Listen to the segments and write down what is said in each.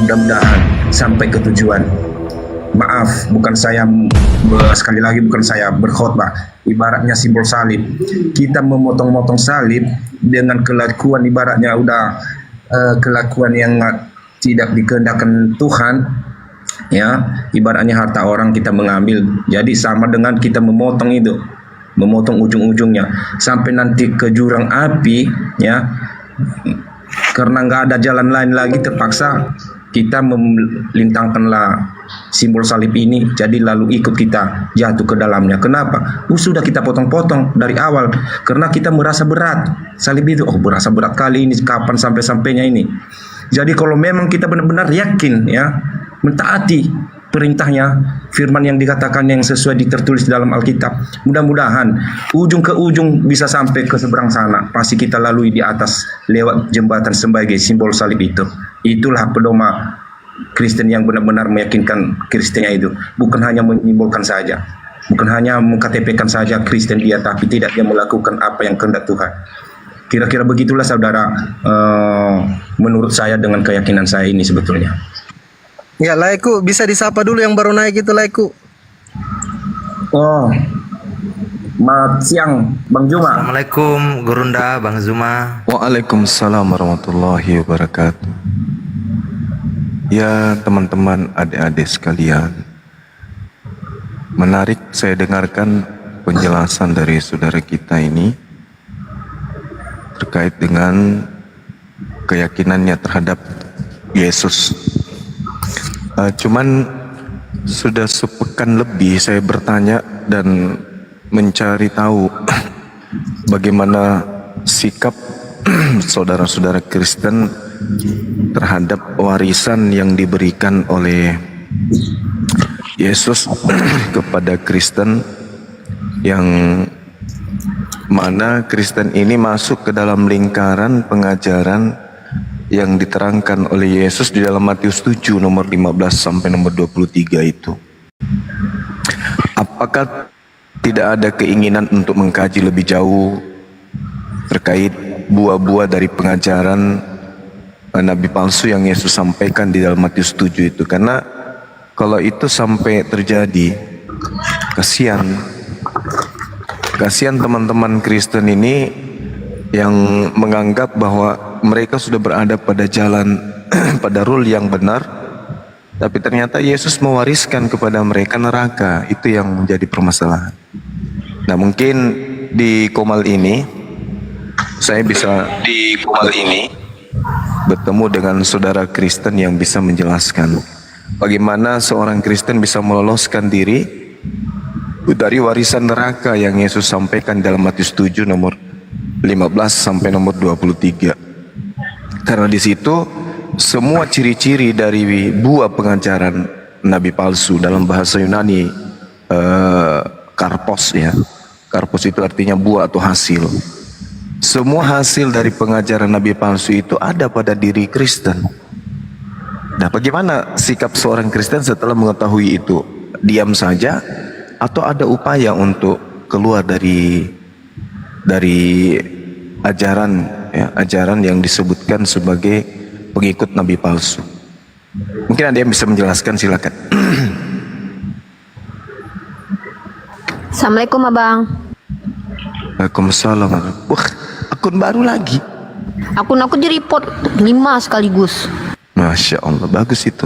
Mudah-mudahan sampai ke tujuan. Maaf, bukan saya, sekali lagi bukan saya berkhotbah. Ibaratnya simbol salib. Kita memotong-motong salib dengan kelakuan ibaratnya udah kelakuan yang tidak dikehendakkan Tuhan, ya. Ibaratnya harta orang kita mengambil. Jadi sama dengan kita memotong itu, memotong ujung-ujungnya sampai nanti ke jurang api, ya. Karena nggak ada jalan lain lagi, terpaksa kita melintangkanlah simbol salib ini, jadi lalu ikut kita jatuh ke dalamnya. Kenapa? Sudah kita potong-potong dari awal karena kita merasa berat salib itu. Berasa berat kali ini, kapan sampai-sampainya ini. Jadi kalau memang kita benar-benar yakin, ya, mentaati perintahnya, firman yang dikatakan yang sesuai tertulis dalam Alkitab, mudah-mudahan ujung ke ujung bisa sampai ke seberang sana. Pasti kita lalui di atas lewat jembatan sebagai simbol salib itu. Itulah pedoman Kristen yang benar-benar meyakinkan Kristennya itu, bukan hanya menyimbolkan saja, bukan hanya mengKTP-kan saja Kristen dia, tapi tidak dia melakukan apa yang kehendak Tuhan. Kira-kira begitulah saudara, menurut saya dengan keyakinan saya ini sebetulnya. Ya, Laiku bisa disapa dulu yang baru naik itu, Laiku. Oh, selamat siang Bang Juma. Assalamualaikum Gurunda, Bang Zuma. Waalaikumsalam warahmatullahi wabarakatuh. Ya teman-teman, adik-adik sekalian, menarik saya dengarkan penjelasan dari saudara kita ini terkait dengan keyakinannya terhadap Yesus. Cuman sudah sepekan lebih saya bertanya dan mencari tahu bagaimana sikap saudara-saudara Kristen terhadap warisan yang diberikan oleh Yesus kepada Kristen, yang mana Kristen ini masuk ke dalam lingkaran pengajaran yang diterangkan oleh Yesus di dalam Matius 7 nomor 15 sampai nomor 23 itu. Apakah tidak ada keinginan untuk mengkaji lebih jauh terkait buah-buah dari pengajaran Nabi palsu yang Yesus sampaikan di dalam Matius 7 itu? Karena kalau itu sampai terjadi, kasihan teman-teman Kristen ini yang menganggap bahwa mereka sudah berada pada jalan pada rule yang benar, tapi ternyata Yesus mewariskan kepada mereka neraka. Itu yang menjadi permasalahan. Nah, mungkin di Komal ini saya bisa bertemu dengan saudara Kristen yang bisa menjelaskan bagaimana seorang Kristen bisa meloloskan diri dari warisan neraka yang Yesus sampaikan dalam Matius 7 nomor 15 sampai nomor 23. Karena di situ semua ciri-ciri dari buah pengajaran nabi palsu, dalam bahasa Yunani karpos, ya. Karpos itu artinya buah atau hasil. Semua hasil dari pengajaran nabi palsu itu ada pada diri Kristen. Nah, bagaimana sikap seorang Kristen setelah mengetahui itu? Diam saja atau ada upaya untuk keluar dari ajaran, ya, ajaran yang disebutkan sebagai pengikut nabi palsu? Mungkin ada yang bisa menjelaskan, silakan. Assalamualaikum Abang. Waalaikumsalam. Wah, akun baru lagi. Akun aku di report 5 sekaligus. Masya Allah, bagus itu.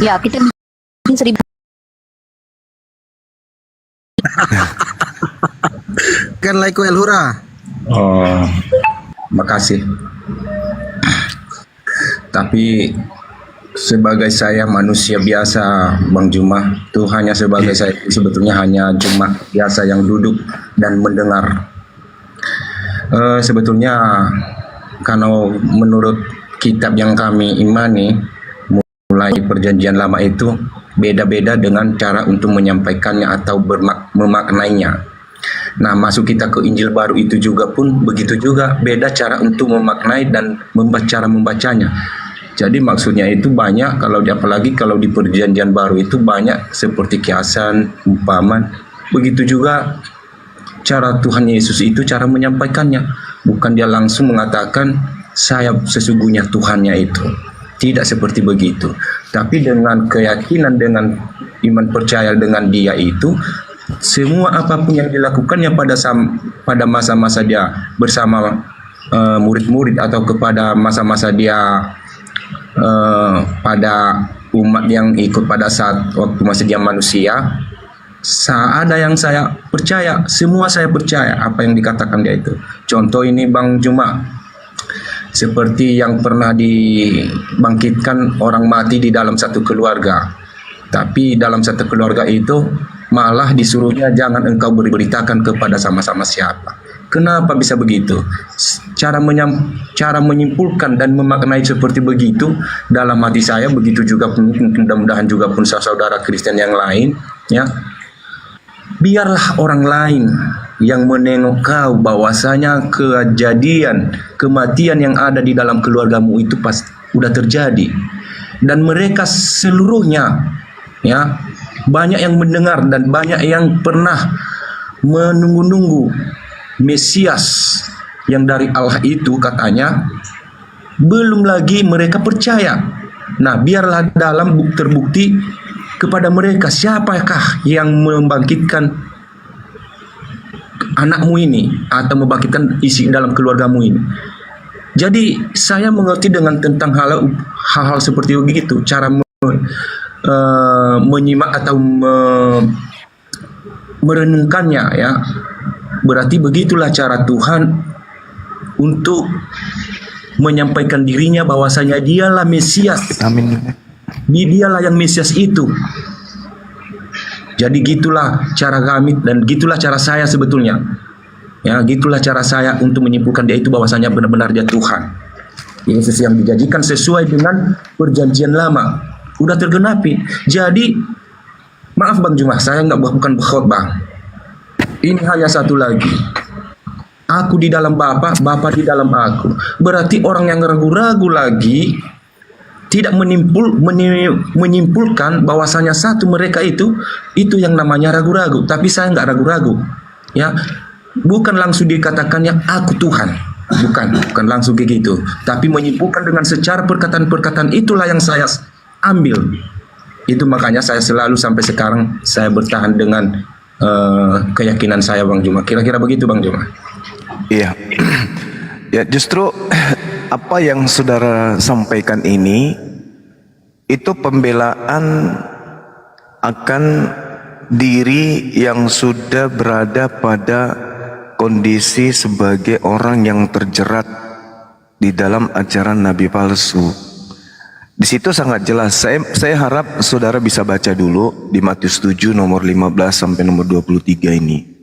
Ya, kita bikin 1000. Kan Laiku Elhura. Oh, makasih. Tapi sebagai saya manusia biasa Bang Juma, itu hanya sebagai saya sebetulnya hanya cuma biasa yang duduk dan mendengar. Sebetulnya kalau menurut kitab yang kami imani, mulai perjanjian lama itu beda-beda dengan cara untuk menyampaikannya atau memaknainya. Nah, masuk kita ke Injil baru itu juga pun begitu juga, beda cara untuk memaknai dan cara membacanya. Jadi maksudnya itu banyak, apalagi kalau di perjanjian baru itu banyak seperti kiasan, umpamaan. Begitu juga cara Tuhan Yesus itu cara menyampaikannya. Bukan dia langsung mengatakan saya sesungguhnya Tuhannya itu. Tidak seperti begitu. Tapi dengan keyakinan, dengan iman percaya dengan dia itu, semua apapun yang dilakukannya pada masa-masa dia bersama murid-murid atau kepada masa-masa dia pada umat yang ikut pada saat waktu masih dia manusia, ada yang saya percaya, semua saya percaya apa yang dikatakan dia itu. Contoh ini Bang Juma, seperti yang pernah dibangkitkan orang mati di dalam satu keluarga. Tapi dalam satu keluarga itu malah disuruhnya jangan engkau beritakan kepada sama-sama siapa. Kenapa bisa begitu? Cara menyimpulkan dan memaknai seperti begitu dalam hati saya, begitu juga mudah-mudahan juga pun saudara Kristen yang lain, ya. Biarlah orang lain yang menengok kau bahwasanya kejadian kematian yang ada di dalam keluargamu itu pasti udah terjadi, dan mereka seluruhnya, ya, banyak yang mendengar dan banyak yang pernah menunggu-nunggu Mesias yang dari Allah itu, katanya belum lagi mereka percaya. Nah, biarlah dalam terbukti kepada mereka siapakah yang membangkitkan anakmu ini atau membangkitkan isi dalam keluargamu ini. Jadi saya mengerti dengan tentang hal-hal seperti begitu, cara menyimak atau merenungkannya, ya. Berarti begitulah cara Tuhan untuk menyampaikan dirinya bahwasanya dialah Mesias. Amin. Dialah yang Mesias itu. Jadi gitulah cara kami dan gitulah cara saya sebetulnya. Ya, gitulah cara saya untuk menyimpulkan dia itu bahwasanya benar-benar dia Tuhan. Yesus yang dijanjikan sesuai dengan perjanjian lama udah tergenapi. Jadi maaf Bang Jumah, saya bukan berkhotbah. Ini hanya satu lagi. Aku di dalam Bapa, Bapa di dalam aku. Berarti orang yang ragu-ragu lagi tidak menyimpulkan bahwasanya satu mereka itu yang namanya ragu-ragu. Tapi saya nggak ragu-ragu, ya. Bukan langsung dikatakannya aku Tuhan, bukan langsung kayak gitu. Tapi menyimpulkan dengan secara perkataan-perkataan, itulah yang saya ambil. Itu makanya saya selalu sampai sekarang saya bertahan dengan keyakinan saya, Bang Juma. Kira-kira begitu, Bang Juma. Iya. Ya, justru apa yang saudara sampaikan ini itu pembelaan akan diri yang sudah berada pada kondisi sebagai orang yang terjerat di dalam ajaran nabi palsu. Di situ sangat jelas. Saya harap saudara bisa baca dulu di Matius 7 nomor 15 sampai nomor 23 ini.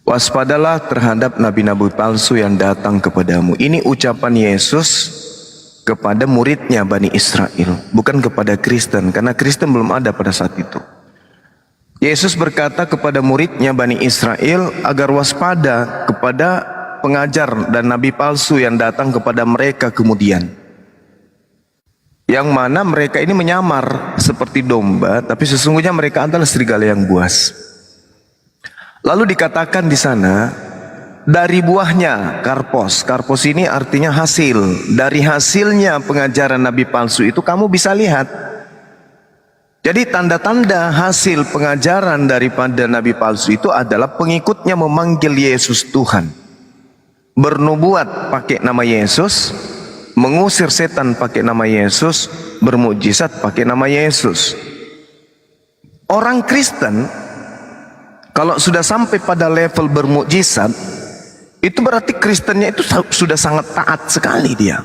Waspadalah terhadap nabi-nabi palsu yang datang kepadamu. Ini ucapan Yesus kepada muridnya Bani Israel, bukan kepada Kristen, karena Kristen belum ada pada saat itu. Yesus berkata kepada muridnya Bani Israel agar waspada kepada pengajar dan nabi palsu yang datang kepada mereka kemudian. Yang mana mereka ini menyamar seperti domba, tapi sesungguhnya mereka adalah serigala yang buas. Lalu dikatakan di sana, dari buahnya, karpos. Karpos ini artinya hasil. Dari hasilnya pengajaran nabi palsu itu kamu bisa lihat. Jadi tanda-tanda hasil pengajaran daripada nabi palsu itu adalah pengikutnya memanggil Yesus Tuhan, bernubuat pakai nama Yesus, mengusir setan pakai nama Yesus, bermukjizat pakai nama Yesus. Orang Kristen kalau sudah sampai pada level bermukjizat, itu berarti Kristennya itu sudah sangat taat sekali dia.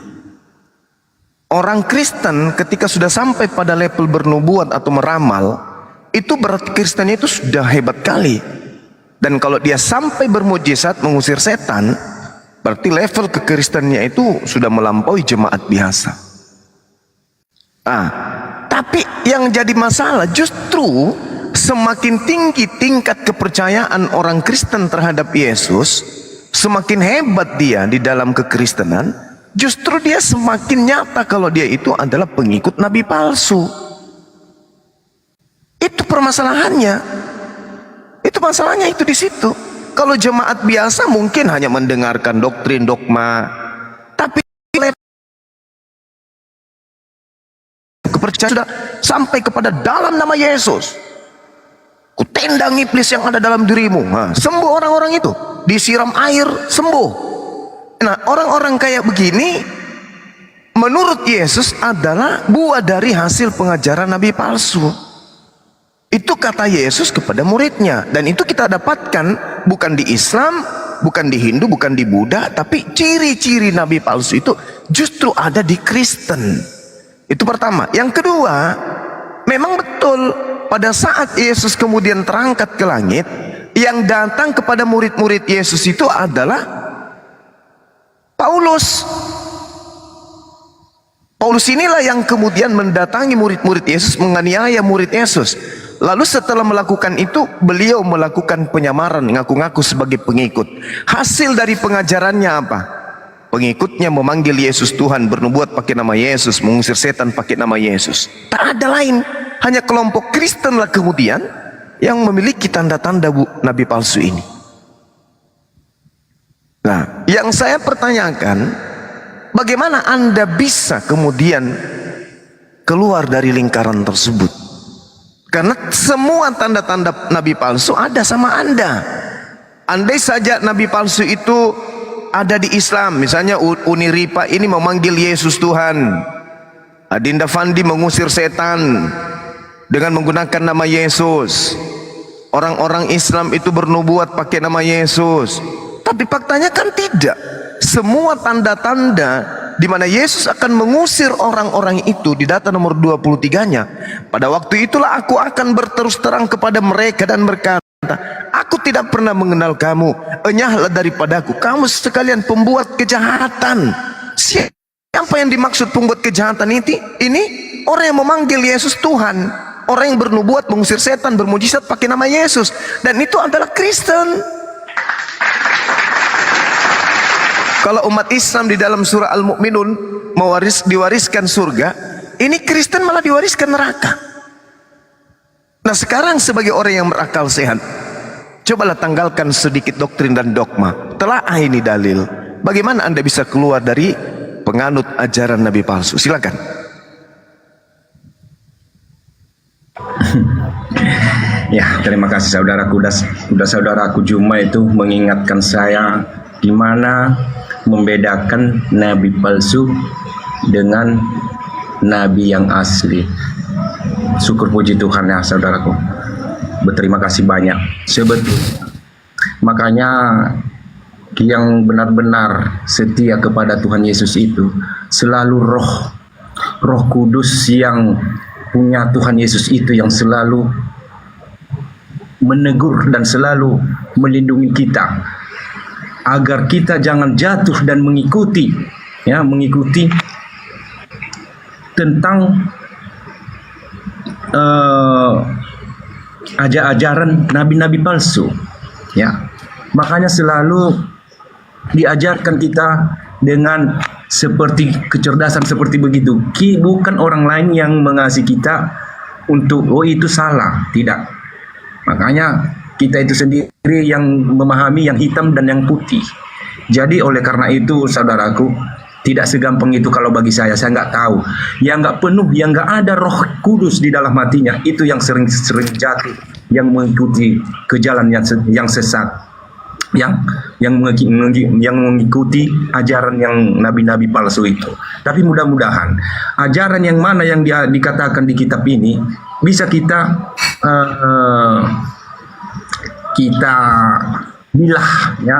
Orang Kristen ketika sudah sampai pada level bernubuat atau meramal, itu berarti Kristennya itu sudah hebat kali. Dan kalau dia sampai bermukjizat mengusir setan, berarti level kekristennya itu sudah melampaui jemaat biasa. Tapi yang jadi masalah justru semakin tinggi tingkat kepercayaan orang Kristen terhadap Yesus, semakin hebat dia di dalam kekristenan, justru dia semakin nyata kalau dia itu adalah pengikut nabi palsu. Itu permasalahannya. Itu masalahnya itu di situ. Kalau jemaat biasa mungkin hanya mendengarkan doktrin dogma, tapi kepercayaan sudah sampai kepada dalam nama Yesus. Kutendang iblis yang ada dalam dirimu. Sembuh orang-orang itu. Disiram air, sembuh. Nah, orang-orang kayak begini menurut Yesus adalah buah dari hasil pengajaran nabi palsu. Itu kata Yesus kepada muridnya. Dan itu kita dapatkan bukan di Islam, bukan di Hindu, bukan di Buddha, tapi ciri-ciri nabi palsu itu justru ada di Kristen. Itu pertama. Yang kedua, memang betul pada saat Yesus kemudian terangkat ke langit, yang datang kepada murid-murid Yesus itu adalah Paulus. Paulus inilah yang kemudian mendatangi murid-murid Yesus, menganiaya murid Yesus. Lalu setelah melakukan itu, beliau melakukan penyamaran, ngaku-ngaku sebagai pengikut. Hasil dari pengajarannya apa? Pengikutnya memanggil Yesus Tuhan, bernubuat pakai nama Yesus, mengusir setan pakai nama Yesus. Tak ada lain, hanya kelompok Kristen lah kemudian yang memiliki tanda-tanda nabi palsu ini. Nah, yang saya pertanyakan, bagaimana Anda bisa kemudian keluar dari lingkaran tersebut? Karena semua tanda-tanda nabi palsu ada sama Anda. Andai saja nabi palsu itu ada di Islam, misalnya Uni Ripa ini memanggil Yesus Tuhan, Adinda Fandi mengusir setan dengan menggunakan nama Yesus, orang-orang Islam itu bernubuat pakai nama Yesus. Tapi faktanya kan tidak. Semua tanda-tanda di mana Yesus akan mengusir orang-orang itu di data nomor 23-nya. Pada waktu itulah aku akan berterus terang kepada mereka dan berkata, aku tidak pernah mengenal kamu, enyahlah daripadaku, kamu sekalian pembuat kejahatan. Siapa yang dimaksud pembuat kejahatan ini? Ini orang yang memanggil Yesus Tuhan, orang yang bernubuat, mengusir setan, bermujizat pakai nama Yesus, dan itu adalah Kristen. Kalau umat Islam di dalam surah Al-Mu'minun diwariskan surga, ini Kristen malah diwariskan neraka. Nah, sekarang sebagai orang yang berakal sehat, cobalah tanggalkan sedikit doktrin dan dogma. Telaah ini dalil. Bagaimana Anda bisa keluar dari penganut ajaran nabi palsu? Silakan. Ya, terima kasih saudaraku. Udah saudaraku Juma itu mengingatkan saya gimana membedakan nabi palsu dengan nabi yang asli. Syukur puji Tuhan ya saudaraku. Berterima kasih banyak. Sebetulnya makanya yang benar-benar setia kepada Tuhan Yesus itu selalu Roh Kudus yang punya Tuhan Yesus itu yang selalu menegur dan selalu melindungi kita agar kita jangan jatuh dan mengikuti tentang ajaran nabi-nabi palsu ya. Makanya selalu diajarkan kita dengan seperti kecerdasan seperti begitu. Bukan orang lain yang mengasihi kita untuk itu salah, tidak. Makanya kita itu sendiri yang memahami yang hitam dan yang putih. Jadi oleh karena itu saudaraku, tidak segampang itu kalau bagi saya nggak tahu. Yang nggak penuh, yang nggak ada Roh Kudus di dalam hatinya, itu yang sering jatuh, yang mengikuti ke jalan yang sesat, yang mengikuti ajaran yang nabi-nabi palsu itu. Tapi mudah-mudahan ajaran yang mana yang dikatakan di kitab ini bisa kita milah ya,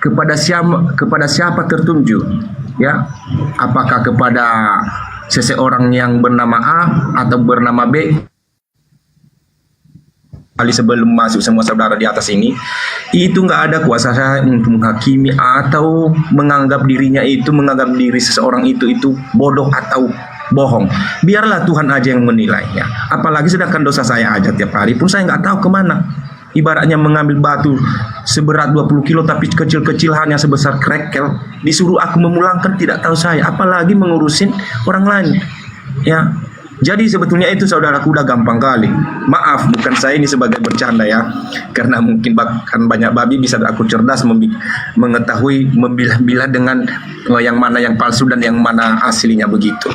kepada siapa tertunjuk ya, apakah kepada seseorang yang bernama A atau bernama B. Kali sebelum masuk semua saudara di atas ini, itu nggak ada kuasa saya untuk menghakimi atau menganggap diri seseorang itu bodoh atau bohong. Biarlah Tuhan aja yang menilainya. Apalagi sedangkan dosa saya aja tiap hari pun saya nggak tahu kemana. Ibaratnya mengambil batu seberat 20 kilo tapi kecil-kecil hanya sebesar krekel, disuruh aku memulangkan tidak tahu saya, apalagi mengurusin orang lain ya. Jadi sebetulnya itu saudaraku udah gampang kali. Maaf, bukan saya ini sebagai bercanda ya, karena mungkin bahkan banyak babi bisa aku cerdas mengetahui memilah-milah dengan yang mana yang palsu dan yang mana aslinya begitu.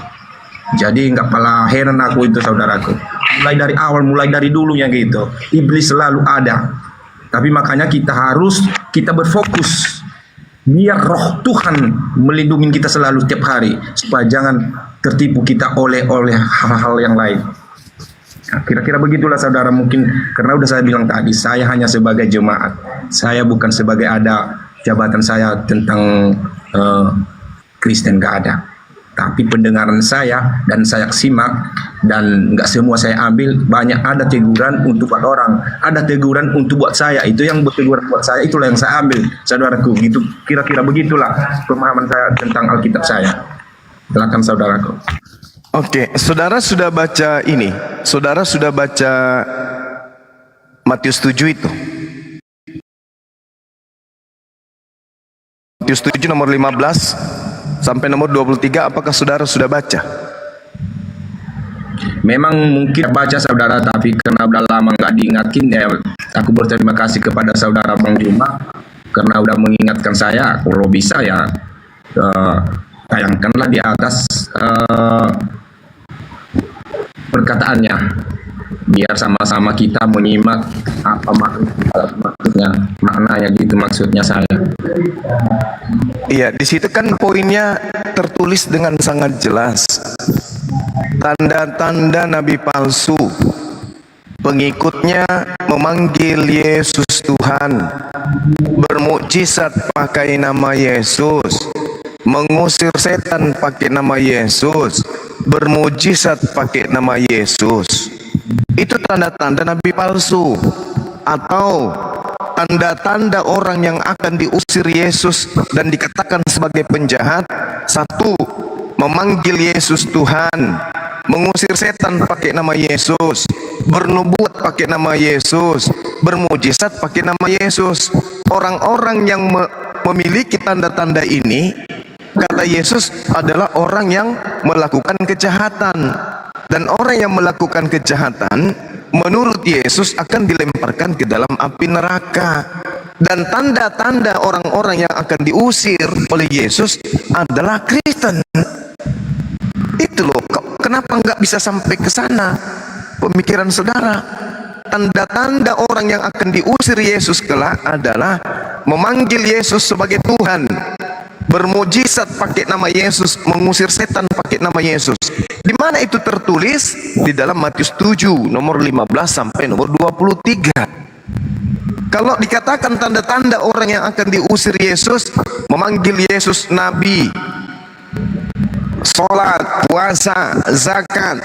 Jadi nggak pala heran aku itu saudaraku. Mulai dari awal, mulai dari dulunya gitu. Iblis selalu ada. Tapi makanya kita berfokus. Biar roh Tuhan melindungi kita selalu setiap hari. Supaya jangan tertipu kita oleh hal-hal yang lain. Nah, kira-kira begitulah saudara, mungkin karena udah saya bilang tadi, saya hanya sebagai jemaat. Saya bukan sebagai ada jabatan saya tentang Kristen, nggak ada. Tapi pendengaran saya dan saya simak, dan nggak semua saya ambil. Banyak ada teguran untuk buat orang, ada teguran untuk buat saya. Itu yang berteguran buat saya, itulah yang saya ambil, saudaraku. Gitu, kira-kira begitulah pemahaman saya tentang Alkitab saya. Silakan saudaraku. Oke, saudara sudah baca ini. Saudara sudah baca Matius 7 itu. Matius 7 nomor 15 sampai nomor 23, apakah saudara sudah baca? Memang mungkin baca saudara, tapi karena udah lama nggak diingatkan ya, aku berterima kasih kepada saudara Bang Juma karena udah mengingatkan saya. Kalau bisa ya tayangkanlah di atas perkataannya, biar sama-sama kita menyimak apa maksudnya, maknanya gitu maksudnya saya. Iya, di situ kan poinnya tertulis dengan sangat jelas. Tanda-tanda nabi palsu, pengikutnya memanggil Yesus Tuhan, bermukjizat pakai nama Yesus, mengusir setan pakai nama Yesus, bermukjizat pakai nama Yesus. Itu tanda-tanda nabi palsu, atau tanda-tanda orang yang akan diusir Yesus dan dikatakan sebagai penjahat. Satu, memanggil Yesus Tuhan, mengusir setan pakai nama Yesus, bernubuat pakai nama Yesus, bermujizat pakai nama Yesus. Orang-orang yang memiliki tanda-tanda ini, kata Yesus, adalah orang yang melakukan kejahatan. Dan orang yang melakukan kejahatan, menurut Yesus akan dilemparkan ke dalam api neraka. Dan tanda-tanda orang-orang yang akan diusir oleh Yesus adalah Kristen. Itu loh, kenapa nggak bisa sampai ke sana pemikiran saudara? Tanda-tanda orang yang akan diusir Yesus kelak adalah memanggil Yesus sebagai Tuhan, bermujizat pakai nama Yesus, mengusir setan pakai nama Yesus. Di mana itu tertulis? Di dalam Matius 7 nomor 15 sampai nomor 23. Kalau dikatakan tanda-tanda orang yang akan diusir Yesus, memanggil Yesus nabi, sholat, puasa, zakat,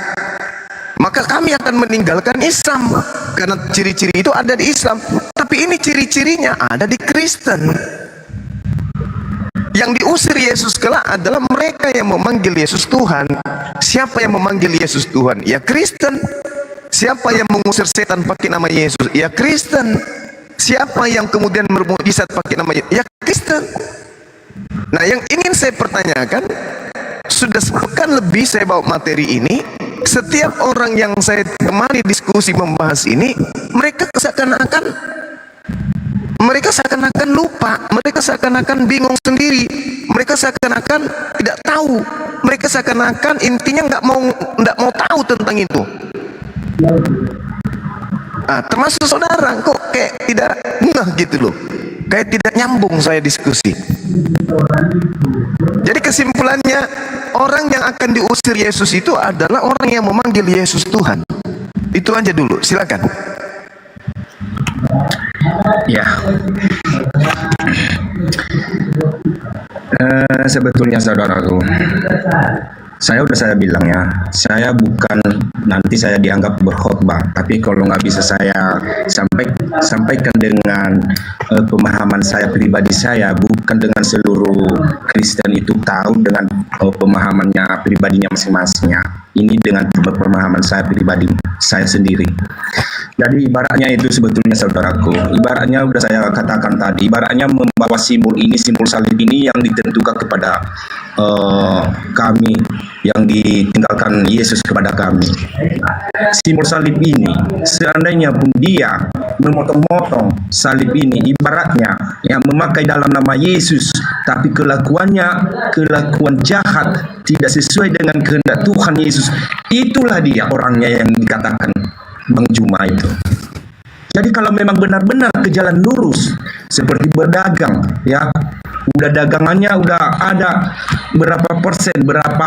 maka kami akan meninggalkan Islam, karena ciri-ciri itu ada di Islam. Tapi ini ciri-cirinya ada di Kristen. Yang diusir Yesus kelak adalah mereka yang memanggil Yesus Tuhan. Siapa yang memanggil Yesus Tuhan? Ya Kristen. Siapa yang mengusir setan pakai nama Yesus? Ya Kristen. Siapa yang kemudian bermukjizat pakai nama Yesus? Ya Kristen. Nah, yang ingin saya pertanyakan, sudah sepekan lebih saya bawa materi ini. Setiap orang yang saya temani diskusi membahas ini, mereka seakan-akan lupa, mereka seakan-akan bingung sendiri, mereka seakan-akan tidak tahu, mereka seakan-akan intinya nggak mau tahu tentang itu. Nah, termasuk saudara, kok kayak tidak ngeh gitu loh, kayak tidak nyambung saya diskusi. Jadi kesimpulannya, orang yang akan diusir Yesus itu adalah orang yang memanggil Yesus Tuhan. Itu aja dulu, silakan. Ya, sebetulnya saudaraku, saya bilang ya, saya bukan nanti saya dianggap berkhotbah, tapi kalau nggak bisa saya sampaikan dengan pemahaman saya pribadi, saya bukan dengan seluruh Kristen itu tahu dengan pemahamannya pribadinya masing-masingnya. Ini dengan pemahaman saya pribadi, saya sendiri. Jadi ibaratnya itu sebetulnya saudaraku, ibaratnya udah saya katakan tadi, ibaratnya membawa simbol ini, simbol salib ini yang ditentukan kepada kami, yang ditinggalkan Yesus kepada kami. Simbol salib ini, seandainya pun dia memotong-motong salib ini ibaratnya yang memakai dalam nama Yesus, tapi kelakuan jahat tidak sesuai dengan kehendak Tuhan Yesus. Itulah dia orangnya yang dikatakan Bang Juma itu. Jadi kalau memang benar-benar ke jalan lurus seperti berdagang, ya, udah dagangannya udah ada berapa persen, berapa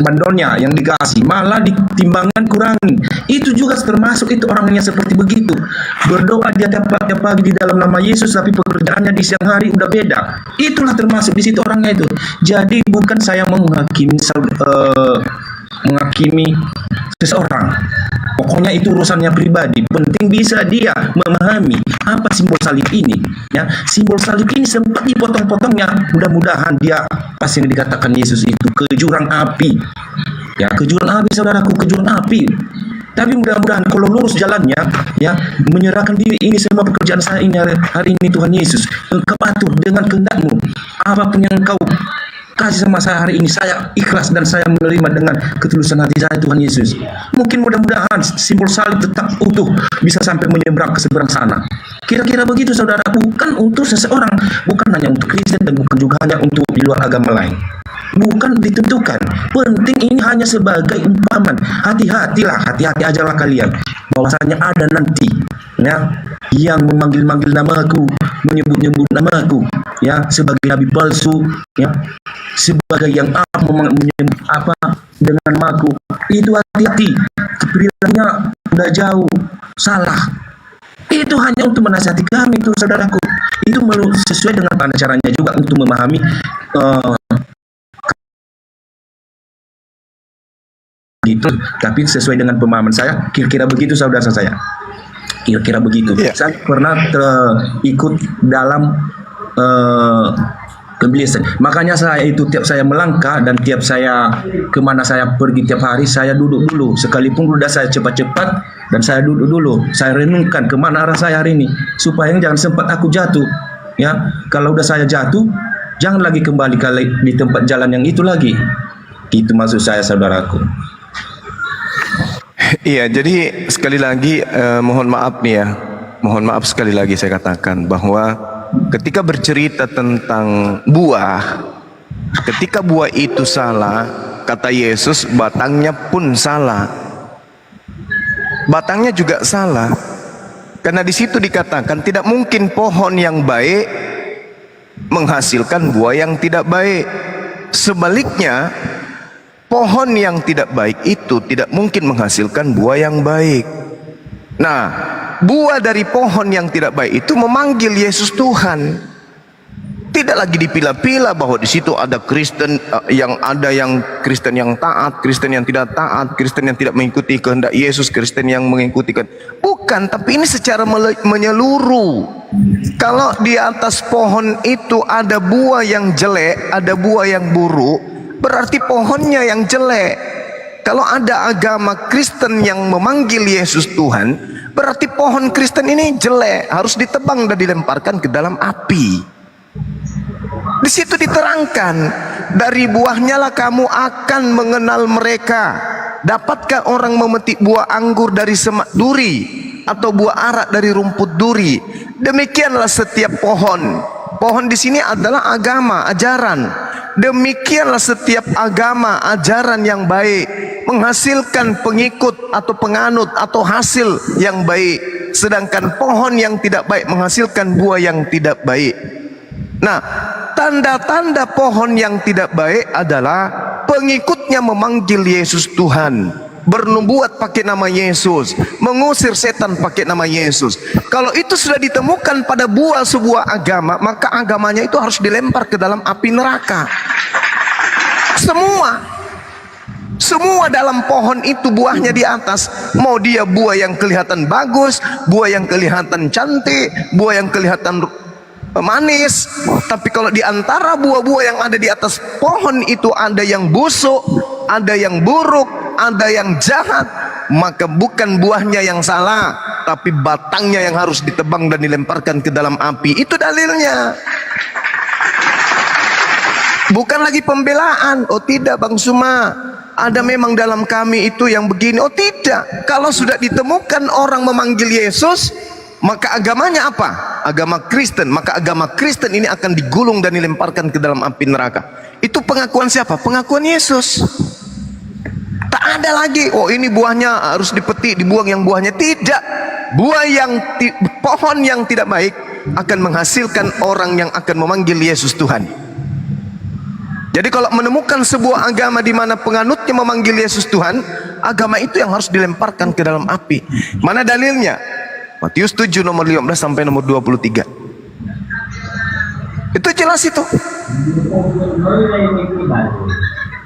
bandolnya yang dikasih, malah ditimbangan kurangi. Itu juga termasuk itu orangnya seperti begitu. Berdoa dia tiap pagi di dalam nama Yesus, tapi pekerjaannya di siang hari udah beda. Itulah termasuk di situ orangnya itu. Jadi bukan saya menghakimi seseorang. Pokoknya itu urusannya pribadi. Penting bisa dia memahami apa simbol salib ini. Ya, simbol salib ini sempat dipotong-potongnya. Mudah-mudahan dia pasti yang dikatakan Yesus itu ke jurang api. Ya, ke jurang api, saudaraku, ke jurang api. Tapi mudah-mudahan kalau lurus jalannya, ya, menyerahkan diri, ini semua pekerjaan saya ini hari ini Tuhan Yesus. Engkau patuh dengan kehendak-Mu. Apapun yang Engkau kasih sama saya hari ini, saya ikhlas dan saya menerima dengan ketulusan hati saya, Tuhan Yesus. Mungkin mudah-mudahan simbol salib tetap utuh, bisa sampai menyeberang ke seberang sana. Kira-kira begitu, saudara. Bukan untuk seseorang, bukan hanya untuk Kristen dan bukan juga hanya untuk di luar agama lain. Bukan ditentukan. Penting ini hanya sebagai umpaman. Hati-hatilah, hati-hati ajalah kalian. Bahwasanya ada nanti, ya, yang memanggil-manggil namaku, menyebut-nyebut namaku, ya, sebagai nabi palsu, ya, sebagai yang menyebut apa dengan namaku. Itu hati-hati. Perilakunya udah jauh salah. Itu hanya untuk menasihati kami, itu saudaraku. Itu sesuai dengan caranya juga untuk memahami gitu, tapi sesuai dengan pemahaman saya, kira-kira begitu saudara saya. Kira-kira begitu. Yeah. Saya pernah ikut dalam pemilihan. Makanya saya itu tiap saya melangkah dan tiap saya kemana saya pergi tiap hari, saya duduk dulu. Sekalipun udah saya cepat-cepat dan saya duduk dulu. Saya renungkan kemana arah saya hari ini, supaya jangan sempat aku jatuh. Ya, kalau udah saya jatuh, jangan lagi kembali di tempat jalan yang itu lagi. Itu maksud saya, saudaraku. Iya, jadi sekali lagi mohon maaf nih ya, mohon maaf sekali lagi saya katakan bahwa ketika bercerita tentang buah, ketika buah itu salah, kata Yesus batangnya pun salah, batangnya juga salah, karena di situ dikatakan tidak mungkin pohon yang baik menghasilkan buah yang tidak baik. Sebaliknya, pohon yang tidak baik itu tidak mungkin menghasilkan buah yang baik. Nah, buah dari pohon yang tidak baik itu memanggil Yesus Tuhan. Tidak lagi dipilah-pilah bahwa di situ ada Kristen yang Kristen yang taat, Kristen yang tidak taat, Kristen yang tidak mengikuti kehendak Yesus, Kristen yang mengikuti bukan, tapi ini secara menyeluruh. Kalau di atas pohon itu ada buah yang jelek, ada buah yang buruk, berarti pohonnya yang jelek. Kalau ada agama Kristen yang memanggil Yesus Tuhan, berarti pohon Kristen ini jelek, harus ditebang dan dilemparkan ke dalam api. Di situ diterangkan, dari buahnya lah kamu akan mengenal mereka. Dapatkah orang memetik buah anggur dari semak duri atau buah arak dari rumput duri? Demikianlah setiap pohon. Pohon di sini adalah agama, ajaran. Demikianlah setiap agama, ajaran yang baik menghasilkan pengikut atau penganut atau hasil yang baik. Sedangkan pohon yang tidak baik menghasilkan buah yang tidak baik. Nah, tanda-tanda pohon yang tidak baik adalah pengikutnya memanggil Yesus Tuhan, bernubuat pakai nama Yesus, mengusir setan pakai nama Yesus. Kalau itu sudah ditemukan pada buah sebuah agama, maka agamanya itu harus dilempar ke dalam api neraka. Semua dalam pohon itu buahnya di atas. Mau dia buah yang kelihatan bagus, buah yang kelihatan cantik, buah yang kelihatan manis, tapi kalau di antara buah-buah yang ada di atas pohon itu ada yang busuk, ada yang buruk, ada yang jahat, maka bukan buahnya yang salah, tapi batangnya yang harus ditebang dan dilemparkan ke dalam api. Itu dalilnya. Bukan lagi pembelaan. Oh tidak Bang Suma, ada memang dalam kami itu yang begini. Oh tidak, kalau sudah ditemukan orang memanggil Yesus, maka agamanya apa? Agama Kristen. Maka agama Kristen ini akan digulung dan dilemparkan ke dalam api neraka. Itu pengakuan siapa? Pengakuan Yesus. Tak ada lagi, oh ini buahnya harus dipetik, dibuang yang buahnya. Tidak. Pohon yang tidak baik akan menghasilkan orang yang akan memanggil Yesus Tuhan. Jadi kalau menemukan sebuah agama di mana penganutnya memanggil Yesus Tuhan, agama itu yang harus dilemparkan ke dalam api. Mana dalilnya? Matius 7 nomor 15 sampai nomor 23. Itu jelas itu.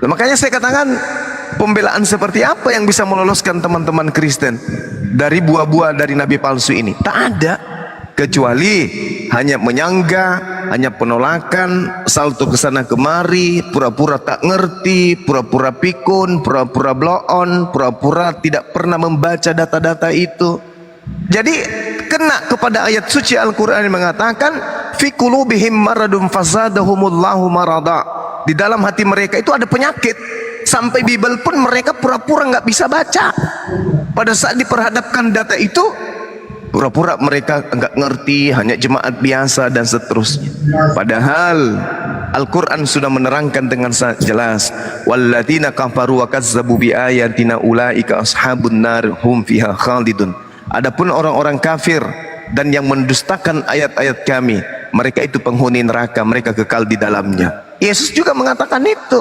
Nah, makanya saya katakan, pembelaan seperti apa yang bisa meloloskan teman-teman Kristen dari buah-buah dari nabi palsu ini? Tak ada, kecuali hanya menyangga, hanya penolakan, salto ke sana kemari, pura-pura tak ngerti, pura-pura pikun, pura-pura blow on, pura-pura tidak pernah membaca data-data itu. Jadi kena kepada ayat suci Al-Quran yang mengatakan, fi qulubihim maradun fazadahumullahu marada. Di dalam hati mereka itu ada penyakit, sampai Bible pun mereka pura-pura nggak bisa baca. Pada saat diperhadapkan data itu, pura-pura mereka nggak ngerti, hanya jemaat biasa dan seterusnya. Padahal Al-Quran sudah menerangkan dengan sangat jelas, walladzina kafaru wa kazzabu bi ayatina ulaika ashabun nar hum fiha khalidun. Adapun orang-orang kafir dan yang mendustakan ayat-ayat kami, mereka itu penghuni neraka, mereka kekal di dalamnya. Yesus juga mengatakan itu.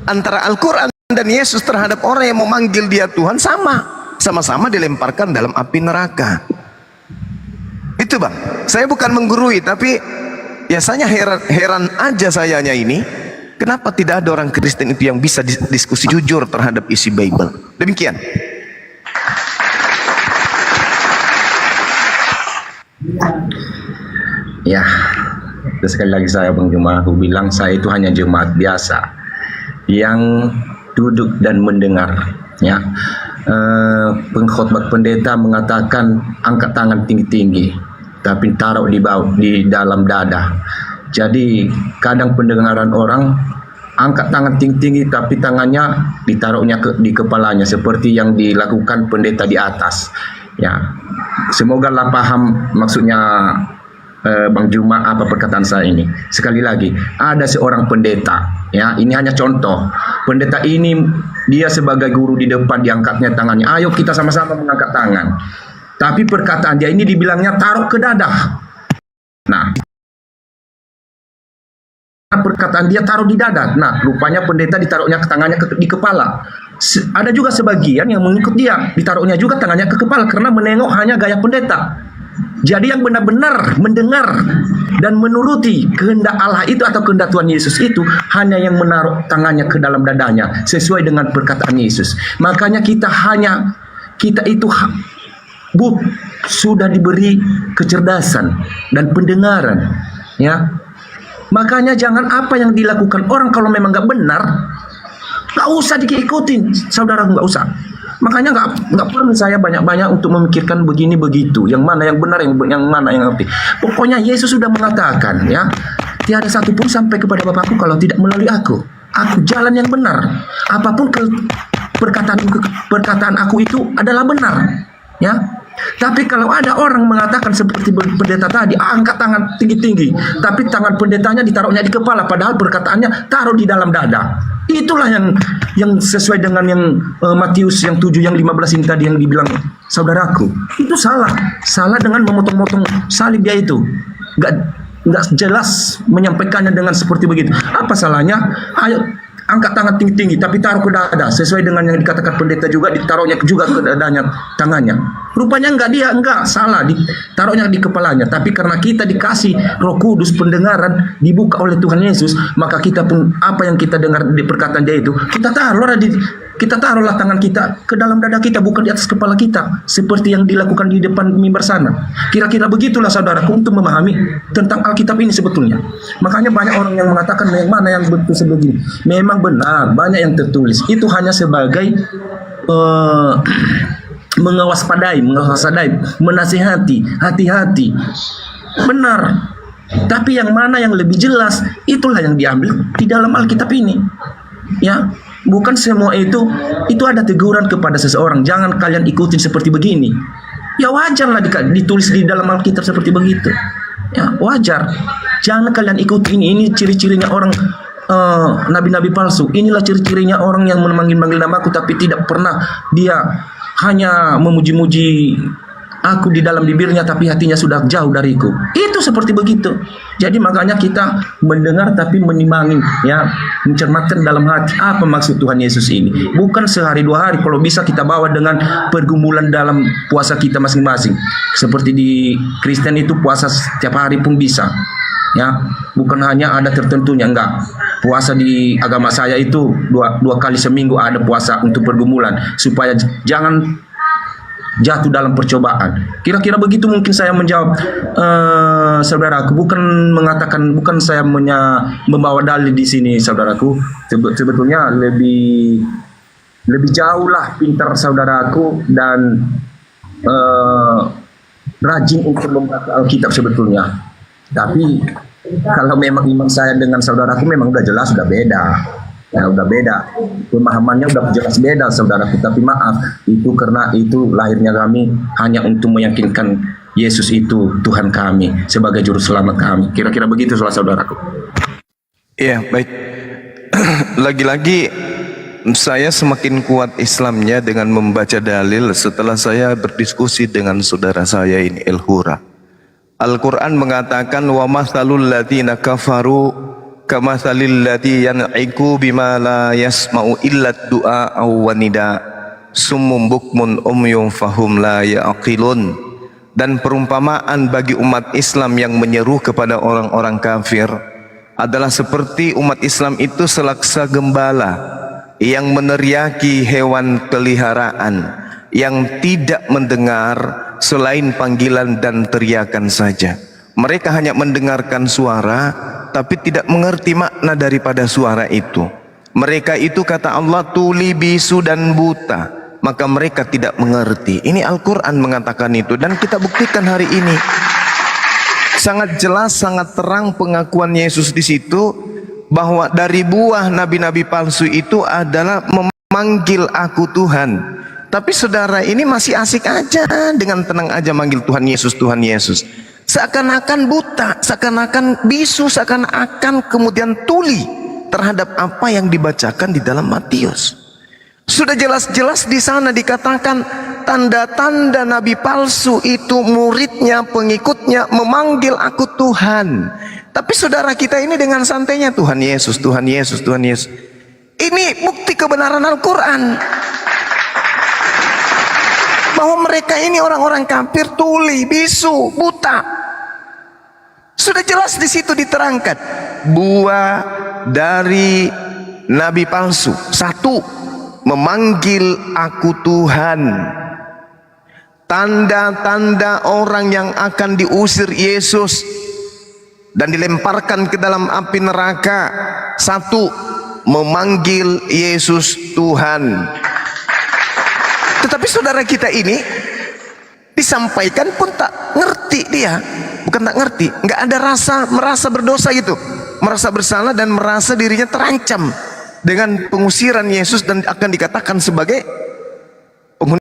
Antara Al-Quran dan Yesus terhadap orang yang memanggil dia Tuhan sama-sama dilemparkan dalam api neraka. Itu bang, saya bukan menggurui, tapi biasanya heran aja sayanya ini, kenapa tidak ada orang Kristen itu yang bisa diskusi jujur terhadap isi Bible. Demikian. Ya, sekali lagi saya Bang Juma, aku bilang saya itu hanya jemaat biasa yang duduk dan mendengar. Ya, pengkhotbah pendeta mengatakan angkat tangan tinggi-tinggi, tapi taruh di dalam dada. Jadi kadang pendengaran orang angkat tangan tinggi-tinggi, tapi tangannya ditaruhnya di kepalanya, seperti yang dilakukan pendeta di atas. Ya, semoga lah paham maksudnya Bang Juma apa perkataan saya ini. Sekali lagi, ada seorang pendeta, ya ini hanya contoh. Pendeta ini dia sebagai guru di depan diangkatnya tangannya, ayo kita sama-sama mengangkat tangan. Tapi perkataan dia ini dibilangnya taruh ke dada. Nah, perkataan dia taruh di dada. Nah, rupanya pendeta ditaruhnya tangannya di kepala. Ada juga sebagian yang mengikut dia, ditaruhnya juga tangannya ke kepala karena menengok hanya gaya pendeta. Jadi yang benar-benar mendengar dan menuruti kehendak Allah itu atau kehendak Tuhan Yesus itu hanya yang menaruh tangannya ke dalam dadanya sesuai dengan perkataan Yesus. Makanya kita itu sudah diberi kecerdasan dan pendengaran, ya. Makanya jangan apa yang dilakukan orang kalau memang nggak benar, nggak usah diikutin, saudara, nggak usah. Makanya nggak perlu saya banyak-banyak untuk memikirkan begini begitu, yang mana yang benar, yang mana yang ngerti. Pokoknya Yesus sudah mengatakan, ya, tiada satu pun sampai kepada Bapakku kalau tidak melalui aku. Aku jalan yang benar. Apapun perkataan aku itu adalah benar, ya. Tapi kalau ada orang mengatakan seperti pendeta tadi, angkat tangan tinggi-tinggi, tapi tangan pendetanya ditaruhnya di kepala, padahal perkataannya taruh di dalam dada. Itulah yang sesuai dengan yang Matius yang 7 yang 15 ini tadi yang dibilang saudaraku. Itu salah dengan memotong-motong salib dia itu. Nggak jelas menyampaikannya dengan seperti begitu. Apa salahnya? Ayo angkat tangan tinggi-tinggi tapi taruh ke dada sesuai dengan yang dikatakan pendeta juga, ditaruhnya juga ke dadanya tangannya. Rupanya enggak salah, ditaruhnya di kepalanya. Tapi karena kita dikasih Roh Kudus, pendengaran dibuka oleh Tuhan Yesus, maka kita pun apa yang kita dengar di perkataan dia itu kita taruhlah tangan kita ke dalam dada kita, bukan di atas kepala kita seperti yang dilakukan di depan mimbar sana. Kira-kira begitulah saudaraku untuk memahami tentang Alkitab ini sebetulnya. Makanya banyak orang yang mengatakan yang mana yang betul sebegini. Memang benar, banyak yang tertulis. Itu hanya sebagai mengawaspadai, menasihati, hati-hati. Benar. Tapi yang mana yang lebih jelas, itulah yang diambil di dalam Alkitab ini. Ya. Bukan semua itu ada teguran kepada seseorang, jangan kalian ikutin seperti begini. Ya wajarlah ditulis di dalam Alkitab seperti begitu. Ya wajar. Jangan kalian ikuti ini ciri-cirinya orang nabi-nabi palsu. Inilah ciri-cirinya orang yang memanggil-manggil namaku tapi tidak pernah dia hanya memuji-muji aku di dalam bibirnya tapi hatinya sudah jauh dariku. Itu seperti begitu. Jadi makanya kita mendengar tapi menimangin, ya, mencermatkan dalam hati apa maksud Tuhan Yesus ini. Bukan sehari dua hari, kalau bisa kita bawa dengan pergumulan dalam puasa kita masing-masing. Seperti di Kristen itu puasa setiap hari pun bisa. Ya, bukan hanya ada tertentunya, enggak. Puasa di agama saya itu dua kali seminggu ada puasa untuk pergumulan supaya jangan jatuh dalam percobaan. Kira-kira begitu mungkin saya menjawab saudaraku. Bukan saya membawa dalil di sini, saudaraku. Sebetulnya lebih jauh lah pintar saudaraku dan rajin untuk membaca Alkitab sebetulnya. Tapi kalau memang iman saya dengan saudaraku memang udah jelas, udah beda. Ya udah beda, pemahamannya udah jelas beda saudaraku. Tapi maaf, itu karena itu lahirnya kami hanya untuk meyakinkan Yesus itu Tuhan kami sebagai juru selamat kami. Kira-kira begitu saudaraku. Iya, baik. Lagi-lagi saya semakin kuat Islamnya dengan membaca dalil setelah saya berdiskusi dengan saudara saya ini El-Hura. Al-Quran mengatakan wa mathalul ladzina kafaru kamathalil ladzi yan'iku bima la yasma'u illa du'a aw wanida summum bukmun umyun fahum la ya'qilun. Dan perumpamaan bagi umat Islam yang menyeru kepada orang-orang kafir adalah seperti umat Islam itu selaksa gembala yang meneriaki hewan peliharaan yang tidak mendengar selain panggilan dan teriakan saja. Mereka hanya mendengarkan suara tapi tidak mengerti makna daripada suara itu. Mereka itu kata Allah tuli, bisu dan buta, maka mereka tidak mengerti. Ini Al-Quran mengatakan itu dan kita buktikan hari ini. Sangat jelas, sangat terang pengakuan Yesus di situ bahwa dari buah nabi-nabi palsu itu adalah memanggil aku Tuhan. Tapi saudara ini masih asik aja dengan tenang aja manggil Tuhan Yesus, Tuhan Yesus. Seakan-akan buta, seakan-akan bisu, seakan-akan kemudian tuli terhadap apa yang dibacakan di dalam Matius. Sudah jelas-jelas di sana dikatakan tanda-tanda nabi palsu itu muridnya, pengikutnya memanggil aku Tuhan. Tapi saudara kita ini dengan santainya Tuhan Yesus, Tuhan Yesus, Tuhan Yesus. Ini bukti kebenaran Al-Quran bahwa mereka ini orang-orang kafir, tuli, bisu, buta. Sudah jelas di situ diterangkan buah dari nabi palsu. Satu, memanggil aku Tuhan. Tanda-tanda orang yang akan diusir Yesus dan dilemparkan ke dalam api neraka. Satu, memanggil Yesus Tuhan. Tetapi saudara kita ini disampaikan pun tak ngerti dia. Bukan tak ngerti, nggak ada rasa merasa berdosa gitu, merasa bersalah dan merasa dirinya terancam dengan pengusiran Yesus dan akan dikatakan sebagai penghuni.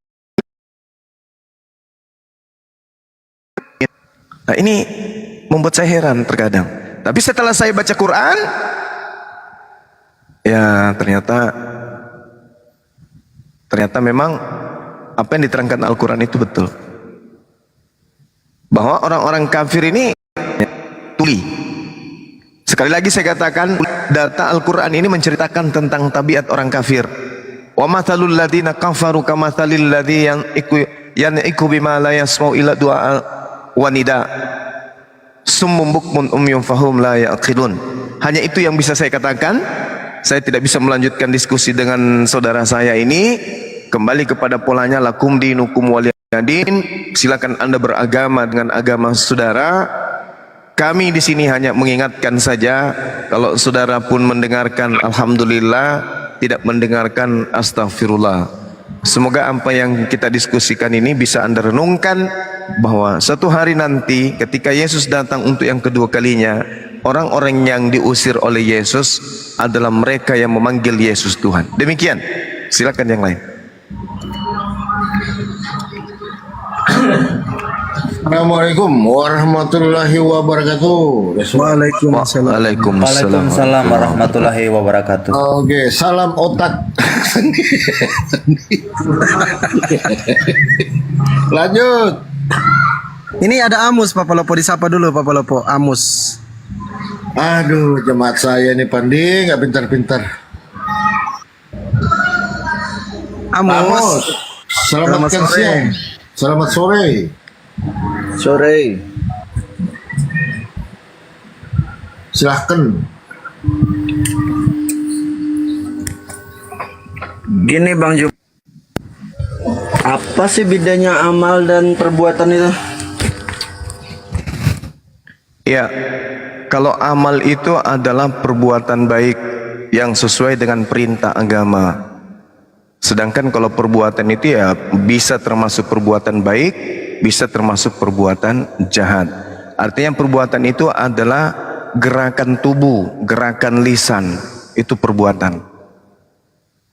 Nah ini membuat saya heran terkadang. Tapi setelah saya baca Quran, ya ternyata memang apa yang diterangkan Al-Quran itu betul. Bahwa orang-orang kafir ini tuli. Sekali lagi saya katakan, data Al-Quran ini menceritakan tentang tabiat orang kafir. Wa mathalul ladzina kafaru kamathalil ladzi yan'iku bima la yasma'u illa du'a wa nida summum bukmun umyun fahum la ya'qilun. Hanya itu yang bisa saya katakan. Saya tidak bisa melanjutkan diskusi dengan saudara saya ini. Kembali kepada polanya lakum dinukum waliyadin. Silakan Anda beragama dengan agama saudara. Kami di sini hanya mengingatkan saja, kalau saudara pun mendengarkan alhamdulillah, tidak mendengarkan astagfirullah. Semoga apa yang kita diskusikan ini bisa Anda renungkan bahwa satu hari nanti ketika Yesus datang untuk yang kedua kalinya, orang-orang yang diusir oleh Yesus adalah mereka yang memanggil Yesus Tuhan. Demikian. Silakan yang lain. Assalamualaikum warahmatullahi wabarakatuh. Waalaikumsalam. Waalaikumsalam. Waalaikumsalam warahmatullahi wabarakatuh. Oke, salam otak. Lanjut. Ini ada Amus Papa Lopo, disapa dulu Papa Lopo. Amus. Aduh, jemaat saya ini Pandi nggak pintar-pintar. Amus. Selamat Sore. siang. Selamat sore. Sore. Silahkan. Gini Bang Jum, apa sih bedanya amal dan perbuatan itu? Ya, kalau amal itu adalah perbuatan baik yang sesuai dengan perintah agama. Sedangkan kalau perbuatan itu ya bisa termasuk perbuatan baik, bisa termasuk perbuatan jahat. Artinya perbuatan itu adalah gerakan tubuh, gerakan lisan, itu perbuatan.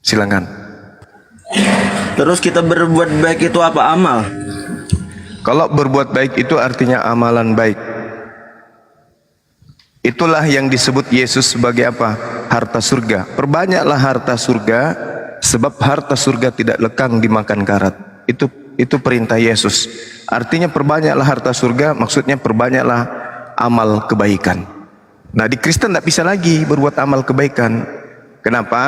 Silakan. Terus kita berbuat baik itu apa amal? Kalau berbuat baik itu artinya amalan baik. Itulah yang disebut Yesus sebagai apa? Harta surga. Perbanyaklah harta surga, sebab harta surga tidak lekang dimakan karat. Itu perintah Yesus. Artinya perbanyaklah harta surga, maksudnya perbanyaklah amal kebaikan. Nah, di Kristen tidak bisa lagi berbuat amal kebaikan. Kenapa?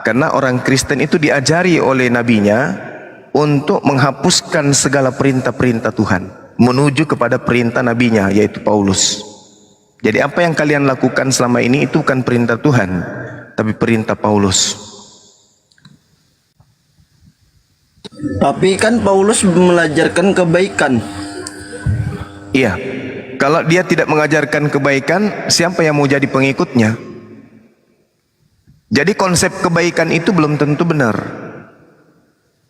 Karena orang Kristen itu diajari oleh nabinya untuk menghapuskan segala perintah-perintah Tuhan, menuju kepada perintah nabinya, yaitu Paulus. Jadi apa yang kalian lakukan selama ini itu bukan perintah Tuhan, tapi perintah Paulus. Tapi kan Paulus mengajarkan kebaikan. Iya, kalau dia tidak mengajarkan kebaikan, siapa yang mau jadi pengikutnya? Jadi konsep kebaikan itu belum tentu benar.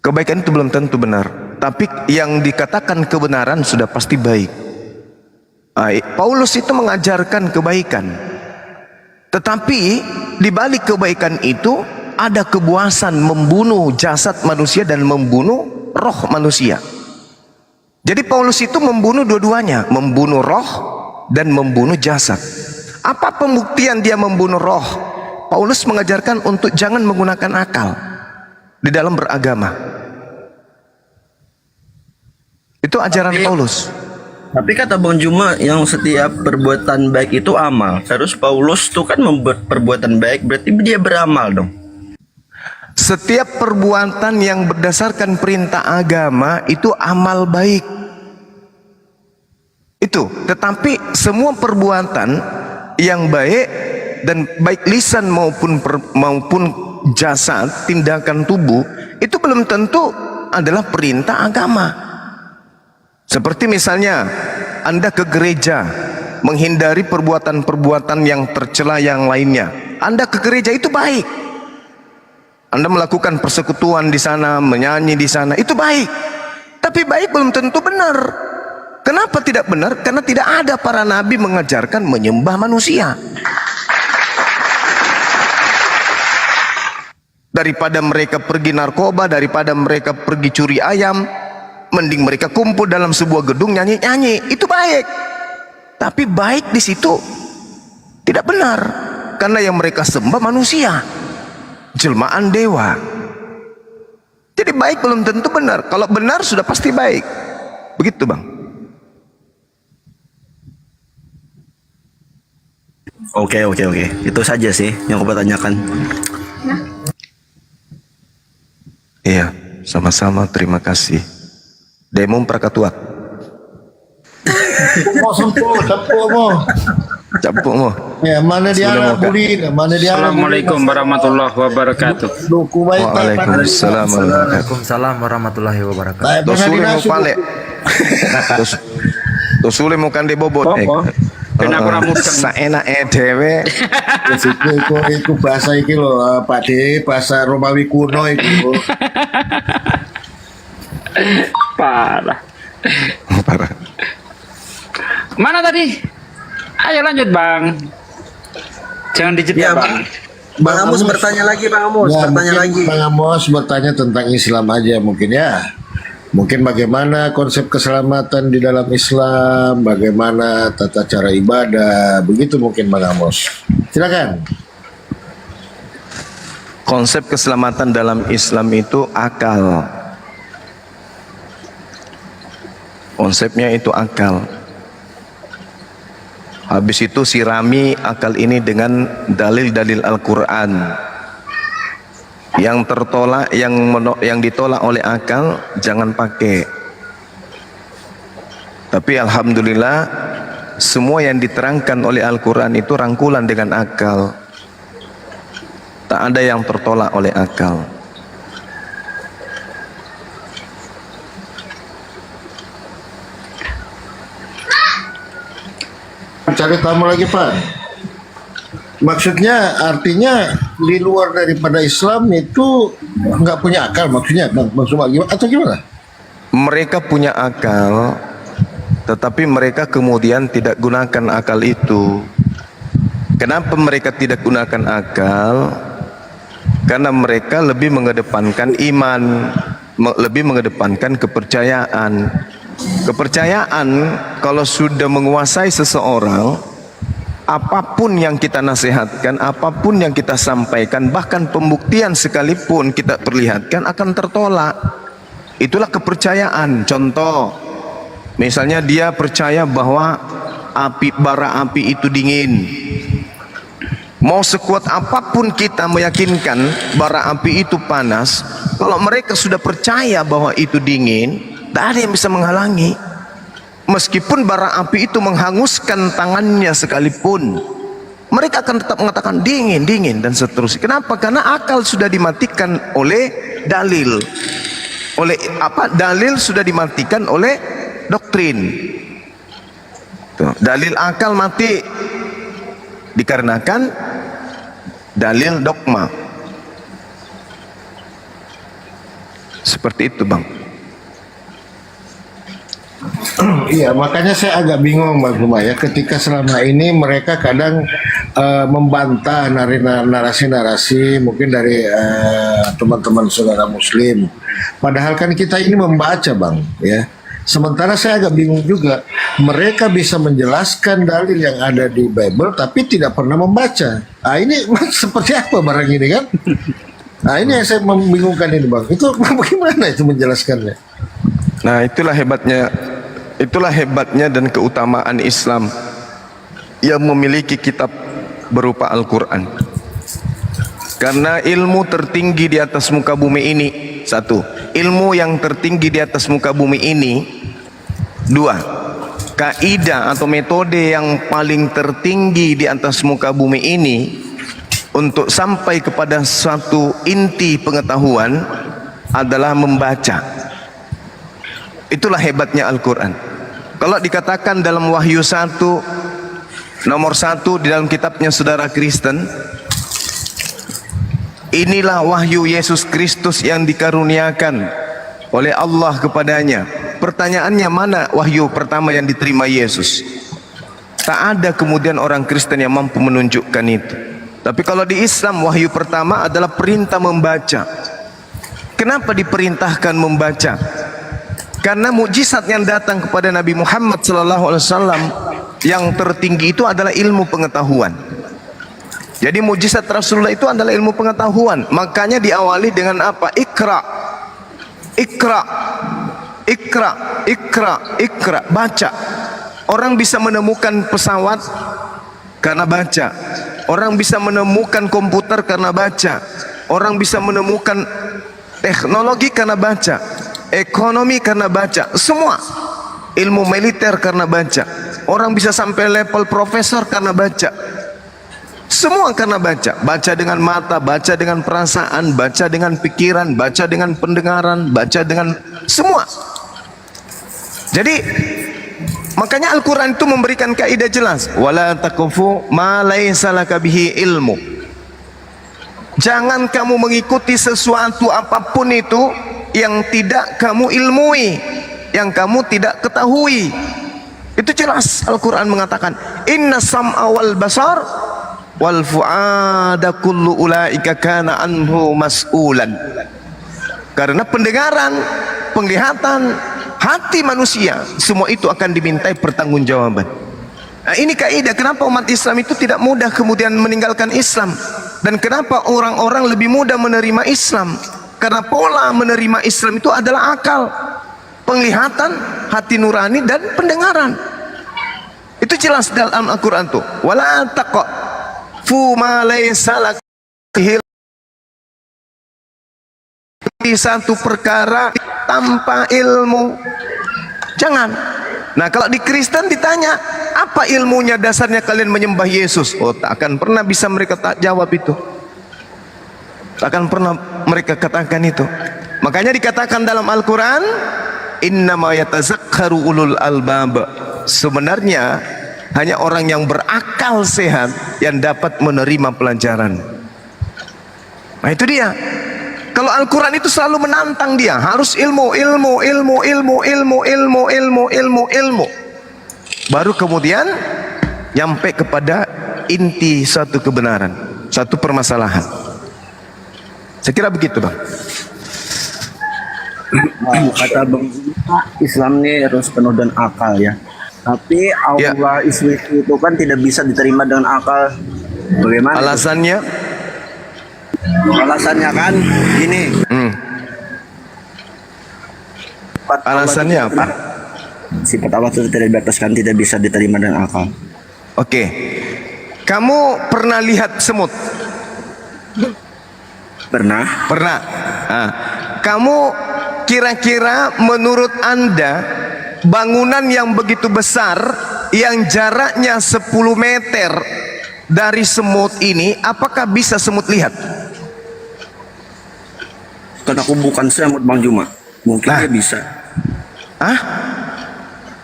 Kebaikan itu belum tentu benar. Tapi yang dikatakan kebenaran sudah pasti baik. Paulus itu mengajarkan kebaikan. Tetapi di balik kebaikan itu ada kepuasan membunuh jasad manusia dan membunuh roh manusia. Jadi Paulus itu membunuh dua-duanya, membunuh roh dan membunuh jasad. Apa pembuktian dia membunuh roh? Paulus mengajarkan untuk jangan menggunakan akal di dalam beragama. Itu ajaran Paulus. Tapi kata Bang Juma yang setiap perbuatan baik itu amal. Terus Paulus tuh kan membuat perbuatan baik, berarti dia beramal dong. Setiap perbuatan yang berdasarkan perintah agama itu amal baik. Itu, tetapi semua perbuatan yang baik dan baik lisan maupun jasad, tindakan tubuh itu belum tentu adalah perintah agama. Seperti misalnya Anda ke gereja menghindari perbuatan-perbuatan yang tercela yang lainnya. Anda ke gereja itu baik. Anda melakukan persekutuan di sana, menyanyi di sana, itu baik. Tapi baik belum tentu benar. Kenapa tidak benar? Karena tidak ada para nabi mengajarkan menyembah manusia. Daripada mereka pergi narkoba, daripada mereka pergi curi ayam, mending mereka kumpul dalam sebuah gedung nyanyi-nyanyi. Itu baik. Tapi baik di situ tidak benar. Karena yang mereka sembah manusia, jelmaan dewa. Jadi baik belum tentu benar. Kalau benar sudah pasti baik. Begitu Bang. Oke. Itu saja sih yang aku tanyakan. Iya, sama-sama, terima kasih. Demum Prakatuak. Mau sempuh, tepuk mau. Campuk mo. Ya, mana dia Sebelum anak buka. buli? Mana dia anak Assalamualaikum warahmatullahi wabarakatuh. Duku baik. Waalaikumsalam warahmatullahi Waalaikumsalam warahmatullahi wabarakatuh. Baik, Tosule pasal mo pale. Tosule mo kande bobot. Apa? Kenapa rambut kamu? Saenak dhewe. Itu bahasa iki loh, Pak D, bahasa Romawi kuno itu. Parah. Parah. Mana tadi? Ayo lanjut bang. Jangan dijeda Ya, bang. Bang Amos bertanya lagi, Bang Amos Ya, bertanya mungkin lagi. Bang Amos bertanya tentang Islam aja mungkin ya. Mungkin bagaimana konsep keselamatan di dalam Islam, bagaimana tata cara ibadah, begitu mungkin Bang Amos. Silakan. Konsep keselamatan dalam Islam itu akal. Konsepnya itu akal. Habis itu sirami akal ini dengan dalil-dalil Al-Quran. Yang tertolak, yang ditolak oleh akal, jangan pakai. Tapi alhamdulillah, semua yang diterangkan oleh Al-Quran itu rangkulan dengan akal. Tak ada yang tertolak oleh akal. Cari tamu lagi Pak. Maksudnya artinya di luar daripada Islam itu nggak punya akal maksudnya Bang Suma gimana atau gimana? Mereka punya akal, tetapi mereka kemudian tidak gunakan akal itu. Kenapa mereka tidak gunakan akal? Karena mereka lebih mengedepankan iman, lebih mengedepankan kepercayaan. Kepercayaan kalau sudah menguasai seseorang, apapun yang kita nasihatkan, apapun yang kita sampaikan, bahkan pembuktian sekalipun kita perlihatkan akan tertolak. Itulah kepercayaan. Contoh, misalnya dia percaya bahwa bara api itu dingin. Mau sekuat apapun kita meyakinkan bara api itu panas, kalau mereka sudah percaya bahwa itu dingin, tak ada yang bisa menghalangi. Meskipun bara api itu menghanguskan tangannya sekalipun, mereka akan tetap mengatakan dingin, dingin dan seterusnya. Kenapa? Karena akal sudah dimatikan oleh dalil. Oleh apa? Dalil sudah dimatikan oleh doktrin. Tuh, dalil akal mati dikarenakan dalil dogma. Seperti itu Bang. Iya, makanya saya agak bingung Bang Suma ya, ketika selama ini mereka kadang membantah narasi-narasi mungkin dari teman-teman saudara Muslim. Padahal kan kita ini membaca Bang ya. Sementara saya agak bingung juga, mereka bisa menjelaskan dalil yang ada di Bible tapi tidak pernah membaca. Ah ini seperti apa barang ini kan? Nah ini yang saya membingungkan ini Bang. Itu bagaimana itu menjelaskannya? Nah, itulah hebatnya dan keutamaan Islam yang memiliki kitab berupa Al-Quran. Karena ilmu tertinggi di atas muka bumi ini, satu, ilmu yang tertinggi di atas muka bumi ini, dua, kaidah atau metode yang paling tertinggi di atas muka bumi ini untuk sampai kepada suatu inti pengetahuan adalah membaca. Itulah hebatnya Al-Quran. Kalau dikatakan dalam Wahyu 1 nomor 1 di dalam kitabnya saudara Kristen, inilah wahyu Yesus Kristus yang dikaruniakan oleh Allah kepadanya. Pertanyaannya, mana wahyu pertama yang diterima Yesus? Tak ada kemudian orang Kristen yang mampu menunjukkan itu. Tapi kalau di Islam, wahyu pertama adalah perintah membaca. Kenapa diperintahkan membaca? Karena mukjizat yang datang kepada Nabi Muhammad SAW yang tertinggi itu adalah ilmu pengetahuan. Jadi mukjizat Rasulullah itu adalah ilmu pengetahuan. Makanya diawali dengan apa? Ikra, ikra, ikra, ikra, ikra. Baca. Orang bisa menemukan pesawat karena baca. Orang bisa menemukan komputer karena baca. Orang bisa menemukan teknologi karena baca. Ekonomi karena baca. Semua. Ilmu militer karena baca. Orang bisa sampai level profesor karena baca. Semua karena baca. Baca dengan mata, baca dengan perasaan, baca dengan pikiran, baca dengan pendengaran, baca dengan semua. Jadi makanya Al-Quran itu memberikan kaidah jelas, wala taqufu ma laisa laka bihi ilmu. Jangan kamu mengikuti sesuatu apapun itu yang tidak kamu ilmui, yang kamu tidak ketahui. Itu Itu jelas Al-Quran mengatakan, inna sam'a wal basar wal fu'ada kullu ulaika kana anhu mas'ulan. Karena pendengaran, penglihatan, hati manusia, semua itu akan dimintai pertanggungjawaban. Nah, ini kaidah kenapa umat Islam itu tidak mudah kemudian meninggalkan Islam, dan kenapa orang-orang lebih mudah menerima Islam. Karena pola menerima Islam itu adalah akal, penglihatan, hati nurani, dan pendengaran. Itu jelas dalam Al-Quran tuh. Wala taqfu ma laysa laka satu perkara tanpa ilmu. Jangan. Nah, kalau di Kristen ditanya, apa ilmunya dasarnya kalian menyembah Yesus? Oh, tak akan pernah bisa mereka tak jawab itu. Tak akan pernah mereka katakan itu. Makanya dikatakan dalam Al-Quran, innama yatazakkaru ulul albab. Sebenarnya hanya orang yang berakal sehat yang dapat menerima pelajaran. Nah, itu dia. Kalau Al-Quran itu selalu menantang dia, harus ilmu. Baru kemudian nyampe kepada inti suatu kebenaran, suatu permasalahan. Saya kira begitu, Bang. Kata Bang, Islam ini harus penuh dengan akal ya. Tapi Allah itu kan tidak bisa diterima dengan akal. Bagaimana? Alasannya? Alasannya kan gini. Alasannya apa? Sifat Allah itu tidak dibataskan, tidak bisa diterima dengan akal. Oke. Kamu pernah lihat semut? Pernah? Pernah. Nah, kamu kira-kira menurut Anda bangunan yang begitu besar yang jaraknya 10 meter dari semut ini, apakah bisa semut lihat? Karena aku bukan semut Bang Juma. Mungkin dia bisa. Hah?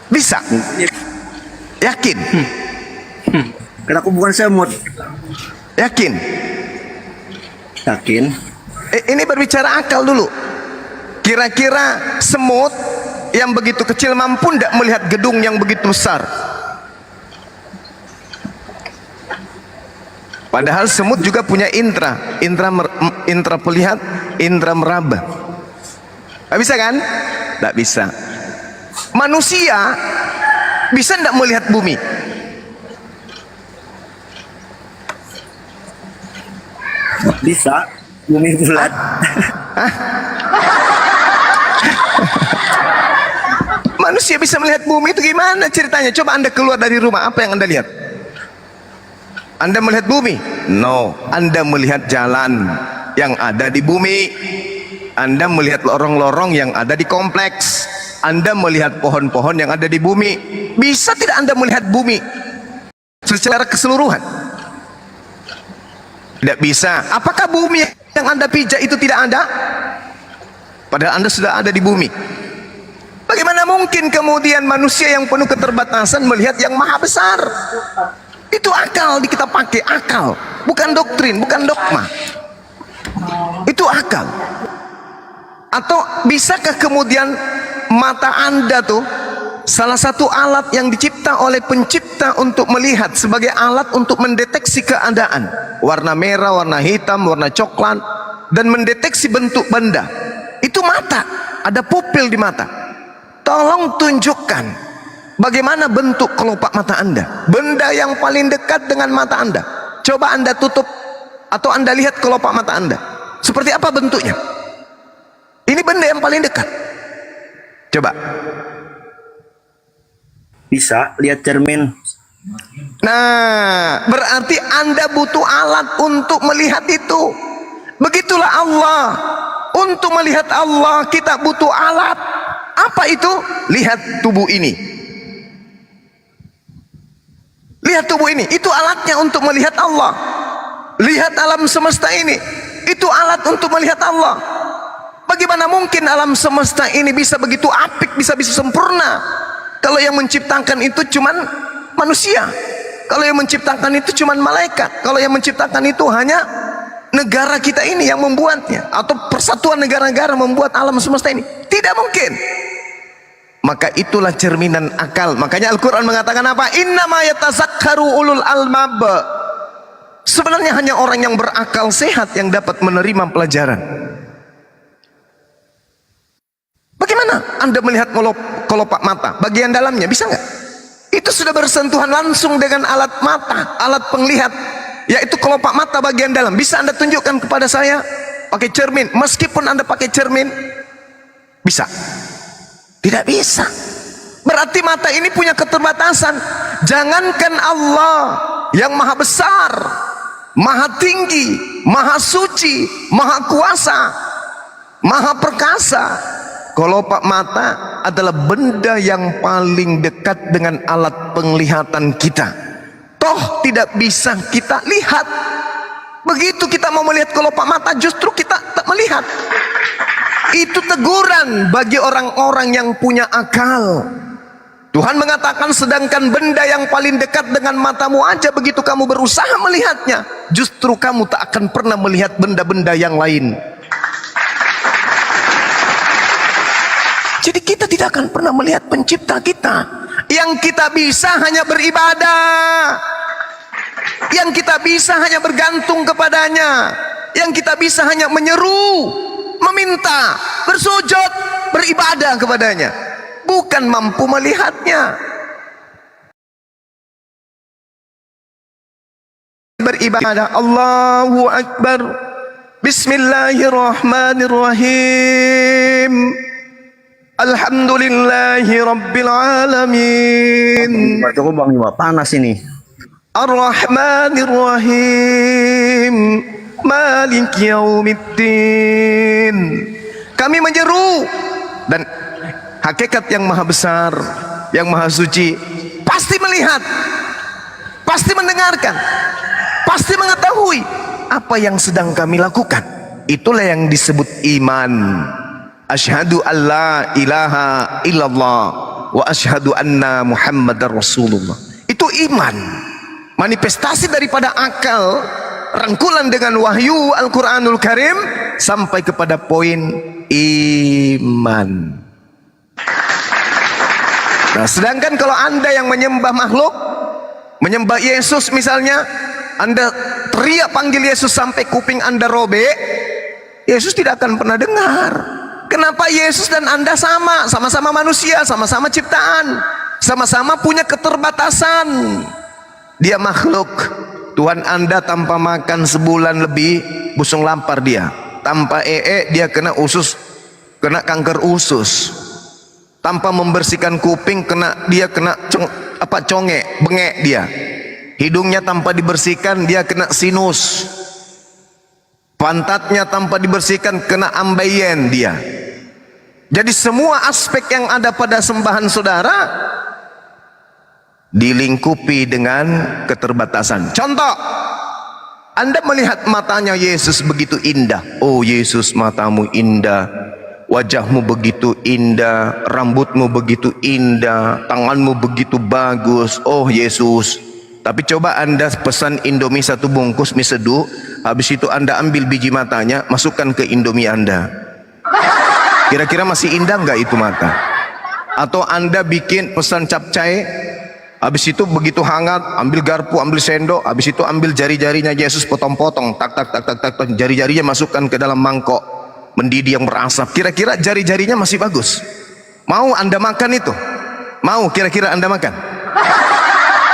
Bisa? Yakin? Karena aku bukan semut. Yakin? Yakin? Ini berbicara akal dulu. Kira-kira semut yang begitu kecil mampu tidak melihat gedung yang begitu besar? Padahal semut juga punya indra pelihat, indra meraba. Tidak bisa kan? Tidak bisa. Manusia bisa tidak melihat bumi? Bisa. Bumi bulat. Manusia bisa melihat bumi itu gimana ceritanya? Coba Anda keluar dari rumah, apa yang Anda lihat? Anda melihat bumi? No, Anda melihat jalan yang ada di bumi. Anda melihat lorong-lorong yang ada di kompleks. Anda melihat pohon-pohon yang ada di bumi. Bisa tidak Anda melihat bumi secara keseluruhan? Tidak bisa. Apakah bumi yang Anda pijak itu tidak ada? Padahal Anda sudah ada di bumi. Bagaimana mungkin kemudian manusia yang penuh keterbatasan melihat yang maha besar? Itu akal kita pakai, akal, bukan doktrin, bukan dogma. Itu akal. Atau bisakah kemudian mata Anda tuh salah satu alat yang dicipta oleh pencipta untuk melihat, sebagai alat untuk mendeteksi keadaan, warna merah, warna hitam, warna coklat, dan mendeteksi bentuk benda. Itu mata, ada pupil di mata. Tolong tunjukkan bagaimana bentuk kelopak mata Anda, benda yang paling dekat dengan mata Anda. Coba Anda tutup atau Anda lihat kelopak mata Anda, seperti apa bentuknya? Ini benda yang paling dekat. Coba. Bisa lihat cermin. Nah, berarti Anda butuh alat untuk melihat itu. Begitulah Allah. Untuk melihat Allah kita butuh alat. Apa itu? Lihat tubuh ini. Lihat tubuh ini. Itu alatnya untuk melihat Allah. Lihat alam semesta ini. Itu alat untuk melihat Allah. Bagaimana mungkin alam semesta ini bisa begitu apik, bisa sempurna, kalau yang menciptakan itu cuman manusia, kalau yang menciptakan itu cuman malaikat, kalau yang menciptakan itu hanya negara kita ini yang membuatnya, atau persatuan negara-negara membuat alam semesta ini? Tidak mungkin. maka itulah cerminan akal. Makanya Al-Quran mengatakan apa? Innama yatazakkaru ulul albab. Sebenarnya hanya orang yang berakal sehat yang dapat menerima pelajaran. Bagaimana Anda melihat kelopak mata? Bagian dalamnya bisa nggak? Itu sudah bersentuhan langsung dengan alat mata, alat penglihat, yaitu kelopak mata bagian dalam. Bisa Anda tunjukkan kepada saya pakai cermin? Meskipun Anda pakai cermin, bisa? Tidak bisa. Berarti mata ini punya keterbatasan. Jangankan Allah yang maha besar, maha tinggi, maha suci, maha kuasa, maha perkasa, kelopak mata adalah benda yang paling dekat dengan alat penglihatan kita. Toh tidak bisa kita lihat. Begitu kita mau melihat kelopak mata, justru kita tak melihat. Itu teguran bagi orang-orang yang punya akal. Tuhan mengatakan, sedangkan benda yang paling dekat dengan matamu aja, begitu kamu berusaha melihatnya, justru kamu tak akan pernah melihat benda-benda yang lain. Jadi kita tidak akan pernah melihat pencipta kita. Yang kita bisa hanya beribadah, yang kita bisa hanya bergantung kepadanya, yang kita bisa hanya menyeru, meminta, bersujud, beribadah kepadanya, bukan mampu melihatnya. Beribadah. Allahu Akbar. Bismillahirrahmanirrahim. Alhamdulillahi Rabbil Alamin. Pak Joko Bang Iwa, panas ini. Ar-Rahmanir-Rahim. Malik Yaumiddin. Kami menyeru, dan hakikat yang maha besar, yang maha suci pasti melihat, pasti mendengarkan, pasti mengetahui apa yang sedang kami lakukan. Itulah yang disebut iman. Asyhadu an la ilaha illallah wa asyhadu anna Muhammadar Rasulullah. Itu iman, manifestasi daripada akal, rangkulan dengan wahyu Al-Quranul Karim sampai kepada poin iman. Nah, sedangkan kalau Anda yang menyembah makhluk, menyembah Yesus misalnya, Anda teriak panggil Yesus sampai kuping Anda robek, Yesus tidak akan pernah dengar. Kenapa? Yesus dan Anda sama, sama-sama manusia, sama-sama ciptaan, sama-sama punya keterbatasan. Dia makhluk. Tuhan Anda tanpa makan sebulan lebih, busung lapar dia. Tanpa dia kena usus, kena kanker usus. Tanpa membersihkan kuping, dia kena conge, bengek dia. Hidungnya tanpa dibersihkan, dia kena sinus. Pantatnya tanpa dibersihkan, kena ambeien dia. Jadi semua aspek yang ada pada sembahan saudara dilingkupi dengan keterbatasan. Contoh, Anda melihat matanya Yesus begitu indah. Oh Yesus, matamu indah, wajahmu begitu indah, rambutmu begitu indah, tanganmu begitu bagus. Oh Yesus. Tapi coba Anda pesan Indomie 1 bungkus mie seduh, habis itu Anda ambil biji matanya, masukkan ke Indomie Anda. Kira-kira masih indah nggak itu mata? Atau Anda bikin pesan capcay, habis itu begitu hangat, ambil garpu, ambil sendok, habis itu ambil jari-jarinya Yesus, potong-potong, tak, jari-jarinya masukkan ke dalam mangkok mendidih yang berasap. Kira-kira jari-jarinya masih bagus? Mau Anda makan itu? Mau kira-kira Anda makan?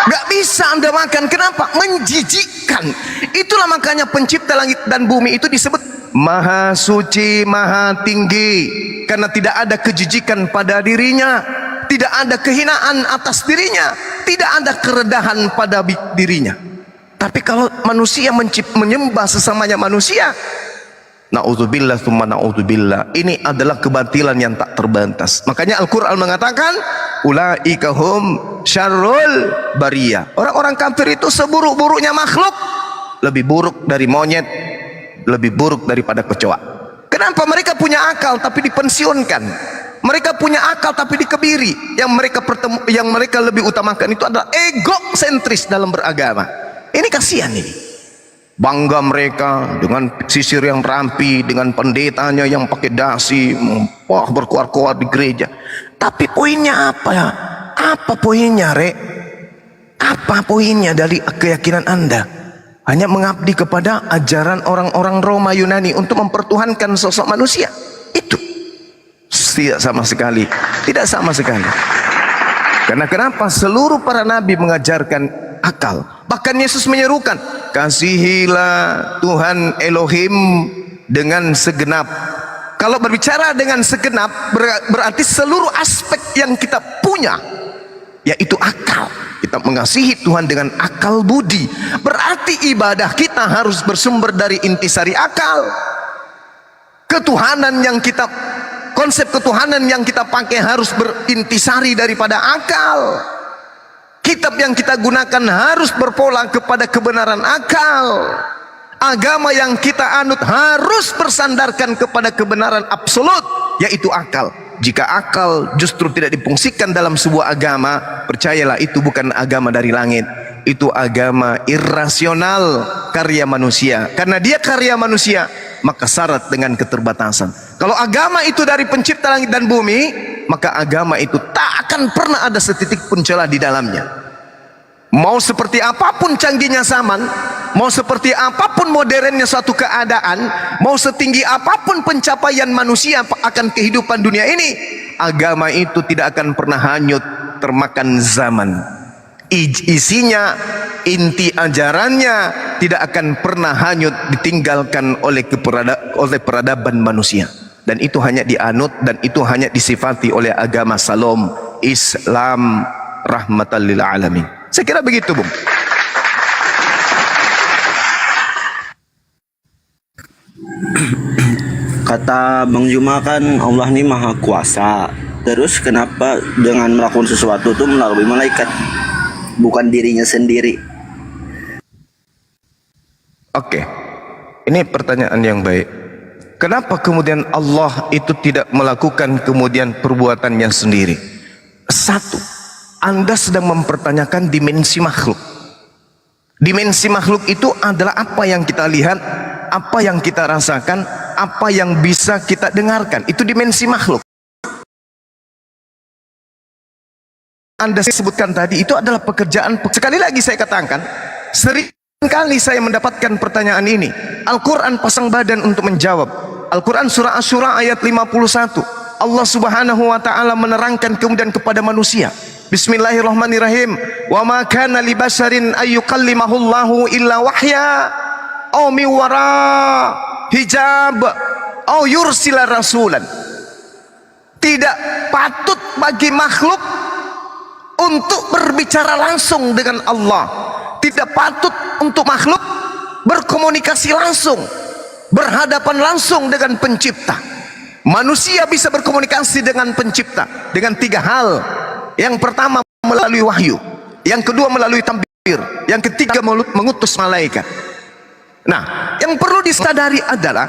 Gak bisa Anda makan. Kenapa? Menjijikkan. Itulah makanya pencipta langit dan bumi itu disebut Maha Suci, Maha Tinggi, karena tidak ada kejijikan pada dirinya, tidak ada kehinaan atas dirinya, tidak ada kerendahan pada dirinya. Tapi kalau manusia menyembah sesamanya manusia, na'udzubillah tsumma na'udzubillah, ini adalah kebatilan yang tak terbatas. Makanya Al-Quran mengatakan ulaika hum syarrul bariyah. Orang-orang kafir itu seburuk-buruknya makhluk, lebih buruk dari monyet, lebih buruk daripada kecoa. Kenapa? Mereka punya akal tapi dipensiunkan. Mereka punya akal tapi dikebiri. Yang mereka lebih utamakan itu adalah egosentris dalam beragama. Ini kasihan ini. Bangga mereka dengan sisir yang rapi, dengan pendetanya yang pakai dasi, wah berkuar-kuar di gereja. Tapi poinnya apa ya? Apa poinnya, Rek? Apa poinnya dari keyakinan Anda? Hanya mengabdi kepada ajaran orang-orang Roma Yunani untuk mempertuhankan sosok manusia. Itu tidak sama sekali. Tidak sama sekali. Karena kenapa? Seluruh para nabi mengajarkan akal. Bahkan Yesus menyerukan, kasihilah Tuhan Elohim dengan segenap. Kalau berbicara dengan segenap berarti seluruh aspek yang kita punya, yaitu akal. Kita mengasihi Tuhan dengan akal budi. Berarti ibadah kita harus bersumber dari intisari akal. Ketuhanan yang kita, konsep ketuhanan yang kita pakai harus berintisari daripada akal. Kitab yang kita gunakan harus berpola kepada kebenaran akal. Agama yang kita anut harus bersandarkan kepada kebenaran absolut, yaitu akal. Jika akal justru tidak difungsikan dalam sebuah agama, percayalah itu bukan agama dari langit. Itu agama irasional, karya manusia. Karena dia karya manusia, maka syarat dengan keterbatasan. Kalau agama itu dari pencipta langit dan bumi, maka agama itu tak akan pernah ada setitik pun celah di dalamnya. Mau seperti apapun canggihnya zaman, mau seperti apapun modernnya suatu keadaan, mau setinggi apapun pencapaian manusia akan kehidupan dunia ini, agama itu tidak akan pernah hanyut termakan zaman. Isinya, inti ajarannya tidak akan pernah hanyut ditinggalkan oleh peradaban manusia. Dan itu hanya dianut dan itu hanya disifati oleh agama Salom, Islam, rahmatan lil alamin. Saya kira begitu, Bung. Kata Bang Juma kan Allah ini maha kuasa. Terus kenapa dengan melakukan sesuatu itu melalui malaikat, bukan dirinya sendiri? Oke, ini pertanyaan yang baik. Kenapa kemudian Allah itu tidak melakukan kemudian perbuatannya sendiri? Satu, Anda sedang mempertanyakan dimensi makhluk. Dimensi makhluk itu adalah apa yang kita lihat, apa yang kita rasakan, apa yang bisa kita dengarkan. Itu dimensi makhluk. Anda sebutkan tadi itu adalah pekerjaan. Sekali lagi saya katakan, sering kali saya mendapatkan pertanyaan ini. Al-Quran pasang badan untuk menjawab. Al-Quran surah Asy-Syura ayat 51. Allah subhanahu wa ta'ala menerangkan kemudian kepada manusia. Bismillahirrahmanirrahim. Wa ma kana li basharin ayyukallimahullahu illa wahya aw min wara hijab aw yursila rasulan. Tidak patut bagi makhluk untuk berbicara langsung dengan Allah. Tidak patut untuk makhluk berkomunikasi langsung, berhadapan langsung dengan pencipta. Manusia bisa berkomunikasi dengan pencipta dengan tiga hal. Yang pertama melalui wahyu, yang kedua melalui tampir, yang ketiga mengutus malaikat. Nah, yang perlu disadari adalah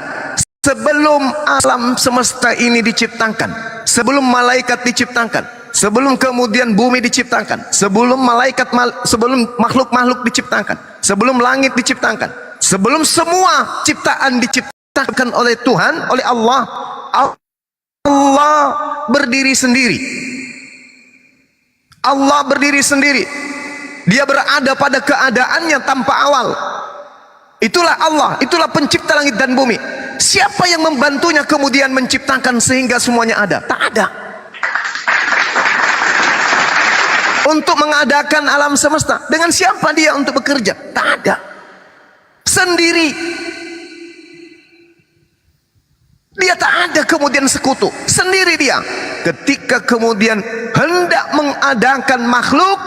sebelum alam semesta ini diciptakan, sebelum malaikat diciptakan, sebelum kemudian bumi diciptakan, sebelum sebelum makhluk-makhluk diciptakan, sebelum langit diciptakan, sebelum semua ciptaan diciptakan oleh Tuhan, oleh Allah, Allah berdiri sendiri. Allah berdiri sendiri. Dia berada pada keadaannya tanpa awal. Itulah Allah, itulah pencipta langit dan bumi. Siapa yang membantunya kemudian menciptakan sehingga semuanya ada? Tak ada. Untuk mengadakan alam semesta, dengan siapa dia untuk bekerja? Tak ada. Sendiri. Dia tak ada kemudian sekutu. Sendiri dia. Ketika kemudian hendak mengadakan makhluk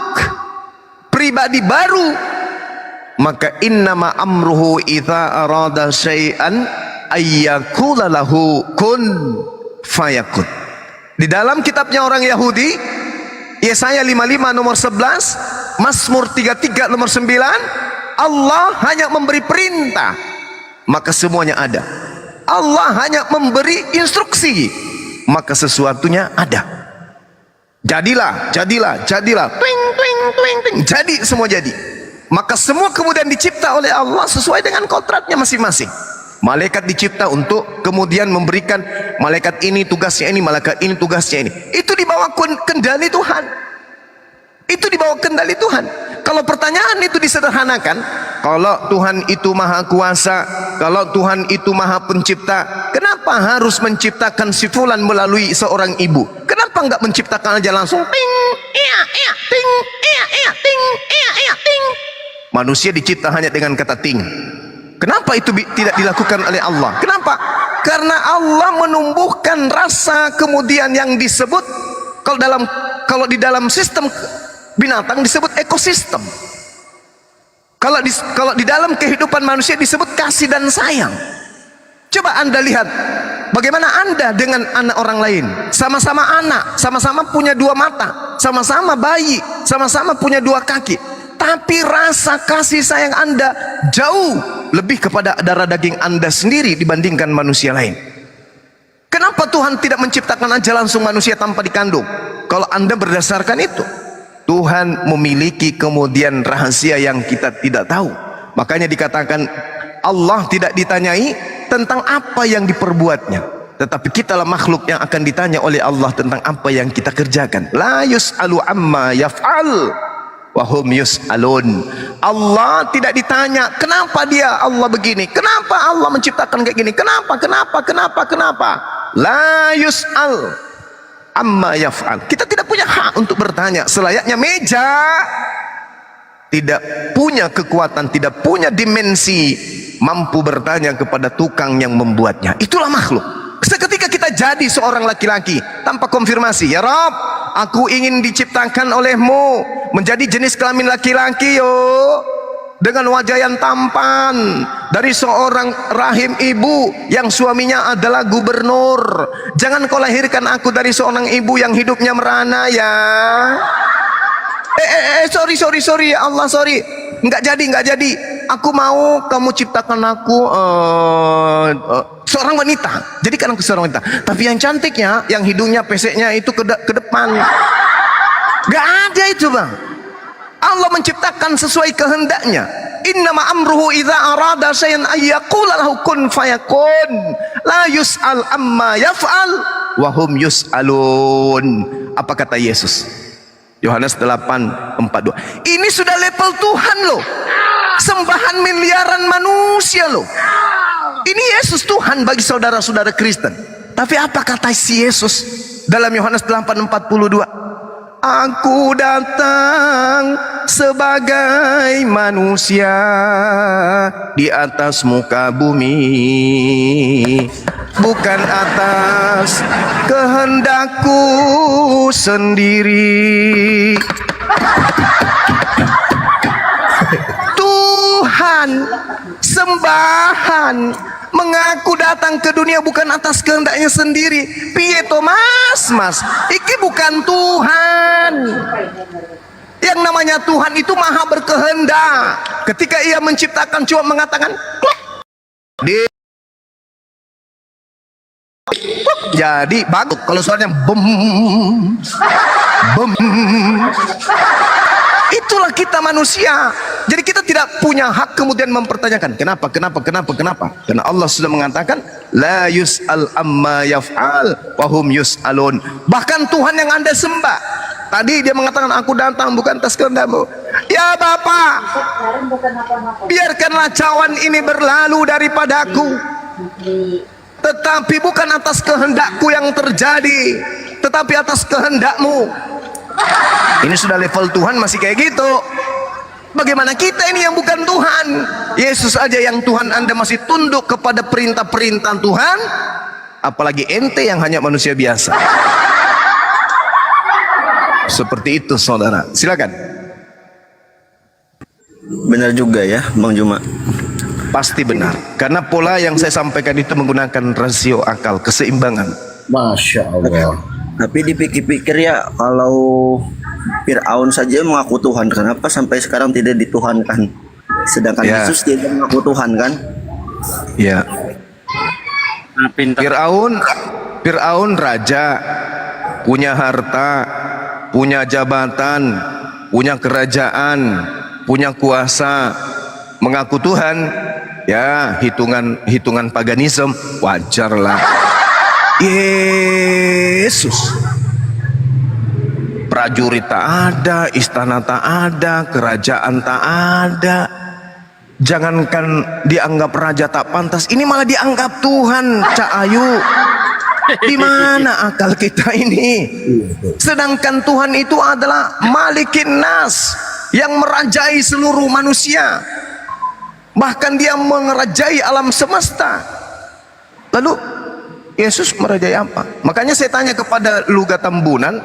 pribadi baru, maka innama amruhu idza arada syai'an ayyakula lahu kun fayakun. Di dalam kitabnya orang Yahudi, Yesaya 55 nomor 11, Mazmur 33 nomor 9, Allah hanya memberi perintah maka semuanya ada. Allah hanya memberi instruksi maka sesuatunya ada. Jadilah, jadilah, jadilah, twing, twing, twing, twing. Jadi, semua jadi. Maka semua kemudian dicipta oleh Allah sesuai dengan kontraknya masing-masing. Malaikat dicipta untuk kemudian memberikan malaikat ini tugasnya ini, malaikat ini tugasnya ini. Itu di bawah kendali Tuhan. Itu di bawah kendali Tuhan. Kalau pertanyaan itu disederhanakan, kalau Tuhan itu maha kuasa, kalau Tuhan itu maha pencipta, kenapa harus menciptakan si fulan melalui seorang ibu? Kenapa enggak menciptakan aja langsung ting, iya, iya, ting, iya, iya, ting, iya, iya, ting. Manusia dicipta hanya dengan kata ting. Kenapa itu tidak dilakukan oleh Allah? Kenapa? Karena Allah menumbuhkan rasa kemudian yang disebut kalau di dalam sistem binatang disebut ekosistem. Kalau di dalam kehidupan manusia disebut kasih dan sayang. Coba Anda lihat bagaimana Anda dengan anak orang lain. Sama-sama anak, sama-sama punya dua mata, sama-sama bayi, sama-sama punya dua kaki. Tapi rasa kasih sayang Anda jauh lebih kepada darah daging Anda sendiri dibandingkan manusia lain. Kenapa Tuhan tidak menciptakan aja langsung manusia tanpa dikandung? Kalau Anda berdasarkan itu, Tuhan memiliki kemudian rahasia yang kita tidak tahu. Makanya dikatakan Allah tidak ditanyai tentang apa yang diperbuatnya, tetapi kitalah makhluk yang akan ditanya oleh Allah tentang apa yang kita kerjakan. La yus'alu amma yaf'al wa hum yus'alun. Allah tidak ditanya kenapa dia Allah begini, kenapa Allah menciptakan kayak gini, kenapa. La yus'al amma yaf'al. Kita tidak punya hak untuk bertanya. Selayaknya meja tidak punya kekuatan, tidak punya dimensi mampu bertanya kepada tukang yang membuatnya. Itulah makhluk. Seketika kita jadi seorang laki-laki tanpa konfirmasi, ya Rob, aku ingin diciptakan olehmu menjadi jenis kelamin laki-laki dengan wajah yang tampan dari seorang rahim ibu yang suaminya adalah gubernur. Jangan kau lahirkan aku dari seorang ibu yang hidupnya merana ya. Sorry ya Allah, sorry, nggak jadi. Aku mau kamu ciptakan aku seorang wanita. Jadikan aku seorang wanita, tapi yang cantiknya, yang hidungnya peseknya itu ke depan. Gak ada itu bang. Allah menciptakan sesuai kehendaknya. Innama amruhu idza arada syai'an ayyaqula lahu kun fayakun. La yus'al amma yaf'al wa hum yus'alun. Apa kata Yesus? Yohanes 8:42. Ini sudah level Tuhan loh. Sembahan miliaran manusia loh. Ini Yesus Tuhan bagi saudara-saudara Kristen. Tapi apa kata si Yesus dalam Yohanes 8:42? Aku datang sebagai manusia di atas muka bumi, bukan atas kehendakku sendiri. Tuhan sembahan mengaku datang ke dunia bukan atas kehendaknya sendiri. Piye to mas, iki bukan Tuhan. Yang namanya Tuhan itu maha berkehendak. Ketika ia menciptakan cuma mengatakan jadi bagus. Kalau suaranya bum, itulah kita manusia. Jadi kita tidak punya hak kemudian mempertanyakan kenapa. Karena Allah sudah mengatakan la yus'al amma yaf'al wa hum yus'alun. Bahkan Tuhan yang Anda sembah, tadi dia mengatakan aku datang bukan atas kehendakmu. Ya Bapak, biarkanlah cawan ini berlalu daripadaku, tetapi bukan atas kehendakku yang terjadi, tetapi atas kehendakmu. Ini sudah level Tuhan masih kayak gitu. Bagaimana kita ini yang bukan Tuhan? Yesus aja yang Tuhan Anda masih tunduk kepada perintah-perintah Tuhan, apalagi ente yang hanya manusia biasa. Seperti itu saudara. Silakan. Benar juga ya Bang Juma. Pasti benar. Karena pola yang saya sampaikan itu menggunakan rasio akal, keseimbangan. Masya Allah. Tapi dipikir-pikir ya, kalau Fir'aun saja mengaku Tuhan, kenapa sampai sekarang tidak dituhankan? Sedangkan Ya. Yesus tidak mengaku Tuhan kan? Ya. Pintar. Fir'aun raja, punya harta, punya jabatan, punya kerajaan, punya kuasa, mengaku Tuhan. Ya, hitungan paganisme wajar lah. Yesus. Prajurit tak ada, istana tak ada, kerajaan tak ada. Jangankan dianggap raja tak pantas, ini malah dianggap Tuhan, Cak Ayu. Di mana akal kita ini? Sedangkan Tuhan itu adalah Malikin Nas, yang merajai seluruh manusia. Bahkan dia mengerajai alam semesta. Lalu Yesus merajai apa? Makanya saya tanya kepada Lugat Tambunan,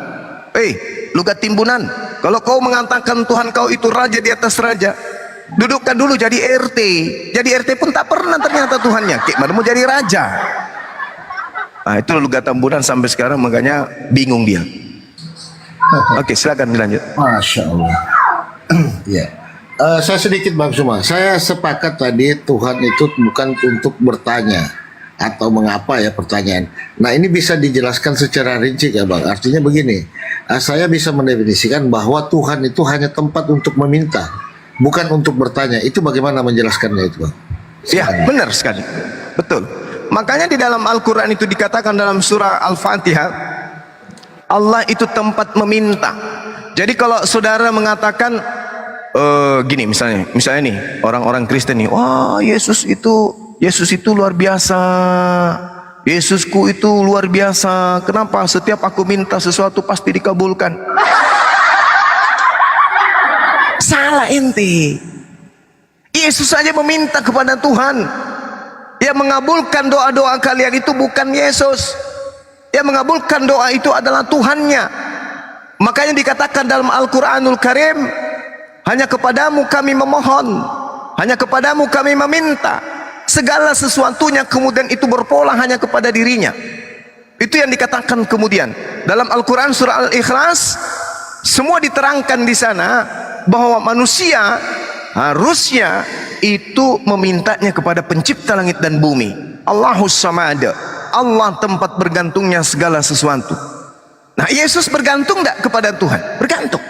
Lugat Timbunan, kalau kau mengatakan Tuhan kau itu raja di atas raja, dudukkan dulu jadi RT. Jadi RT pun tak pernah ternyata Tuhannya. Kayak mana mau jadi raja? Nah, itu Lugat Tambunan sampai sekarang, makanya bingung dia. Oke, silakan dilanjut. Masya Allah. Ya. Saya sedikit Bang Suma. Saya sepakat tadi Tuhan itu bukan untuk bertanya atau mengapa ya pertanyaan. Nah, ini bisa dijelaskan secara rinci ya Bang. Artinya begini, saya bisa mendefinisikan bahwa Tuhan itu hanya tempat untuk meminta, bukan untuk bertanya. Itu bagaimana menjelaskannya itu Bang? Ya, benar sekali. Betul. Makanya di dalam Al-Quran itu dikatakan dalam surah Al-Fatihah, Allah itu tempat meminta. Jadi kalau saudara mengatakan gini, misalnya nih orang-orang Kristen nih, wah Yesus itu luar biasa, Yesusku itu luar biasa. Kenapa? Setiap aku minta sesuatu pasti dikabulkan. Salah ente. Yesus saja meminta kepada Tuhan. Yang mengabulkan doa-doa kalian itu bukan Yesus. Yang mengabulkan doa itu adalah Tuhannya. Makanya dikatakan dalam Al-Quranul Karim, hanya kepadamu kami memohon, hanya kepadamu kami meminta. Segala sesuatunya kemudian itu berpola hanya kepada dirinya. Itu yang dikatakan kemudian dalam Al-Quran surah Al-Ikhlas. Semua diterangkan di sana bahwa manusia harusnya itu memintanya kepada pencipta langit dan bumi, Allahus Samad, Allah tempat bergantungnya segala sesuatu. Nah, Yesus bergantung tidak kepada Tuhan? Bergantung.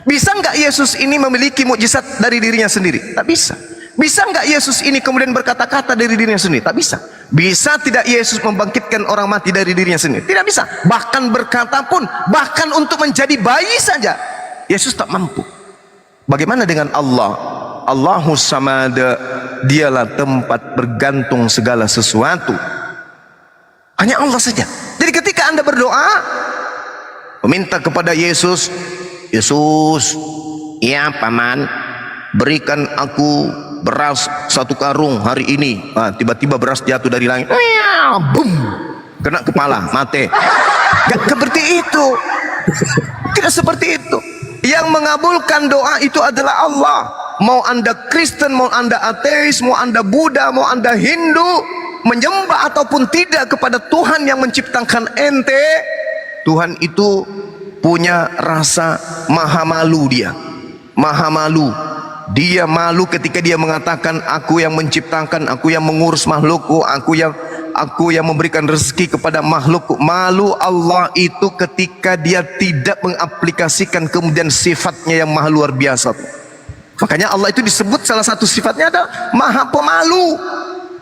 Bisa nggak Yesus ini memiliki mukjizat dari dirinya sendiri? Tak bisa. Bisa nggak Yesus ini kemudian berkata-kata dari dirinya sendiri? Tak bisa. Bisa tidak Yesus membangkitkan orang mati dari dirinya sendiri? Tidak bisa. Bahkan berkata pun, bahkan untuk menjadi bayi saja Yesus tak mampu. Bagaimana dengan Allah? Allahus Samad, dialah tempat bergantung segala sesuatu. Hanya Allah saja. Jadi ketika Anda berdoa meminta kepada Yesus, Yesus, ya paman, berikan aku beras 1 karung hari ini. Tiba-tiba beras jatuh dari langit, boom, kena kepala, mati. Gak seperti itu. Tidak seperti itu. Yang mengabulkan doa itu adalah Allah. Mau Anda Kristen, mau Anda ateis, mau Anda Buddha, mau Anda Hindu, menyembah ataupun tidak kepada Tuhan yang menciptakan ente, Tuhan itu punya rasa maha malu. Dia maha malu. Dia malu ketika dia mengatakan, aku yang menciptakan, aku yang mengurus makhlukku, aku yang memberikan rezeki kepada makhlukku. Malu Allah itu ketika dia tidak mengaplikasikan kemudian sifatnya yang maha luar biasa. Makanya Allah itu disebut salah satu sifatnya adalah maha pemalu.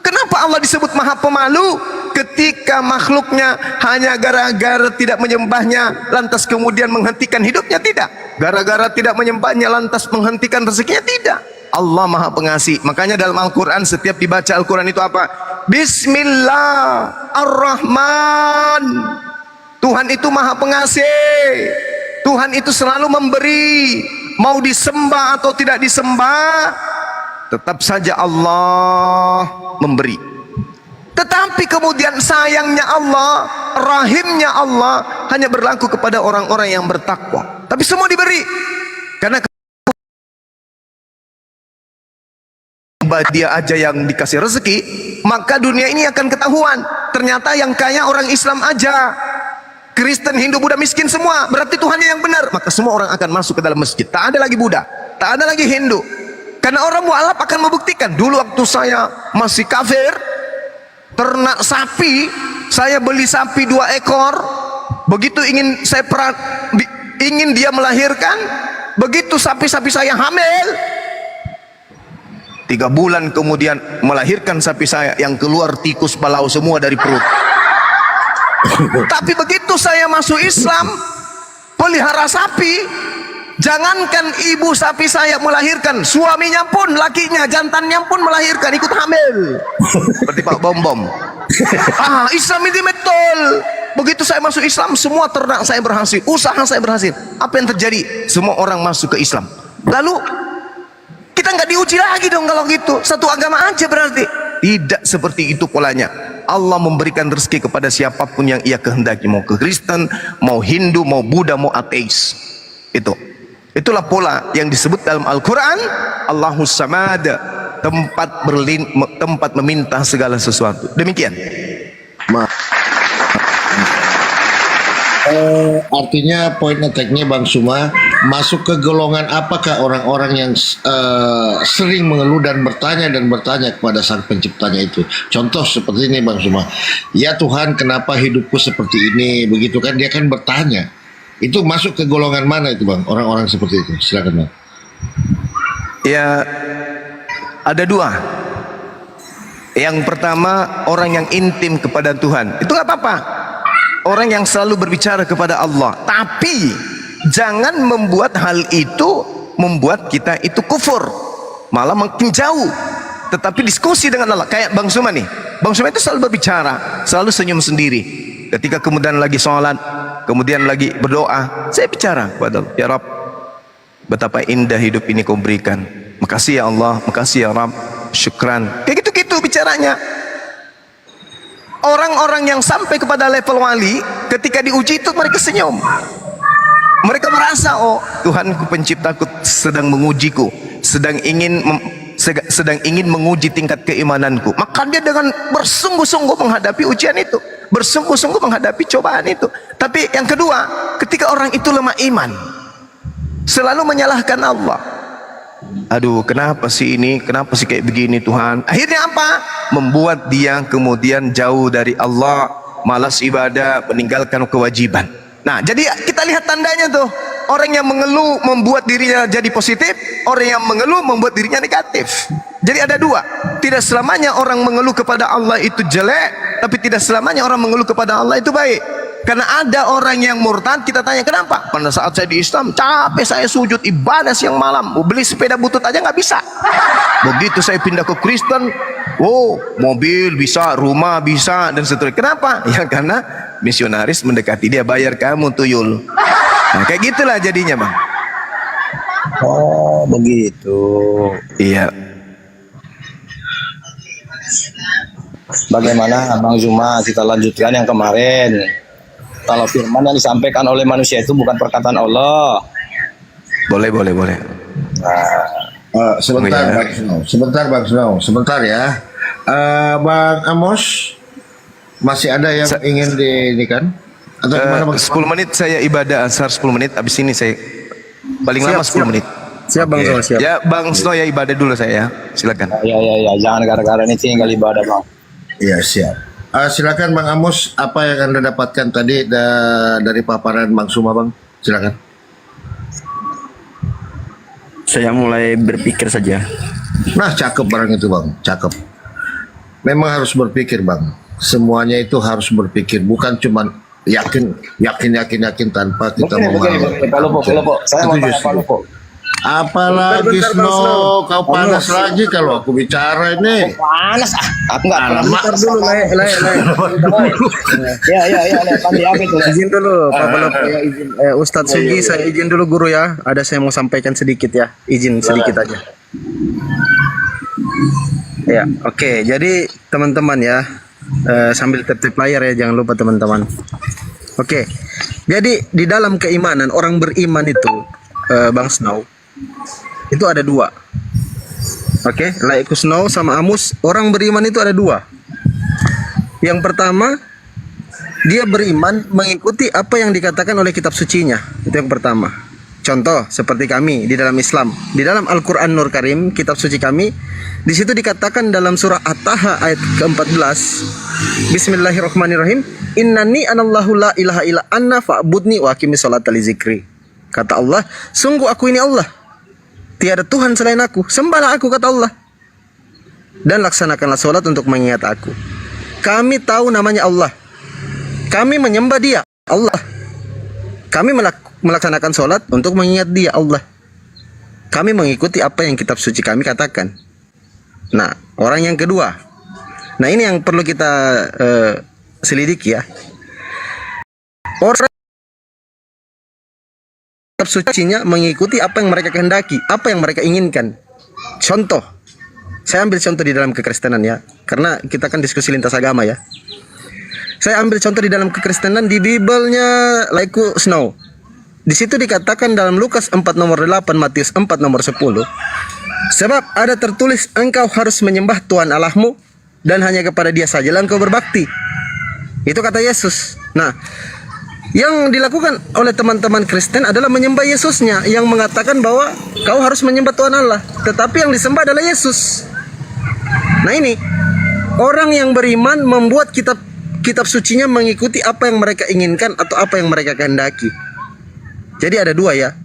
Kenapa Allah disebut maha pemalu? Ketika makhluknya hanya gara-gara tidak menyembahnya lantas kemudian menghentikan hidupnya, tidak. Gara-gara tidak menyembahnya lantas menghentikan rezekinya, tidak. Allah maha pengasih. Makanya dalam Al-Quran setiap dibaca Al-Quran itu apa? Bismillahirrahman. Tuhan itu maha pengasih. Tuhan itu selalu memberi. Mau disembah atau tidak disembah, tetap saja Allah memberi. Tetapi kemudian sayangnya Allah, rahimnya Allah hanya berlaku kepada orang-orang yang bertakwa. Tapi semua diberi. Karena dia aja yang dikasih rezeki, maka dunia ini akan ketahuan. Ternyata yang kaya orang Islam aja. Kristen, Hindu, Buddha miskin semua. Berarti Tuhannya yang benar. Maka semua orang akan masuk ke dalam masjid. Tak ada lagi Buddha, tak ada lagi Hindu. Karena orang mualaf akan membuktikan. Dulu waktu saya masih kafir, ternak sapi, saya beli sapi 2 ekor. Begitu ingin ingin dia melahirkan, begitu sapi-sapi saya hamil, 3 bulan kemudian melahirkan sapi saya, yang keluar tikus balau semua dari perut. Tapi begitu saya masuk Islam, pelihara sapi, jangankan ibu sapi saya melahirkan, suaminya pun, lakinya, jantannya pun melahirkan, ikut hamil. Seperti Pak Bom Bom. Islam ini betul. Begitu saya masuk Islam, semua ternak saya berhasil, usaha saya berhasil. Apa yang terjadi? Semua orang masuk ke Islam. Lalu kita nggak diuji lagi dong kalau gitu. Satu agama aja berarti. Tidak seperti itu polanya. Allah memberikan rezeki kepada siapapun yang ia kehendaki, mau ke Kristen, mau Hindu, mau Buddha, mau ateis. Itulah pola yang disebut dalam Al-Quran, Allahus Samad, tempat meminta segala sesuatu. Demikian. Artinya poin attack-nya Bang Suma, masuk ke golongan apakah orang-orang yang sering mengeluh dan bertanya kepada Sang Penciptanya itu. Contoh seperti ini Bang Suma, ya Tuhan kenapa hidupku seperti ini, begitu kan, dia kan bertanya. Itu masuk ke golongan mana itu Bang, orang-orang seperti itu? Silakan Bang. Ya, ada dua. Yang pertama, orang yang intim kepada Tuhan, itu nggak apa-apa. Orang yang selalu berbicara kepada Allah, tapi jangan membuat hal itu membuat kita itu kufur, malah makin jauh. Tetapi diskusi dengan Allah, kayak Bang Suma nih. Bang Suma itu selalu berbicara, selalu senyum sendiri. Ketika kemudian lagi sholat, kemudian lagi berdoa, saya bicara kepada Allah, ya Rabb, betapa indah hidup ini kau berikan. Makasih ya Allah, makasih ya Rabb, syukran. Kayak gitu-gitu bicaranya. Orang-orang yang sampai kepada level wali, ketika diuji itu mereka senyum. Mereka merasa, oh Tuhanku penciptaku sedang mengujiku, sedang ingin menguji tingkat keimananku. Maka dia dengan bersungguh-sungguh menghadapi ujian itu, bersungguh-sungguh menghadapi cobaan itu. Tapi yang kedua, ketika orang itu lemah iman, selalu menyalahkan Allah. Aduh, kenapa sih ini? Kenapa sih kayak begini Tuhan? Akhirnya apa? Membuat dia kemudian jauh dari Allah, malas ibadah, meninggalkan kewajiban. Nah, jadi kita lihat tandanya tuh. Orang yang mengeluh membuat dirinya jadi positif, orang yang mengeluh membuat dirinya negatif. Jadi ada dua. Tidak selamanya orang mengeluh kepada Allah itu jelek, tapi tidak selamanya orang mengeluh kepada Allah itu baik. Karena ada orang yang murtad, kita tanya kenapa? Pada saat saya di Islam capek, saya sujud ibadah siang malam, mau beli sepeda butut aja nggak bisa. Begitu saya pindah ke Kristen, oh mobil bisa, rumah bisa, dan seterusnya. Kenapa? Ya karena misionaris mendekati dia, bayar kamu tuyul. Nah, kayak gitulah jadinya Bang. Oh begitu. Iya. Bagaimana Bang Zuma, kita lanjutkan yang kemarin. Kalau firman yang disampaikan oleh manusia itu bukan perkataan Allah. Boleh. Sebentar Ya. Bang Snow, sebentar ya. Bang Amos, masih ada yang ingin kan? Atau gimana Bang? 10 menit saya ibadah asar 10 menit, habis ini saya paling lama 10 menit. Siap Bang Snow, siap. Ya Bang Snow ya ibadah dulu saya, silakan. Ya, jangan gara-gara ini tinggal ibadah Bang. Iya siap. Silakan Bang Amos, apa yang Anda dapatkan tadi dari paparan Bang Suma Bang? Silakan. Saya mulai berpikir saja. Nah cakep barang itu Bang, cakep. Memang harus berpikir Bang. Semuanya itu harus berpikir, bukan cuma yakin tanpa kita memahami. Kalau saya mau tanya Pak. Apalagi Snow, kau panas lagi kalau aku bicara ini. Panas aku nggak pernah. Bentar dulu, Ya, tadi apa itu? Izin dulu, Pak Palopo ya, izin. Ustadz Sugi, saya izin dulu guru ya. Ada saya mau sampaikan sedikit ya, izin sedikit aja. Ya, oke. Jadi teman-teman ya, sambil tertip layar ya, jangan lupa teman-teman. Oke, jadi di dalam keimanan orang beriman itu, Bang Snow, itu ada dua. Oke, Laiku Snow sama Amus, orang beriman itu ada dua. Yang pertama, dia beriman mengikuti apa yang dikatakan oleh kitab sucinya. Itu yang pertama. Contoh seperti kami di dalam Islam, di dalam Al-Qur'an Nur Karim, kitab suci kami, di situ dikatakan dalam surah At-Taha ayat ke-14, Bismillahirrahmanirrahim, Innani anallahu la ilaha illa anna fa'budni wa aqimis sholata li zikri. Kata Allah, sungguh aku ini Allah, tiada Tuhan selain aku, sembahlah aku, kata Allah, dan laksanakanlah sholat untuk mengingat aku. Kami tahu namanya Allah, Kami menyembah Dia, Allah. Kami melaksanakan sholat untuk mengingat Dia, Allah. Kami mengikuti apa yang kitab suci kami katakan. Nah, orang yang kedua. Nah, ini yang perlu kita selidiki ya. Orang kitab sucinya mengikuti apa yang mereka kehendaki, apa yang mereka inginkan. Contoh, saya ambil contoh di dalam kekristenan ya, karena kita kan diskusi lintas agama ya. Saya ambil contoh di dalam kekristenan di Bible-nya Laiku Snow. Di situ dikatakan dalam Lukas 4 nomor 8, Matius 4 nomor 10. Sebab ada tertulis, engkau harus menyembah Tuhan Allahmu dan hanya kepada Dia sajalah engkau berbakti. Itu kata Yesus. Nah, yang dilakukan oleh teman-teman Kristen adalah menyembah Yesusnya, yang mengatakan bahwa kau harus menyembah Tuhan Allah, tetapi yang disembah adalah Yesus. Nah, ini orang yang beriman membuat kitab sucinya mengikuti apa yang mereka inginkan atau apa yang mereka kehendaki. Jadi ada dua ya.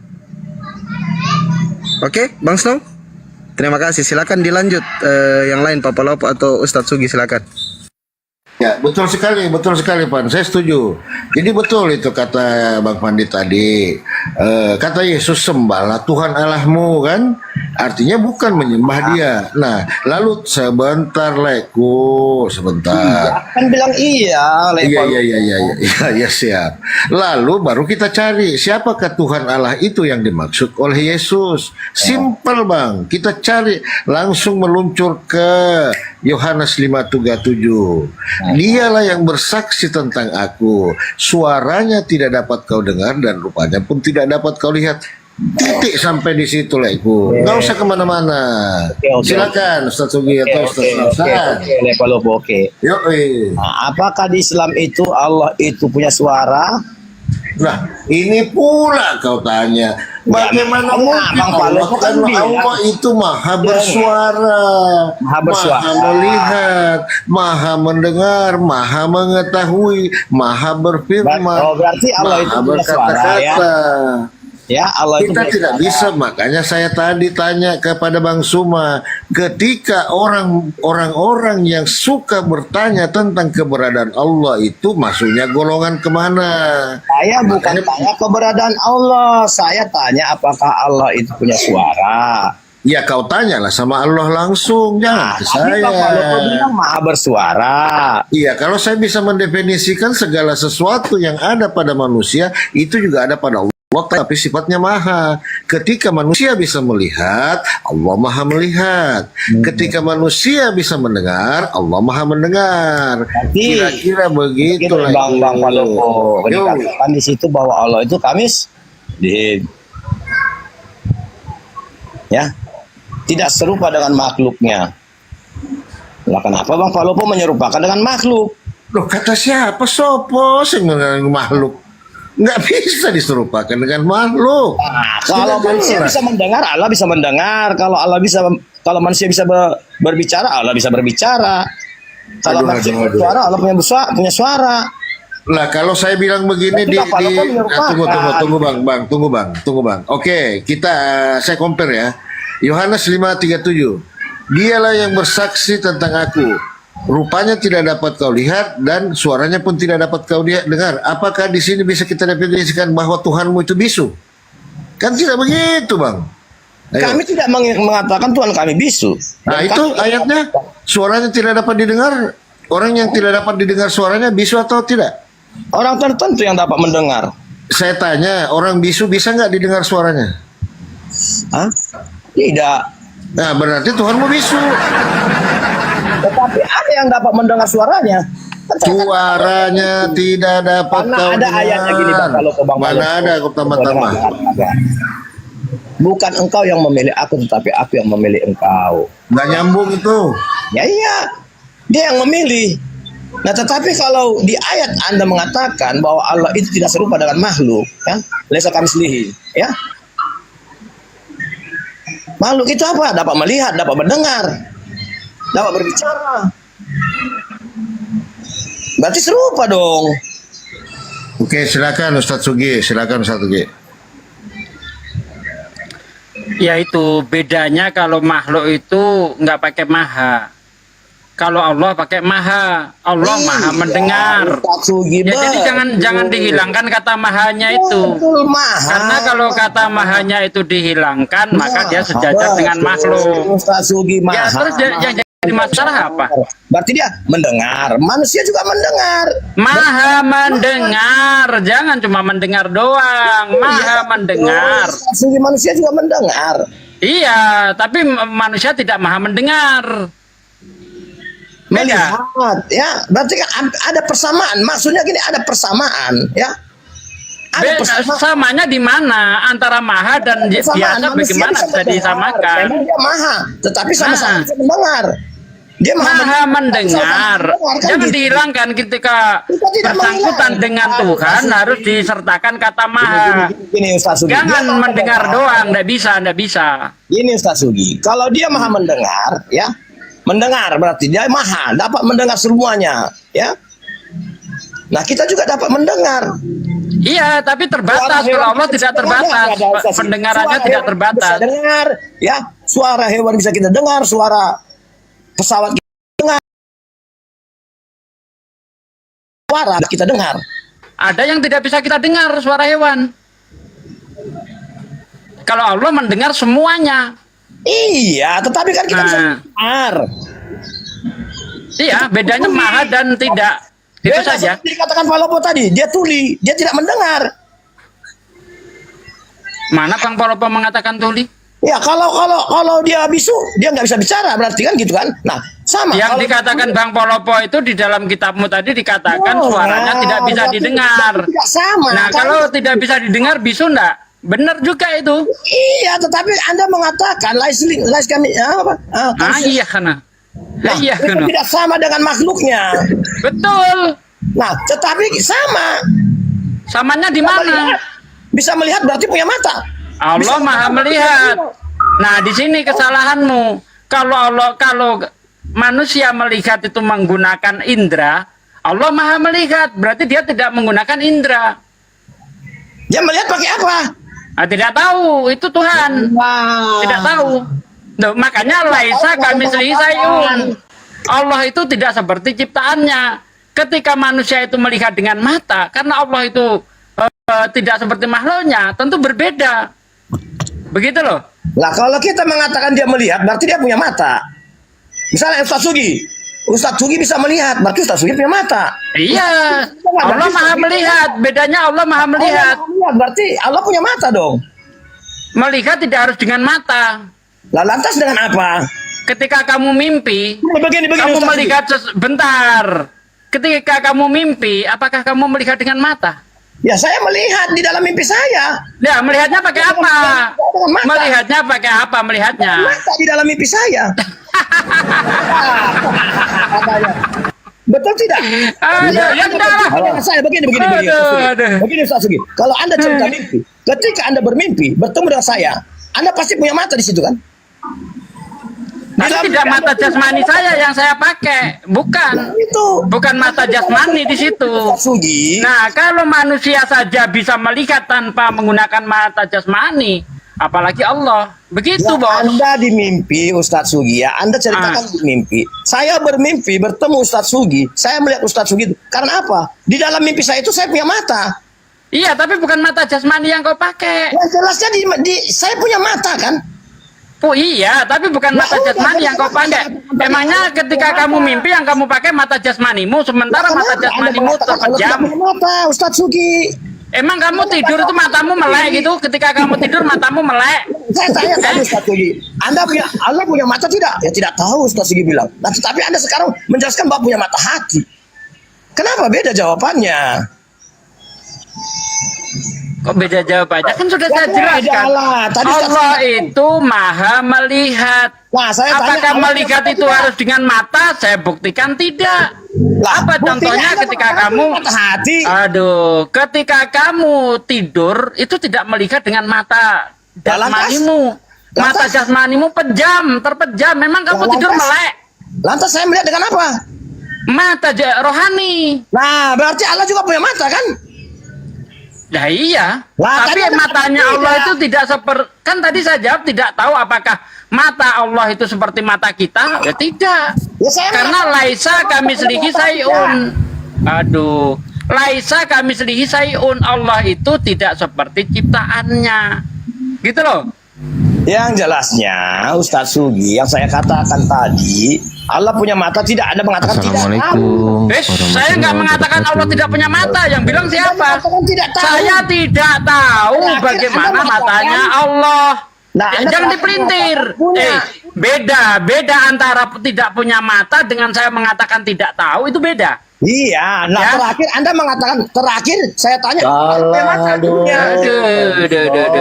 Oke, Bang Snow. Terima kasih. Silakan dilanjut yang lain, Papa Lopo atau Ustadz Sugi, silakan. Ya, betul sekali Pan. Saya setuju. Jadi betul itu kata Bang Pandi tadi. Kata Yesus, sembahlah Tuhan Allahmu, kan? Artinya bukan menyembah Dia. Nah, lalu sebentar Leku, sebentar. Kan bilang iya, Iya, siap. Lalu baru kita cari siapakah Tuhan Allah itu yang dimaksud oleh Yesus. Simple Bang, kita cari langsung meluncur ke Yohanes 5:37. Dialah yang bersaksi tentang aku, suaranya tidak dapat kau dengar dan rupanya pun tidak dapat kau lihat. Titik sampai di situ Leku. Nggak usah kemana-mana. Silakan Ustaz Sugi atau Ustaz Hasan. Oke. Yuk. Nah, apakah di Islam itu Allah itu punya suara? Nah, ini pula kau tanya. Bagaimana mungkin Allah itu maha bersuara, maha melihat, maha mendengar, maha mengetahui, maha berfirman, berarti Allah itu maha punya suara ya. berkata-kata. Ya, Allah itu Kita punya tidak suara. bisa, makanya saya tadi tanya kepada Bang Suma, ketika orang-orang yang suka bertanya tentang keberadaan Allah itu masuknya golongan kemana? Saya bukan tanya keberadaan Allah, saya tanya apakah Allah itu punya suara. Ya kau tanyalah sama Allah langsung, jangan ke Tapi saya. kalau kau bilang maha bersuara, Iya, kalau saya bisa mendefinisikan segala sesuatu yang ada pada manusia itu juga ada pada Allah, tapi sifatnya maha. Ketika manusia bisa melihat, Allah maha melihat. Ketika manusia bisa mendengar, Allah maha mendengar. Kira-kira begitu lah. Bang Palopo dikatakan di situ bahwa Allah itu Kamis ya, tidak serupa dengan makhluknya. Lah kenapa Bang Palopo menyerupakan dengan makhluk? Loh, kata siapa sopo dengan makhluk? Nggak bisa diserupakan dengan makhluk. Nah, kalau manusia bisa mendengar, Allah bisa mendengar. Kalau manusia bisa berbicara, Allah bisa berbicara. Kalau manusia bersuara, Allah punya suara. Lah kalau saya bilang begini tunggu bang. Oke, saya compare ya. Yohanes 5:37. Dialah yang bersaksi tentang aku. Rupanya tidak dapat kau lihat dan suaranya pun tidak dapat kau dengar. Apakah di sini bisa kita definisikan bahwa Tuhanmu itu bisu? Kan tidak begitu, Bang. Ayo. Kami tidak mengatakan Tuhan kami bisu. Nah, itu ayatnya suaranya tidak dapat didengar. Orang yang tidak dapat didengar suaranya bisu atau tidak? Orang tertentu yang dapat mendengar. Saya tanya, orang bisu bisa nggak didengar suaranya? Hah? Tidak. Nah, berarti Tuhanmu bisu. Tetapi ada yang dapat mendengar suaranya. Suaranya tidak dapat Mana kau ada dengar. ayatnya gini Bang Palopo, Bang Mana Palopo. ada aku tambah-tambah. Bukan engkau yang memilih aku, tetapi aku yang memilih engkau. Nggak nyambung itu. Ya iya, dia yang memilih. Nah, tetapi kalau di ayat Anda mengatakan bahwa Allah itu tidak serupa dengan makhluk, ya, lesa kami selihi, ya. Makhluk itu apa? Dapat melihat, dapat mendengar, dapat berbicara. Berarti serupa dong. Oke, silakan Ustadz Sugi, Ya itu bedanya kalau makhluk itu nggak pakai maha. Kalau Allah pakai maha, Allah maha mendengar. Ustaz Sugi, Ya, jadi jangan dihilangkan kata mahanya itu. betul, maha. Karena kalau kata mahanya itu dihilangkan, maka dia sejajar dengan makhluk. Ustaz Sugi, maha. Ya, terus yang jadi masalah apa? Berarti dia mendengar, manusia juga mendengar. Maha mendengar, jangan cuma mendengar doang. Maha mendengar. Ustaz Sugi, manusia juga mendengar. Iya, tapi manusia tidak maha mendengar. Beda. Melihat, ya, berarti kan ada persamaan. Maksudnya gini, ada persamaan, ya. Ada persamaan. Samanya di mana antara maha dan biasa? Bagaimana bisa disamakan? Memang dia maha, tetapi sama-sama bisa mendengar. Dia Maha mendengar. Jangan gitu. dihilangkan ketika Kita tidak bersangkutan menghilangkan. dengan Tuhan harus disertakan kata maha. Gini Ustaz Sugi. Jangan Dia maha mendengar doang, nggak bisa. Ini Ustaz Sugi, kalau dia maha mendengar, ya, mendengar berarti dia maha, dapat mendengar semuanya, ya. Nah, kita juga dapat mendengar. Iya, tapi terbatas. Kalau Allah tidak terbatas, pendengarannya tidak terbatas. Bisa dengar, ya. Suara hewan bisa kita dengar, suara pesawat kita dengar. Suara kita dengar. Ada yang tidak bisa kita dengar suara hewan. Kalau Allah mendengar semuanya. Iya, tetapi kan kita bisa dengar. Iya, bedanya maha dan tidak. Itu Beda saja. seperti dikatakan Pak Lopo tadi, dia tuli, dia tidak mendengar. Mana Bang Polopo mengatakan tuli? Ya kalau dia bisu, dia nggak bisa bicara, berarti kan gitu kan? Nah, sama. Yang kalau dikatakan Bang Polopo itu di dalam kitabmu tadi dikatakan suaranya tidak bisa berarti didengar. Tidak sama. Nah, kan? kalau tidak bisa didengar bisu enggak? Benar juga itu. Iya, tetapi Anda mengatakan lais kami apa? Iya karena. Nah, Iya itu karena. tidak sama dengan makhluknya. Betul. Nah, tetapi sama. Samanya di mana? Bisa melihat berarti punya mata. Allah Maha melihat. Nah, di sini kesalahanmu. Kalau manusia melihat itu menggunakan indera, Allah Maha melihat, berarti dia tidak menggunakan indera. Dia melihat pakai apa? Nah, tidak tahu, itu Tuhan. Tidak tahu. Loh, makanya laisa kami sayun. Allah itu tidak seperti ciptaannya. Ketika manusia itu melihat dengan mata, karena Allah itu tidak seperti makhluknya, tentu berbeda. Begitu loh. Lah kalau kita mengatakan dia melihat, berarti dia punya mata. Misalnya Ustaz Sugi bisa melihat, berarti Ustaz Sugi punya mata. Iya, Allah Maha melihat. Bedanya Allah Maha melihat. Berarti Allah punya mata dong. Melihat tidak harus dengan mata. Lah lantas dengan apa? Ketika kamu mimpi, Begini kamu Ustaz melihat bentar. Ketika kamu mimpi, apakah kamu melihat dengan mata? Ya saya melihat di dalam mimpi saya. Ya, melihatnya pakai apa? Melihatnya pakai apa? Melihatnya. Mata di dalam mimpi saya. Betul tidak? Aduh, ya enggak lah. Saya begini. Aduh. Begini Ustaz Sugi. Kalau Anda cerita mimpi, ketika Anda bermimpi bertemu dengan saya, Anda pasti punya mata di situ kan? Tapi tidak mata jasmani saya yang saya pakai, bukan. Itu. Bukan mata jasmani di situ. Ustaz Sugi. Nah, kalau manusia saja bisa melihat tanpa menggunakan mata jasmani, apalagi Allah. Begitu, Ya, Bos. Anda di mimpi Ustadz Sugi ya, Anda ceritakan di mimpi. Saya bermimpi bertemu Ustadz Sugi, saya melihat Ustadz Sugi itu. Karena apa? Di dalam mimpi saya itu saya punya mata. Iya, tapi bukan mata jasmani yang kau pakai. Yang jelasnya saya punya mata kan? Oh iya, tapi bukan mata jasmani yang kau pakai. Emangnya ketika kamu mimpi yang kamu pakai mata jasmanimu, sementara mata jasmanimu terpejam. Mata Ustadz Sugi. Emang kamu tidur itu matamu melek gitu? Ketika kamu tidur matamu melek. Saya tanya tadi Ustadz Sugi, Allah punya mata tidak? Ya tidak tahu Ustadz Sugi bilang. Nah, tetapi Anda sekarang menjelaskan bahwa punya mata hati. Kenapa beda jawabannya? Kok beda jawabannya? Kan sudah saya jelaskan. Allah itu maha melihat. Nah, saya apakah tanya, melihat itu harus dengan mata? Saya buktikan tidak. Apa contohnya ketika kamu hati? Aduh, ketika kamu tidur itu tidak melihat dengan mata jasmanimu. Mata jasmanimu terpejam. Memang kamu tidur melek. Lantas saya melihat dengan apa? Mata rohani. Nah, berarti Allah juga punya mata kan? Ya iya. Lah, Tapi kan matanya tidak. Allah itu tidak seperti, kan tadi saya jawab tidak tahu apakah mata Allah itu seperti mata kita. Ya tidak. Ya, saya Karena mengatakan laisa kami selihi sayun. Aduh. Laisa kami selihi sayun. Allah itu tidak seperti ciptaannya. Gitu loh. Yang jelasnya Ustaz Sugi yang saya katakan tadi, Allah punya mata, tidak ada mengatakan tidak tahu. Assalamualaikum. Saya nggak mengatakan Allah tidak punya mata. Yang bilang siapa? Mengatakan tidak tahu. Saya tidak tahu Terakhir bagaimana Anda mengatakan- matanya Allah. Nah, Anda Jangan terakhir dipelintir. mengatakan punya. Beda antara tidak punya mata dengan saya mengatakan tidak tahu itu beda. Iya, nah Ya. terakhir Anda mengatakan, terakhir saya tanya, punya mata punya.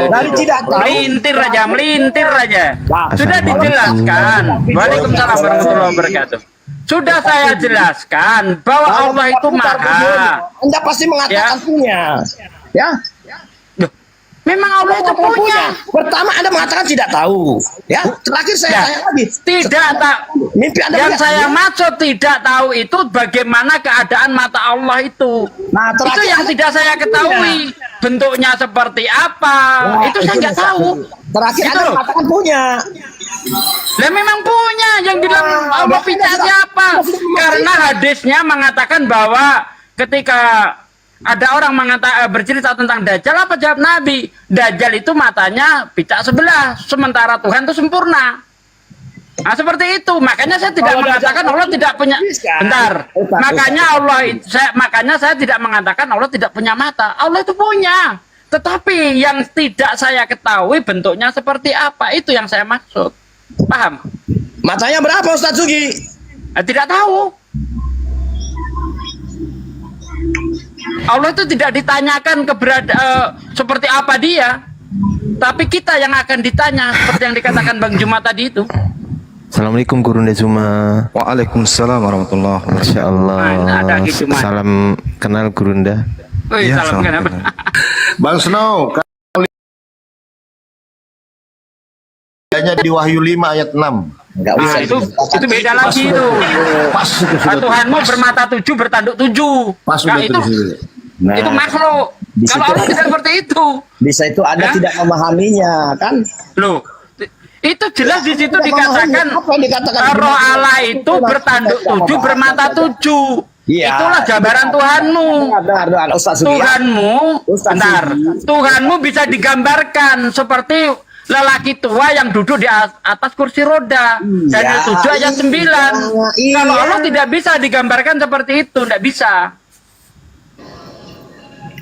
Dari tidak tahu. Melintir aja. Nah, Sudah dijelaskan. Waalaikumsalam warahmatullahi wabarakatuh. Sudah saya jelaskan bahwa Allah itu maha. Anda pasti mengatakan Ya. punya. Ya. Loh, memang Allah itu punya. Pertama Anda mengatakan tidak tahu. Ya. Terakhir saya Ya. tanya lagi. Tidak tak. Mimpi Anda Yang melihat saya dia? maksud tidak tahu itu bagaimana keadaan mata Allah itu. Nah, Itu terakhir yang Anda- tidak saya ketahui. Bentuknya seperti apa? Nah, itu saya nggak satu. tahu. Terakhir Gitu Anda loh. mengatakan punya. Lah memang punya. Yang bilang Wah, Allah berarti punya Anda siapa? sudah- Karena hadisnya mengatakan bahwa ketika ada orang bercerita tentang Dajjal, apa jawab Nabi? Dajjal itu matanya picak sebelah, sementara Tuhan itu sempurna. Nah, seperti itu. Makanya saya tidak Kalau mengatakan Dajjal Allah tidak punya. bisa. Bentar. Ustaz, Makanya makanya saya tidak mengatakan Allah tidak punya mata. Allah itu punya. Tetapi yang tidak saya ketahui bentuknya seperti apa, itu yang saya maksud. Paham? Matanya berapa Ustaz Sugi? Tidak tahu. Allah itu tidak ditanyakan seperti apa dia, tapi kita yang akan ditanya seperti yang dikatakan Bang Juma tadi itu. Assalamualaikum Gurunda Zuma. Waalaikumsalam warahmatullahi wabarakatuh. Masya Allah. Nah, ada gitu, Mas. Salam kenal Gurunda. Wih, Iya, salam salam kenapa? kenal. Bang Snow, kayaknya di Wahyu 5 ayat 6. Enggak Nah, usah. itu beda lagi itu. Pas itu sudah. Tuhanmu bermata 7 bertanduk 7. Pas Nah, sudah itu tulis. Nah, itu makhluk. di Kalau situ- Allah tidak seperti itu. bisa itu Anda Ya. tidak memahaminya, kan? Loh, itu jelas di situ Tidak dikatakan memahami. Apa yang dikatakan? roh Allah itu bertanduk 7 bermata 7. Iya. Itulah gambaran Tuhanmu. Dengar, Ustaz Sugi. Tuhanmu, Ustaz bentar. Sugi. Tuhanmu bisa digambarkan seperti lelaki tua yang duduk di atas kursi roda. Daniel 7 ayat 9. iya. Kalau Allah tidak bisa digambarkan seperti itu, tidak bisa.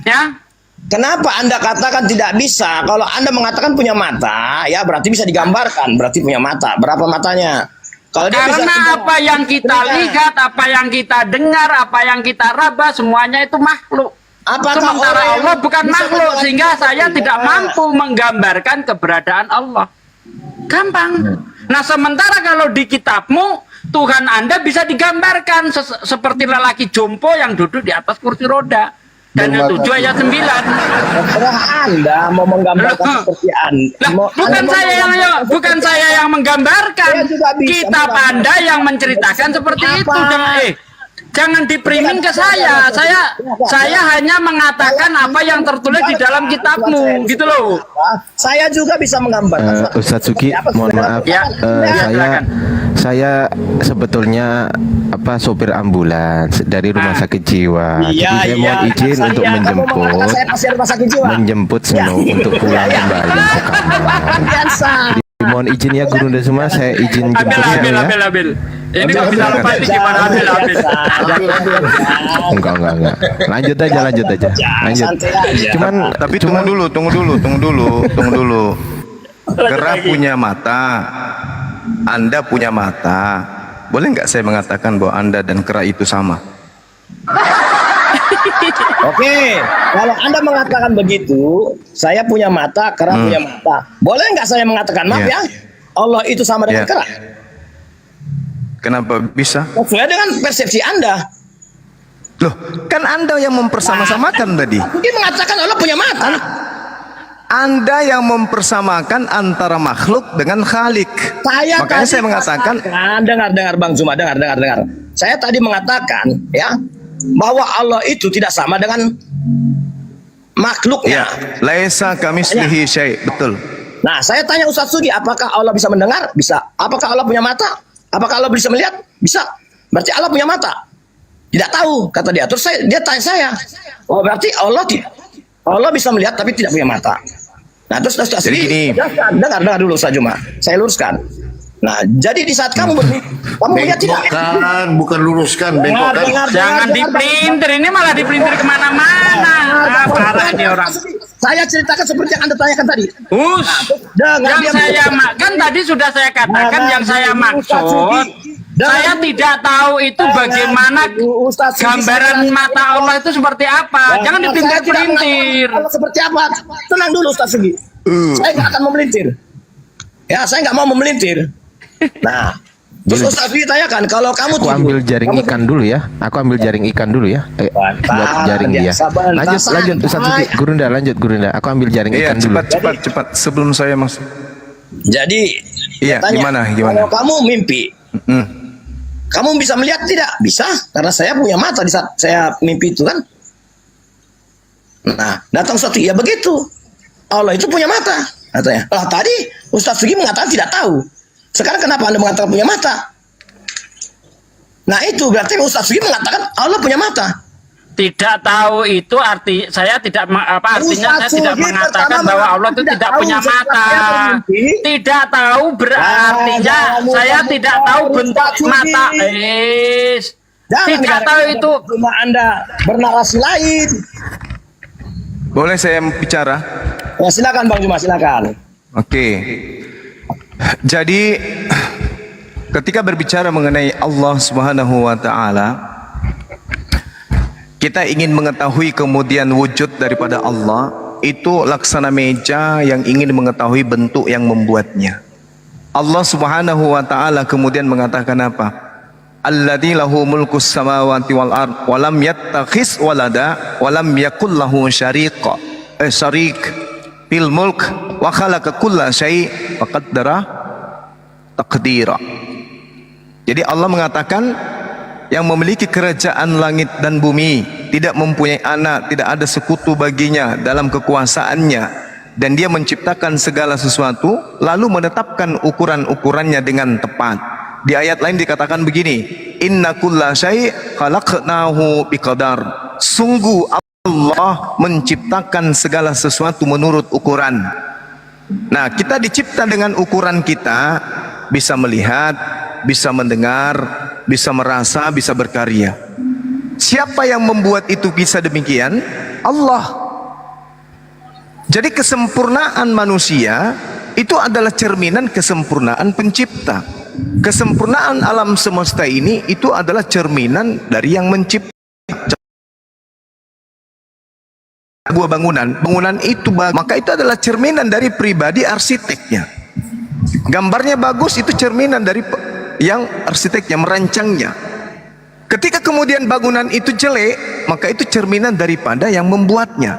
Ya, Kenapa Anda katakan tidak bisa? Kalau Anda mengatakan punya mata, ya berarti bisa digambarkan, berarti punya mata. Berapa matanya? Kalau dia bisa karena apa yang kita lihat, apa yang kita dengar, apa yang kita raba, semuanya itu makhluk. Apakah Sementara orang yang Allah bukan bisa makhluk, menggambarkan sehingga saya itu? tidak mampu menggambarkan keberadaan Allah. Gampang. Nah, sementara kalau di kitabmu, Tuhan Anda bisa digambarkan seperti lelaki jompo yang duduk di atas kursi roda. Daniel 7 ayat 9. Terserah Anda mau menggambarkan Loh. seperti Anda. Lah, bukan saya yang menggambarkan. Saya juga bisa Kitab menggambarkan. Anda yang menceritakan seperti Apa? itu. Jangan dipriming ke saya. Saya hanya mengatakan apa yang tertulis di dalam kitabmu, gitu loh. Saya juga bisa menggambarkan. Ustadz Suki, Apa mohon saudara? maaf. Ya, Saya sebetulnya sopir ambulans dari rumah Ah. sakit jiwa. Jadi saya mohon izin Saya- untuk kamu menjemput mengatakan saya pasien rumah sakit jiwa. menjemput Snow untuk pulang kembali ke kamar. Biasa. Mohon izin ya Gurunda semua, saya izin Ambil, jemput Snow ya. ambil. Ini nggak bisa lupa ini gimana ambil. Enggak. Lanjut aja. Lanjut. Santai aja. Cuman Tapi tunggu dulu. Kera punya mata, Anda punya mata. Boleh nggak saya mengatakan bahwa Anda dan kera itu sama? Oke, kalau Anda mengatakan begitu, saya punya mata, kera punya mata. Boleh nggak saya mengatakan, maaf Iya. ya, Allah itu sama dengan Iya. kera? Kenapa bisa? Sesuai dengan persepsi Anda. Loh, kan Anda yang mempersama-samakan tadi. Mungkin mengatakan Allah punya mata. Anda yang mempersamakan antara makhluk dengan Khalik. Saya Makanya tadi saya mengatakan, dengar Bang Zuma, dengar. Saya tadi mengatakan ya bahwa Allah itu tidak sama dengan makhluknya. Laisa kamislihi syai'. Betul. Nah, saya tanya Ustaz Sugi, apakah Allah bisa mendengar? Bisa. Apakah Allah punya mata? Apakah Allah bisa melihat? Bisa. Berarti Allah punya mata? Tidak tahu, kata dia. Terus dia tanya saya, oh berarti Allah bisa melihat tapi tidak punya mata. Nah, terus Ustaz Jadi Sugi, gini. dengar dulu Ustaz Juma. Saya luruskan. Nah, jadi di saat kamu kamu melihat tidak? Bukan luruskan, Dengar, bengkokkan. dengar, Jangan dengar, dipelintir, ini malah dipelintir kemana-mana. Parah ini orang. Saya ceritakan seperti yang Anda tanyakan tadi. Dengar, Yang saya kan tadi sudah saya katakan yang saya maksud. Saya tidak tahu itu bagaimana gambaran mata Allah itu seperti apa. Jangan dipelintir-pelintir. Allah seperti apa? Tenang dulu Ustaz Sugi. Saya nggak akan memelintir. Ya, saya nggak mau memelintir. Nah, terus Ustaz Sugi tanyakan, kalau kamu Aku ambil jaring ikan dulu ya. Aku ambil jaring ikan dulu ya. Buat jaring dia. Lanjut Ustaz Sugi. Gurunda lanjut Gurunda. Aku ambil jaring Iya, ikan dulu. cepat. Sebelum saya masuk. Jadi, Iya, dia tanya, gimana? kalau kamu mimpi, kamu bisa melihat tidak? Bisa, karena saya punya mata di saat saya mimpi itu kan. Nah, datang Ustaz Sugi, ya begitu. Allah itu punya mata, katanya. Lah tadi Ustaz Sugi mengatakan tidak tahu. Sekarang kenapa Anda mengatakan punya mata? Nah itu berarti Ustaz Sugi mengatakan Allah punya mata. Tidak tahu itu saya tidak artinya saya tidak mengatakan bahwa Allah itu tidak punya mata. Tidak tahu berartinya saya tidak tahu bentuk mata. Tidak tahu itu. Cuma Anda bernarasi lain. Boleh saya bicara? Ya silakan Bang Juma, silakan. Oke. Jadi ketika berbicara mengenai Allah Subhanahu wa taala, kita ingin mengetahui kemudian wujud daripada Allah, itu laksana meja yang ingin mengetahui bentuk yang membuatnya. Allah Subhanahu wa taala kemudian mengatakan apa? Alladzi lahu mulkus samawati wal ard wa lam yattakhiz walada wa lam yakul lahu syarik fil mulk wa khalaqa kulla syai' wa qaddara taqdira. Jadi Allah mengatakan yang memiliki kerajaan langit dan bumi, tidak mempunyai anak, tidak ada sekutu baginya dalam kekuasaannya, dan dia menciptakan segala sesuatu lalu menetapkan ukuran-ukurannya dengan tepat. Di ayat lain dikatakan begini, inna kulla syai' khalaqnahu biqadar. Sungguh Allah menciptakan segala sesuatu menurut ukuran. Nah, kita dicipta dengan ukuran kita, bisa melihat, bisa mendengar, bisa merasa, bisa berkarya. Siapa yang membuat itu bisa demikian? Allah. Jadi kesempurnaan manusia itu adalah cerminan kesempurnaan pencipta. Kesempurnaan alam semesta ini itu adalah cerminan dari yang mencipta. Sebuah bangunan itu maka itu adalah cerminan dari pribadi arsiteknya. Gambarnya bagus, itu cerminan dari yang arsiteknya merancangnya. Ketika kemudian bangunan itu jelek, maka itu cerminan daripada yang membuatnya.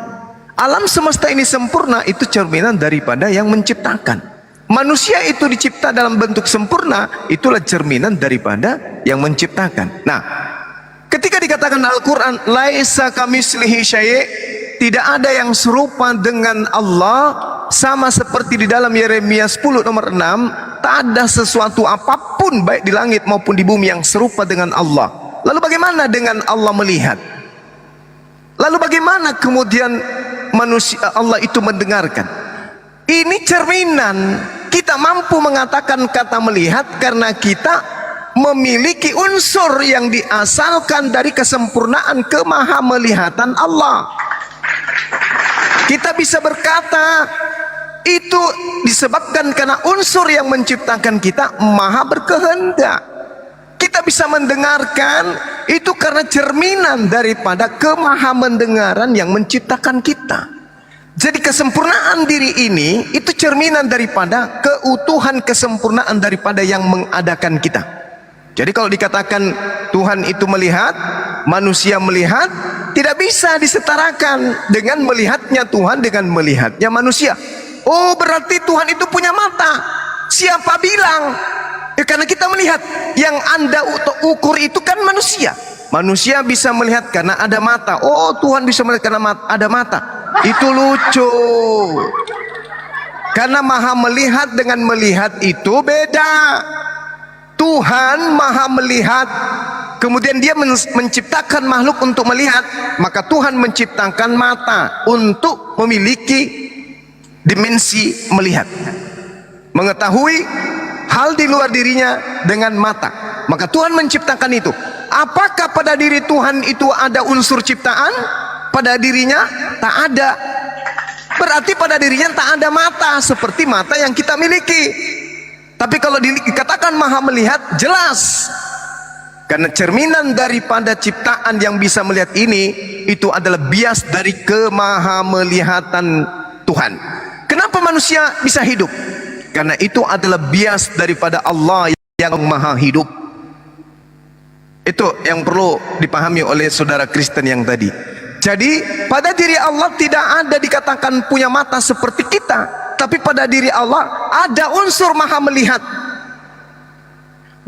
Alam semesta ini sempurna, itu cerminan daripada yang menciptakan. Manusia itu dicipta dalam bentuk sempurna, itulah cerminan daripada yang menciptakan. Nah, ketika dikatakan Al-Quran, laisa kamislihi syai', tidak ada yang serupa dengan Allah, sama seperti di dalam Yeremia 10 nomor 6, tak ada sesuatu apapun baik di langit maupun di bumi yang serupa dengan Allah. Lalu bagaimana dengan Allah melihat? Lalu bagaimana kemudian manusia Allah itu mendengarkan? Ini cerminan. Kita mampu mengatakan kata melihat karena kita memiliki unsur yang diasalkan dari kesempurnaan kemahamelihatan Allah. Kita bisa berkata itu disebabkan karena unsur yang menciptakan kita maha berkehendak. Kita bisa mendengarkan itu karena cerminan daripada kemahamendengaran yang menciptakan kita. Jadi kesempurnaan diri ini itu cerminan daripada keutuhan kesempurnaan daripada yang mengadakan kita. Jadi kalau dikatakan Tuhan itu melihat, manusia melihat, tidak bisa disetarakan dengan melihatnya Tuhan dengan melihatnya manusia. Oh, berarti Tuhan itu punya mata. Siapa bilang? Ya karena kita melihat. Yang Anda ukur itu kan manusia. Manusia bisa melihat karena ada mata. Oh, Tuhan bisa melihat karena ada mata. Itu lucu. Karena maha melihat dengan melihat itu beda. Tuhan maha melihat, kemudian dia menciptakan makhluk untuk melihat. Maka Tuhan menciptakan mata untuk memiliki dimensi melihat, mengetahui hal di luar dirinya dengan mata. Maka Tuhan menciptakan itu. Apakah pada diri Tuhan itu ada unsur ciptaan? Pada dirinya tak ada. Berarti pada dirinya tak ada mata seperti mata yang kita miliki. Tapi kalau dikatakan maha melihat, jelas. Karena cerminan daripada ciptaan yang bisa melihat ini, itu adalah bias dari kemahamelihatan Tuhan. Kenapa manusia bisa hidup? Karena itu adalah bias daripada Allah yang maha hidup. Itu yang perlu dipahami oleh saudara Kristen yang tadi. Jadi pada diri Allah tidak ada dikatakan punya mata seperti kita, tapi pada diri Allah ada unsur maha melihat.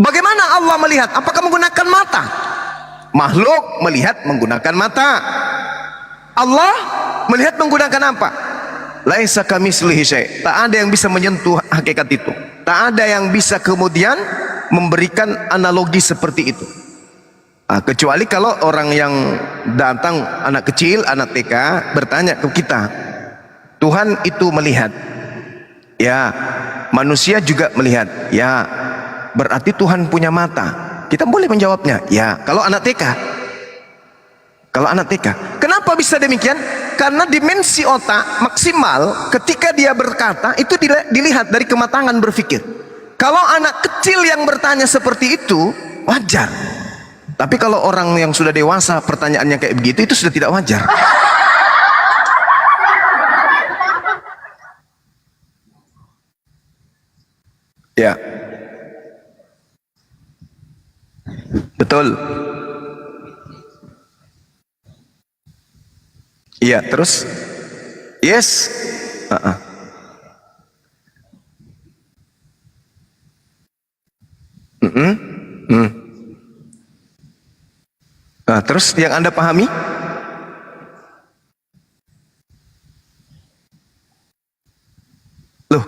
Bagaimana Allah melihat? Apakah menggunakan mata? Makhluk melihat menggunakan mata. Allah melihat menggunakan apa? Laisa kamitslihi syai'. Tak ada yang bisa menyentuh hakikat itu. Tak ada yang bisa kemudian memberikan analogi seperti itu. Kecuali kalau orang yang datang, anak kecil, anak TK bertanya ke kita, Tuhan itu melihat? Ya. Manusia juga melihat? Ya. Berarti Tuhan punya mata? Kita boleh menjawabnya, ya. Kalau anak TK, kenapa bisa demikian? Karena dimensi otak maksimal ketika dia berkata itu dilihat dari kematangan berpikir. Kalau anak kecil yang bertanya seperti itu wajar. Tapi kalau orang yang sudah dewasa pertanyaannya kayak begitu, itu sudah tidak wajar. Ya. Betul. Iya, terus? Yes. Terus yang Anda pahami? Loh.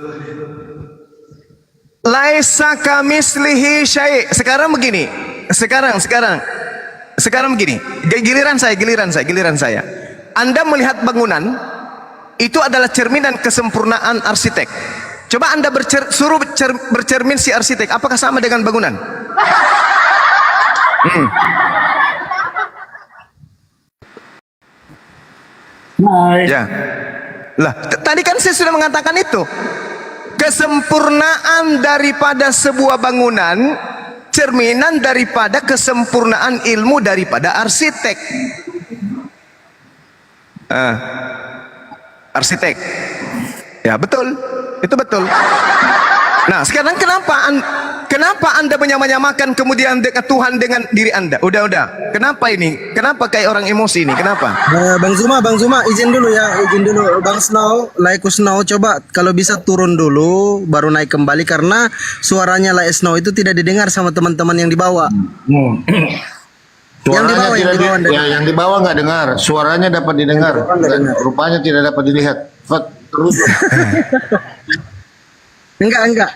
Laisa kamitslihi syai'. Sekarang begini. Sekarang begini. Giliran saya. Anda melihat bangunan itu adalah cerminan kesempurnaan arsitek. Coba Anda suruh bercermin si arsitek, apakah sama dengan bangunan? Ya. Lah, tadi kan saya sudah mengatakan itu. Kesempurnaan daripada sebuah bangunan cerminan daripada kesempurnaan ilmu daripada arsitek. Arsitek. Ya, betul. Itu betul. Nah, sekarang kenapa Anda menyamakan kemudian dekat Tuhan dengan diri Anda? Udah. Kenapa ini? Kenapa kayak orang emosi ini? Kenapa? Bang Zuma, izin dulu. Bang Snow, Laiku Snow, coba kalau bisa turun dulu, baru naik kembali karena suaranya Laiku Snow itu tidak didengar sama teman-teman yang di bawah. Suaranya yang di bawah nggak dengar, suaranya dapat didengar, rupanya tidak dapat dilihat. Terus. Enggak.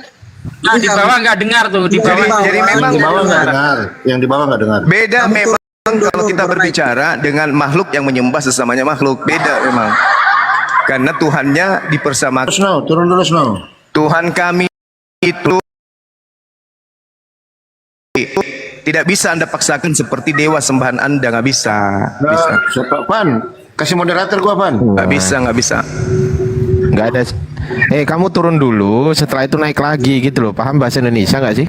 Di bawah nggak dengar tuh, di bawah. Jadi memang yang di bawah nggak dengar. Beda memang kalau kita berbicara dengan makhluk yang menyembah sesamanya makhluk, beda memang. Karena Tuhannya dipersamakan. Snow, turun dulu Snow. Tuhan kami itu tidak bisa Anda paksakan seperti dewa sembahan Anda, nggak bisa. Pan, kasih moderator gua Pan. Nggak bisa. Nggak ada. Kamu turun dulu, setelah itu naik lagi gitu loh. Paham bahasa Indonesia nggak sih?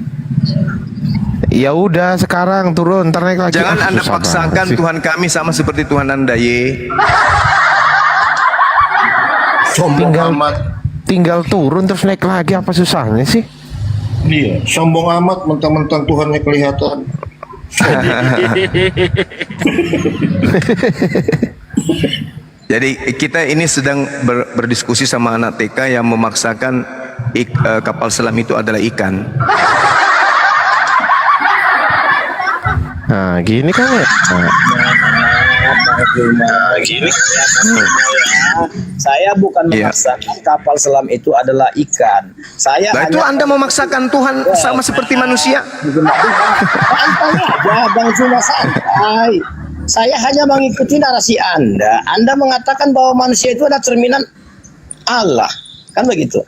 Ya udah, sekarang turun, ntar naik lagi. Jangan Anda paksakan Tuhan kami sama seperti Tuhan Anda, Tinggal turun terus naik lagi, apa susahnya sih? Iya, sombong amat mentang-mentang Tuhannya kelihatan. Jadi kita ini sedang berdiskusi sama anak TK yang memaksakan kapal selam itu adalah ikan. Nah, gini kan ya. Gini, saya bukan Iya. memaksakan kapal selam itu adalah ikan. Saya Nah, itu Anda memaksakan Tuhan sama seperti manusia. santai aja, Bang Zuma, santai. Saya hanya mengikuti narasi Anda. Anda mengatakan bahwa manusia itu adalah cerminan Allah, kan begitu?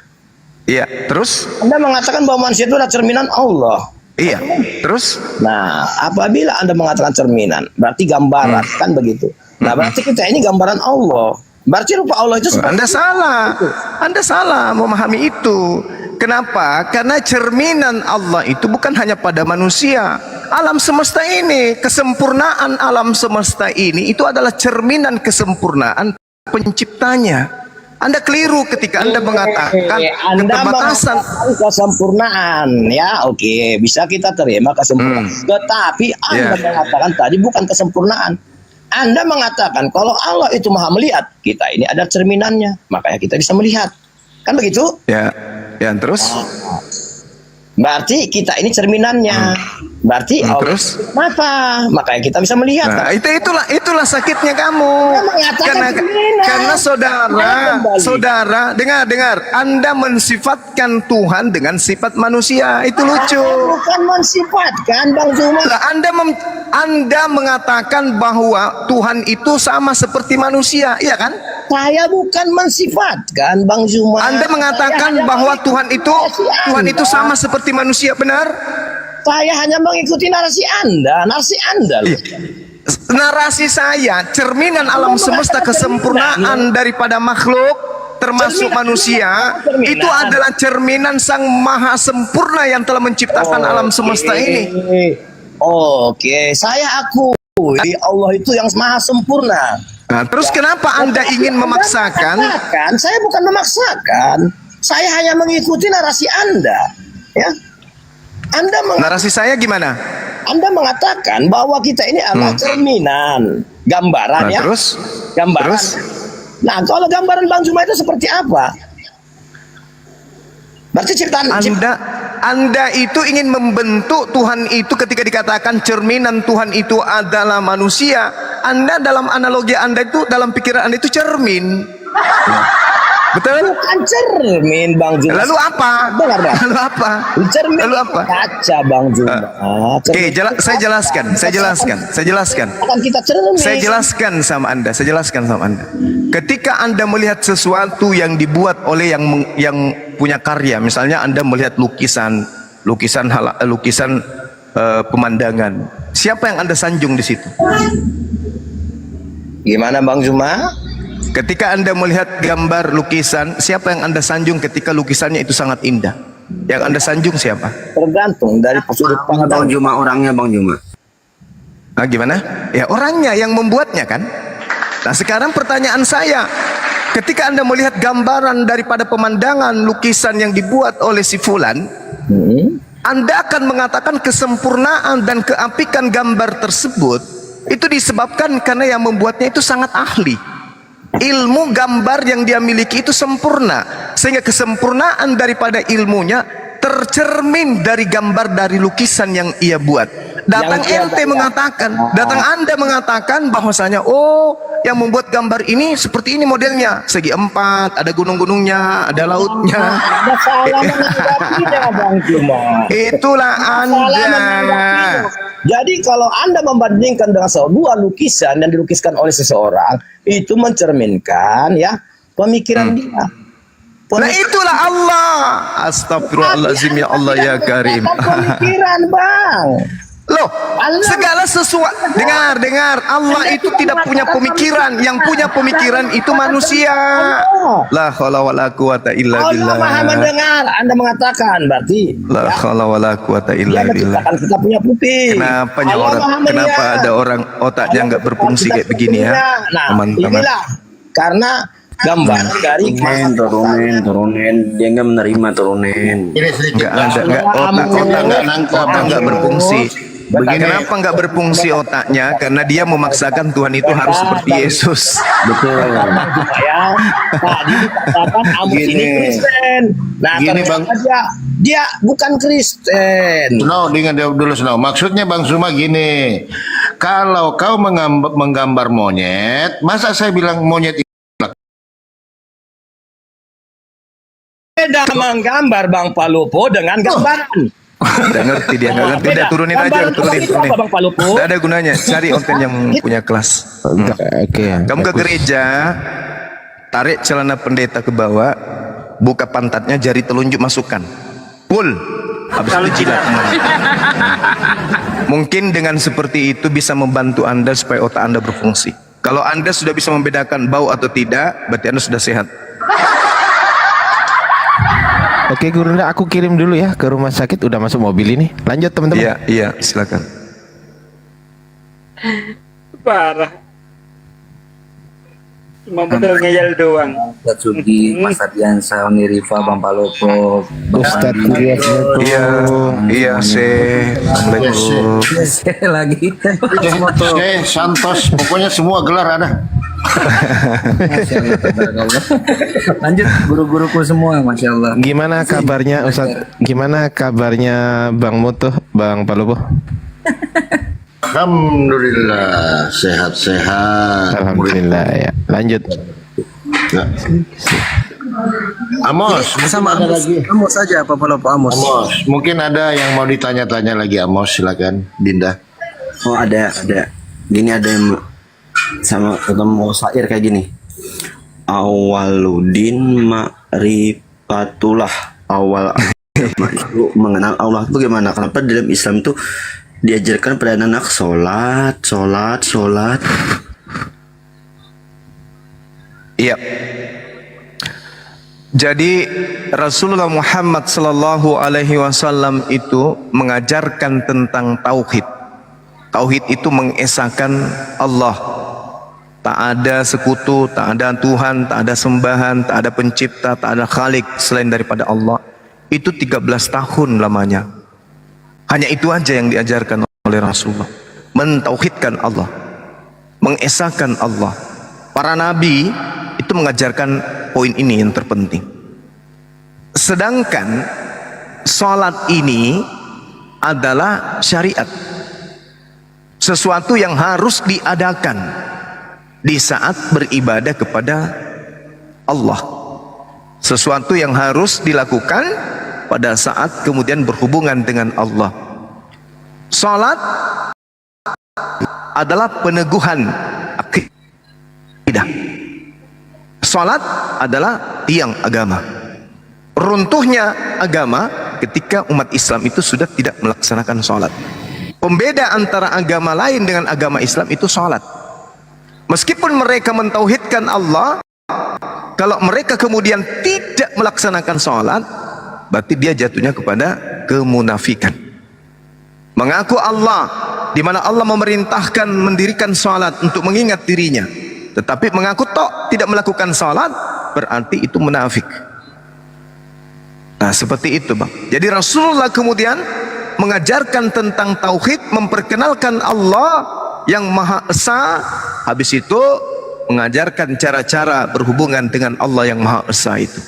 Iya, terus? Anda mengatakan bahwa manusia itu adalah cerminan Allah. Iya, terus? Nah, apabila Anda mengatakan cerminan, berarti gambaran, kan begitu. Nah, berarti kita ini gambaran Allah. Berarti rupa Allah itu seperti Anda salah. Anda salah memahami itu. Kenapa? Karena cerminan Allah itu bukan hanya pada manusia. Alam semesta ini, kesempurnaan alam semesta ini itu adalah cerminan kesempurnaan penciptanya. Anda keliru ketika Anda mengatakan keterbatasan. Kesempurnaan, ya, oke, bisa kita terima kesempurnaan. Tetapi Anda Yeah. mengatakan tadi bukan kesempurnaan. Anda mengatakan kalau Allah itu maha melihat, kita ini ada cerminannya, makanya kita bisa melihat, kan begitu? Ya, ya terus? Berarti kita ini cerminannya. Berarti Allah Terus? mata, makanya kita bisa melihat. Nah, itulah sakitnya kamu. Anda mengatakan Karena cerminan. karena Kembali. saudara, dengar. Anda mensifatkan Tuhan dengan sifat manusia. Itu lucu. Bukan mensifatkan, Bang Zuma. Lah, Anda mengatakan bahwa Tuhan itu sama seperti manusia, iya kan? Saya bukan mensifatkan, Bang Zuma. Anda mengatakan Saya hanya bahwa mengikuti Tuhan itu Anda. sama seperti manusia, benar? Saya hanya mengikuti narasi Anda loh. Iya. Narasi saya, cerminan alam semesta kesempurnaan daripada makhluk termasuk Cerminan. manusia Cerminan. itu adalah cerminan Sang Maha Sempurna yang telah menciptakan alam semesta ini. Oke, saya akui Allah itu yang maha sempurna. Nah, terus kenapa Anda ingin memaksakan? Saya bukan memaksakan. Saya hanya mengikuti narasi Anda. Ya. Narasi saya gimana? Anda mengatakan bahwa kita ini adalah cerminan, gambaran, Nah, ya. terus? Gambaran. Terus? Nah, kalau gambaran Bang Zuma itu seperti apa? Berarti ciptaan Anda itu ingin membentuk Tuhan itu ketika dikatakan cerminan Tuhan itu adalah manusia. Anda dalam analogi Anda itu, dalam pikiran Anda itu cermin. Betul? bukan cermin, Bang Zuma. Lalu apa? Dengar, Bang. Lalu apa? Cermin Lalu apa? kaca, Bang Zuma. Oke, saya jelaskan. Akan kita cermin. Saya jelaskan sama Anda. Ketika Anda melihat sesuatu yang dibuat oleh yang punya karya, misalnya Anda melihat lukisan pemandangan. Siapa yang Anda sanjung di situ? Gimana, Bang Zuma? Ketika Anda melihat gambar lukisan, siapa yang Anda sanjung ketika lukisannya itu sangat indah? Yang Anda sanjung siapa? Tergantung dari sudut pandang. Orangnya Bang Juma. Ah, gimana? Ya orangnya yang membuatnya kan. Nah sekarang pertanyaan saya, ketika Anda melihat gambaran daripada pemandangan lukisan yang dibuat oleh si Fulan, Anda akan mengatakan kesempurnaan dan keapikan gambar tersebut itu disebabkan karena yang membuatnya itu sangat ahli. Ilmu gambar yang dia miliki itu sempurna, sehingga kesempurnaan daripada ilmunya tercermin dari gambar dari lukisan yang ia buat. Datang Anda mengatakan bahwasanya yang membuat gambar ini seperti ini modelnya, segi empat, ada gunung-gunungnya, ada lautnya. Ada salah menanggapinya, Bang Zuma. Itulah Anda. Jadi kalau Anda membandingkan dengan sebuah lukisan yang dilukiskan oleh seseorang, itu mencerminkan ya pemikiran dia. Nah itulah Allah. Astagfirullahaladzim, ya Allah ya Karim. Pemikiran, Bang. Loh, segala sesuatu, dengar, Allah itu tidak punya pemikiran, yang punya pemikiran itu manusia. La haula wala quwata illa Allah billah. Maha mendengar, Anda mengatakan berarti La haula wala quwata illa dia billah. menciptakan kita punya pupil. Kenapa ada orang otaknya nggak berfungsi kayak begini ya, Nah, teman-teman? inilah karena gambaran dari Turunin. Dia nggak menerima turunin. Ini sedikit. Nggak ada, otak nggak berfungsi. Kenapa nggak berfungsi otaknya? Karena dia memaksakan Tuhan itu harus seperti Yesus. Betul. ya. Nah, dikatakan Amos ini Kristen. Nah, Gini, ternyata Bang. dia bukan Kristen. Snow, dengar dulu Snow. Maksudnya Bang Zuma gini, kalau kau menggambar monyet, masa saya bilang monyet itu Beda menggambar Bang Palopo dengan gambaran. Nggak ngerti dia, nggak ngerti. Udah turunin aja, Gambaran turunin. itu apa Bang Palopo? Nggak ada gunanya. Cari konten yang punya kelas. Oke. Kamu ke gereja, tarik celana pendeta ke bawah, buka pantatnya, jari telunjuk masukkan. Pull. Habis itu jilat. Mungkin dengan seperti itu bisa membantu Anda supaya otak Anda berfungsi. Kalau Anda sudah bisa membedakan bau atau tidak, berarti Anda sudah sehat. Oke, Gurunda, aku kirim dulu ya ke rumah sakit. Udah masuk mobil ini. Lanjut teman-teman. Iya, silakan. Parah. Cuma modal ngeyel doang. Ustaz Sugi, Mas Ardiansa, Uni Rifa, Bang Palopo, Ustadz Iya, Assalamualaikum. lagi. Santos, pokoknya semua gelar ada. Lanjut guru-guruku semua, Masya Allah. Gimana kabarnya Ustadz? Gimana kabarnya Bang Mutuh, Bang Palopo? Alhamdulillah, sehat-sehat. Alhamdulillah ya. Lanjut. Ya. Amos, Sama mungkin ada Amos. lagi. Amos saja apa Palopo Amos. Amos, mungkin ada yang mau ditanya-tanya lagi, Amos, silakan, Dinda. Oh ada. Gini ada yang sama ketemu syair kayak gini. Awaludin ma'rifatullah. Awal agama itu mengenal Allah itu gimana? Kenapa dalam Islam itu diajarkan pada anak sholat. Iya. Jadi Rasulullah Muhammad sallallahu alaihi wasallam itu mengajarkan tentang tauhid. Tauhid itu mengesahkan Allah. Tak ada sekutu, tak ada Tuhan, tak ada sembahan, tak ada pencipta, tak ada khalik selain daripada Allah. Itu 13 tahun lamanya. Hanya itu aja yang diajarkan oleh Rasulullah. Mentauhidkan Allah, mengesahkan Allah. Para nabi itu mengajarkan poin ini yang terpenting. Sedangkan sholat ini adalah syariat, sesuatu yang harus diadakan di saat beribadah kepada Allah, sesuatu yang harus dilakukan pada saat kemudian berhubungan dengan Allah. Salat adalah peneguhan akidah. Salat adalah tiang agama. Runtuhnya agama ketika umat Islam itu sudah tidak melaksanakan salat. Pembeda antara agama lain dengan agama Islam itu salat. Meskipun mereka mentauhidkan Allah, kalau mereka kemudian tidak melaksanakan salat, berarti dia jatuhnya kepada kemunafikan. Mengaku Allah, di mana Allah memerintahkan mendirikan salat untuk mengingat dirinya, tetapi mengaku tidak melakukan salat, berarti itu munafik. Nah, seperti itu, Bang. Jadi Rasulullah kemudian mengajarkan tentang tauhid, memperkenalkan Allah yang Maha Esa, habis itu mengajarkan cara-cara berhubungan dengan Allah yang Maha Esa itu.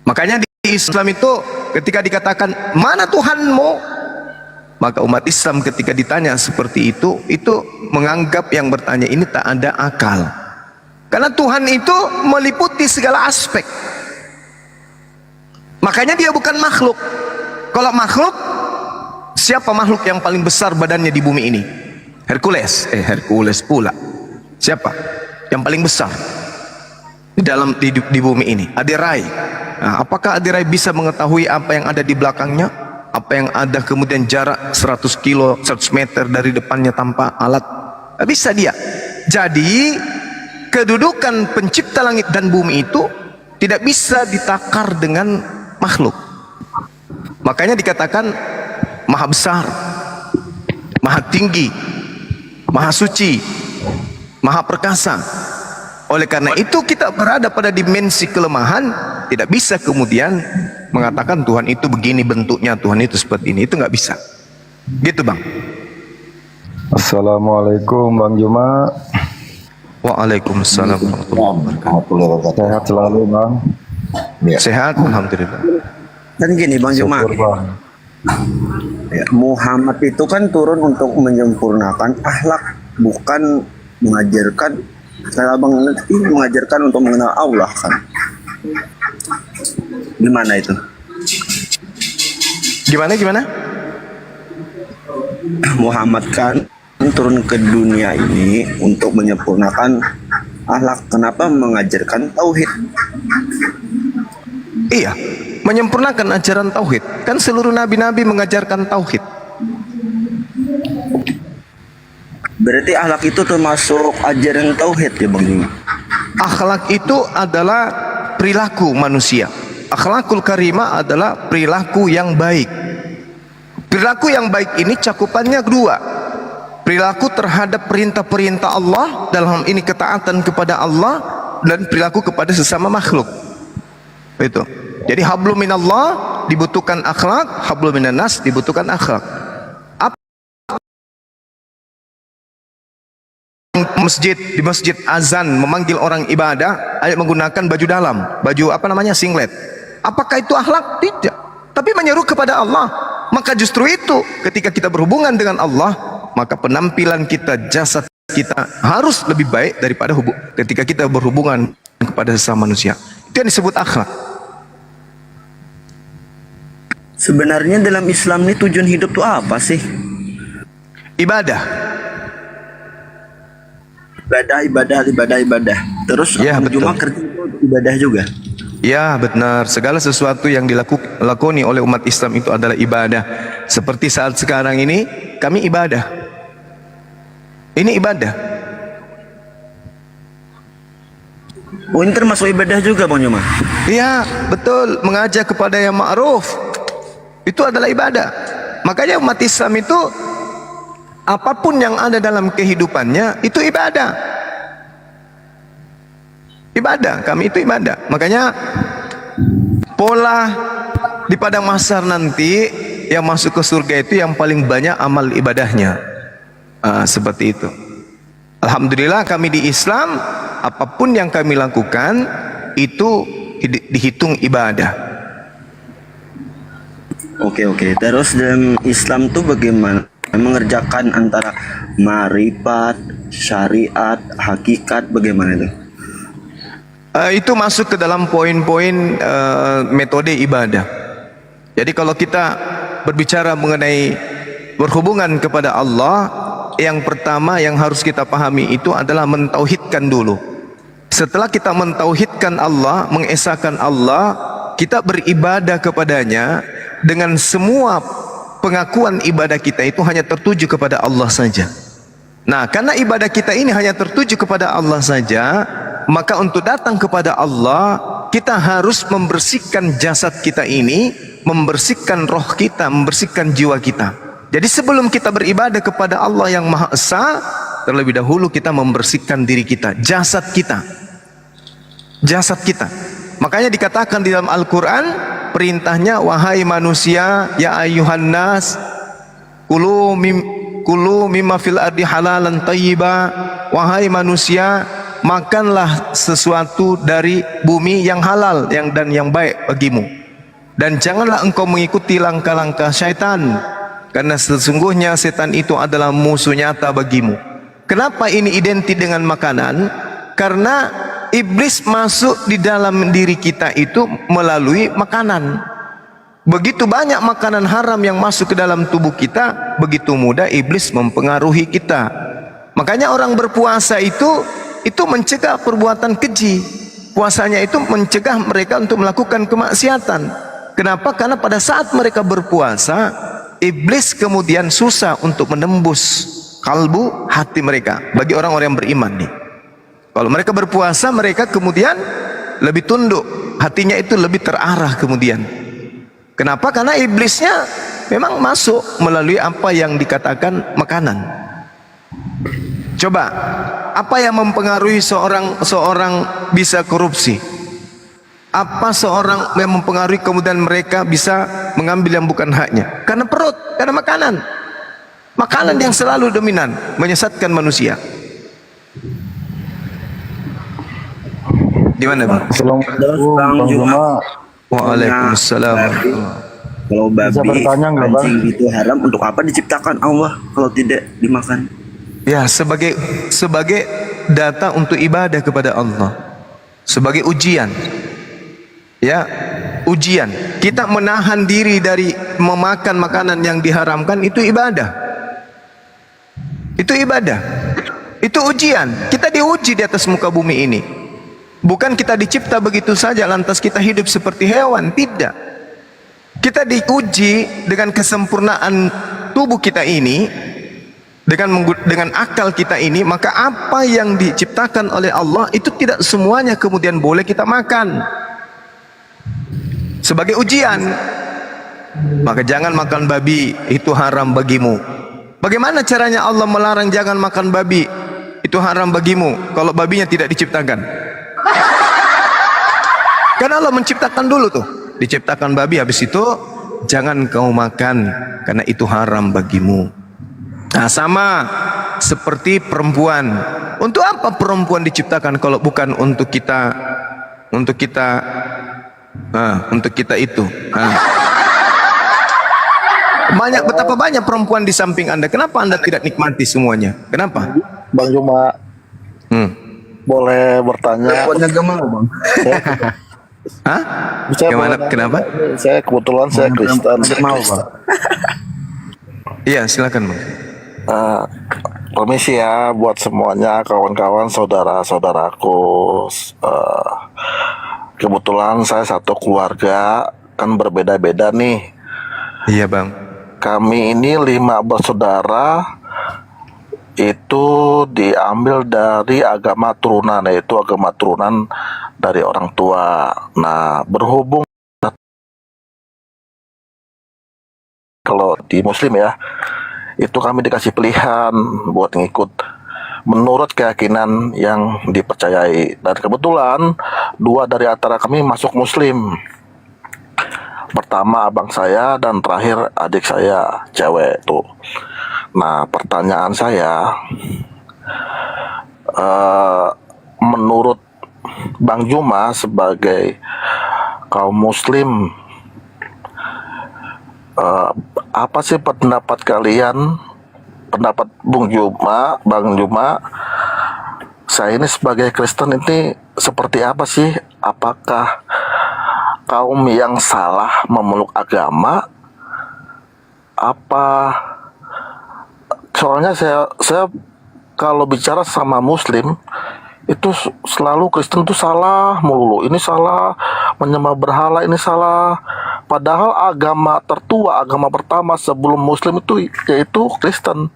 Makanya di Islam itu ketika dikatakan mana Tuhanmu, maka umat Islam ketika ditanya seperti itu menganggap yang bertanya ini tak ada akal. Karena Tuhan itu meliputi segala aspek. Makanya dia bukan makhluk. Kalau makhluk, siapa makhluk yang paling besar badannya di bumi ini? Hercules pula. Siapa yang paling besar di bumi ini? Adirai. Nah, apakah Adirai bisa mengetahui apa yang ada di belakangnya? Apa yang ada kemudian jarak 100 kilo, 100 meter dari depannya tanpa alat? Tidak bisa dia. Jadi kedudukan pencipta langit dan bumi itu tidak bisa ditakar dengan makhluk. Makanya dikatakan maha besar, maha tinggi, maha suci, maha perkasa. Oleh karena itu kita berada pada dimensi kelemahan, tidak bisa kemudian mengatakan Tuhan itu begini bentuknya, Tuhan itu seperti ini. Itu nggak bisa. Gitu, Bang. Assalamualaikum Bang Juma. Waalaikumsalam warahmatullahi wabarakatuh. Sehat selalu Bang. Sehat, alhamdulillah. Kan gini Bang Juma. Syukur, Bang. Ya, Muhammad itu kan turun untuk menyempurnakan akhlak, bukan mengajarkan. Saya abang ngerti mengajarkan untuk mengenal Allah kan. Gimana itu? Gimana? Muhammad kan turun ke dunia ini untuk menyempurnakan akhlak. Kenapa mengajarkan tauhid? Iya, menyempurnakan ajaran tauhid. Kan seluruh nabi-nabi mengajarkan tauhid. Berarti akhlak itu termasuk ajaran tauhid ya Bang Juma? Akhlak itu adalah perilaku manusia. Akhlakul karimah adalah perilaku yang baik. Perilaku yang baik ini cakupannya dua. Perilaku terhadap perintah-perintah Allah, dalam ini ketaatan kepada Allah, dan perilaku kepada sesama makhluk. Itu. Jadi hablum minallah dibutuhkan akhlak, hablum minannas dibutuhkan akhlak. Di masjid azan memanggil orang ibadah menggunakan baju dalam, baju singlet. Apakah itu akhlak? Tidak. Tapi menyeru kepada Allah. Maka justru itu ketika kita berhubungan dengan Allah, maka penampilan kita, jasad kita harus lebih baik daripada ketika kita berhubungan kepada sesama manusia. Itu yang disebut akhlak. Sebenarnya dalam Islam ini tujuan hidup itu apa sih? Ibadah. Ibadah. Terus Ya, betul. Juma kerja itu ibadah juga. Ya, benar. Segala sesuatu yang dilakoni oleh umat Islam itu adalah ibadah. Seperti saat sekarang ini kami ibadah. Ini ibadah. Oh, ini termasuk ibadah juga Bang Juma? Iya, betul. Mengajak kepada yang ma'ruf itu adalah ibadah. Makanya umat Islam itu apapun yang ada dalam kehidupannya itu ibadah. Ibadah, kami itu ibadah. Makanya pola di padang mahsyar nanti yang masuk ke surga itu yang paling banyak amal ibadahnya. Seperti itu. Alhamdulillah kami di Islam apapun yang kami lakukan itu dihitung ibadah. Oke. Terus dalam Islam tuh bagaimana mengerjakan antara marifat, syariat, hakikat, bagaimana itu? Itu masuk ke dalam poin-poin metode ibadah. Jadi kalau kita berbicara mengenai berhubungan kepada Allah, yang pertama yang harus kita pahami itu adalah mentauhidkan dulu. Setelah kita mentauhidkan Allah, mengesahkan Allah, kita beribadah kepadanya dengan semua pengakuan ibadah kita itu hanya tertuju kepada Allah saja. Nah, karena ibadah kita ini hanya tertuju kepada Allah saja, maka untuk datang kepada Allah kita harus membersihkan jasad kita ini, membersihkan roh kita, membersihkan jiwa kita. Jadi sebelum kita beribadah kepada Allah yang Maha Esa, terlebih dahulu kita membersihkan diri kita, jasad kita. Jasad kita. Makanya dikatakan di dalam Al-Quran, perintahnya, wahai manusia, ya ayyuhan nas, kulu mimma fil ardi halalan tayyiba. Wahai manusia, makanlah sesuatu dari bumi yang halal dan yang baik bagimu. Dan janganlah engkau mengikuti langkah-langkah syaitan, karena sesungguhnya setan itu adalah musuh nyata bagimu. Kenapa ini identik dengan makanan? Karena iblis masuk di dalam diri kita itu melalui makanan. Begitu banyak makanan haram yang masuk ke dalam tubuh kita, begitu mudah iblis mempengaruhi kita. Makanya orang berpuasa itu mencegah perbuatan keji. Puasanya itu mencegah mereka untuk melakukan kemaksiatan. Kenapa? Karena pada saat mereka berpuasa, iblis kemudian susah untuk menembus kalbu, hati mereka. Bagi orang-orang yang beriman nih, kalau mereka berpuasa, mereka kemudian lebih tunduk, hatinya itu lebih terarah kemudian. Kenapa? Karena iblisnya memang masuk melalui apa yang dikatakan makanan. Coba, apa yang mempengaruhi seorang bisa korupsi? Apa seorang yang mempengaruhi kemudian mereka bisa mengambil yang bukan haknya? Karena perut, karena makanan. Makanan yang selalu dominan menyesatkan manusia. Di mana, Bang? Assalamualaikum Bang Juma. Waalaikumsalam. Kalau Bisa babi, bertanya nggak, Bang? anjing itu haram, untuk apa diciptakan Allah kalau tidak dimakan? Ya, sebagai data untuk ibadah kepada Allah. Sebagai ujian. Ya, ujian. Kita menahan diri dari memakan makanan yang diharamkan itu ibadah. Itu ibadah. Itu ujian. Kita diuji di atas muka bumi ini. Bukan kita dicipta begitu saja lantas kita hidup seperti hewan, tidak. Kita diuji dengan kesempurnaan tubuh kita ini, dengan akal kita ini, maka apa yang diciptakan oleh Allah itu tidak semuanya kemudian boleh kita makan. Sebagai ujian, maka jangan makan babi, itu haram bagimu. Bagaimana caranya Allah melarang jangan makan babi, itu haram bagimu, kalau babinya tidak diciptakan? Karena Allah menciptakan dulu tuh, diciptakan babi, habis itu jangan kau makan karena itu haram bagimu. Nah, sama seperti perempuan. Untuk apa perempuan diciptakan kalau bukan untuk kita itu? Betapa banyak perempuan di samping Anda. Kenapa Anda tidak nikmati semuanya? Kenapa? Bang Juma, boleh bertanya? Bang. Hah? Bisa Gimana? boleh Kenapa? nanya? Saya kebetulan saya Kristen. Mau, Bang. Iya, silakan, Bang. Permisi ya buat semuanya kawan-kawan saudara-saudaraku. Kebetulan saya satu keluarga, kan berbeda-beda nih. Iya, Bang. Kami ini 5 bersaudara, itu diambil dari agama turunan, yaitu agama turunan dari orang tua. Nah, berhubung kalau di Muslim ya, itu kami dikasih pilihan buat ngikut menurut keyakinan yang dipercayai. Dan kebetulan 2 dari antara kami masuk Muslim. Pertama abang saya dan terakhir adik saya cewek tuh. Nah, pertanyaan saya, menurut Bang Juma sebagai kaum Muslim, apa sih pendapat kalian, pendapat Bang Juma, saya ini sebagai Kristen ini seperti apa sih? Apakah kaum yang salah memeluk agama? Soalnya saya kalau bicara sama Muslim itu selalu Kristen itu salah melulu, ini salah, menyembah berhala ini salah, padahal agama tertua, agama pertama sebelum Muslim itu yaitu Kristen.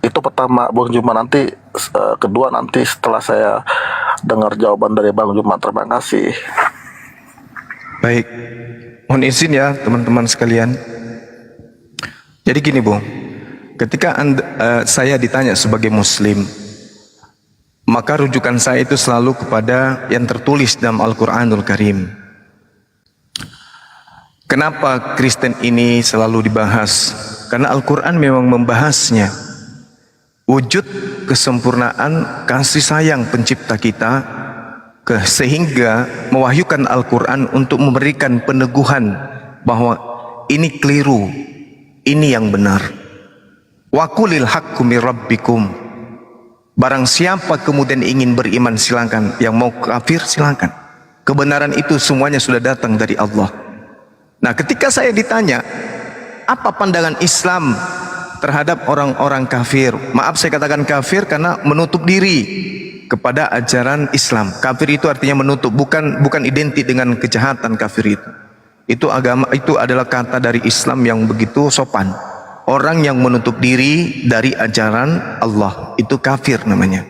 Itu pertama Bang Juma, nanti kedua nanti setelah saya dengar jawaban dari Bang Juma. Terima kasih. Baik, mohon izin ya teman-teman sekalian. Jadi gini, Bung, ketika saya ditanya sebagai Muslim, maka rujukan saya itu selalu kepada yang tertulis dalam Al-Quranul Karim. Kenapa Kristen ini selalu dibahas? Karena Al-Quran memang membahasnya. Wujud kesempurnaan kasih sayang pencipta kita, sehingga mewahyukan Al-Quran untuk memberikan peneguhan bahwa ini keliru, ini yang benar. Wa qulil haqqu mir rabbikum. Barang siapa kemudian ingin beriman silakan, yang mau kafir silakan. Kebenaran itu semuanya sudah datang dari Allah. Nah, ketika saya ditanya apa pandangan Islam terhadap orang-orang kafir, maaf saya katakan kafir karena menutup diri kepada ajaran Islam. Kafir itu artinya menutup, bukan identik dengan kejahatan kafir itu. Itu adalah kata dari Islam yang begitu sopan. Orang yang menutup diri dari ajaran Allah itu kafir namanya.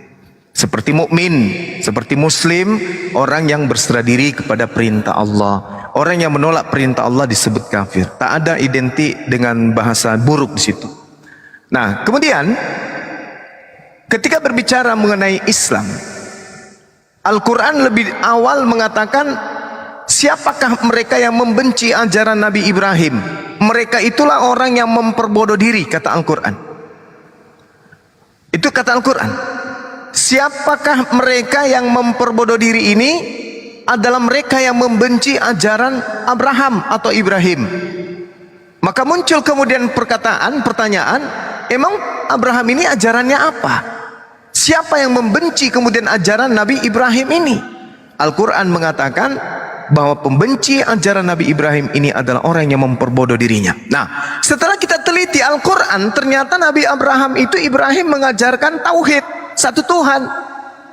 Seperti mukmin, seperti Muslim, orang yang berserah diri kepada perintah Allah. Orang yang menolak perintah Allah disebut kafir. Tak ada identik dengan bahasa buruk di situ. Nah, kemudian ketika berbicara mengenai Islam, Al-Quran lebih awal mengatakan, siapakah mereka yang membenci ajaran Nabi Ibrahim? Mereka itulah orang yang memperbodoh diri, kata Al-Quran. Itu kata Al-Quran. Siapakah mereka yang memperbodoh diri ini? Adalah mereka yang membenci ajaran Abraham atau Ibrahim. Maka muncul kemudian pertanyaan, emang Abraham ini ajarannya apa? Siapa yang membenci kemudian ajaran Nabi Ibrahim ini? Al-Quran mengatakan bahwa pembenci ajaran Nabi Ibrahim ini adalah orang yang memperbodoh dirinya. Nah, setelah kita teliti Al-Quran, ternyata Nabi Ibrahim mengajarkan tauhid, satu Tuhan,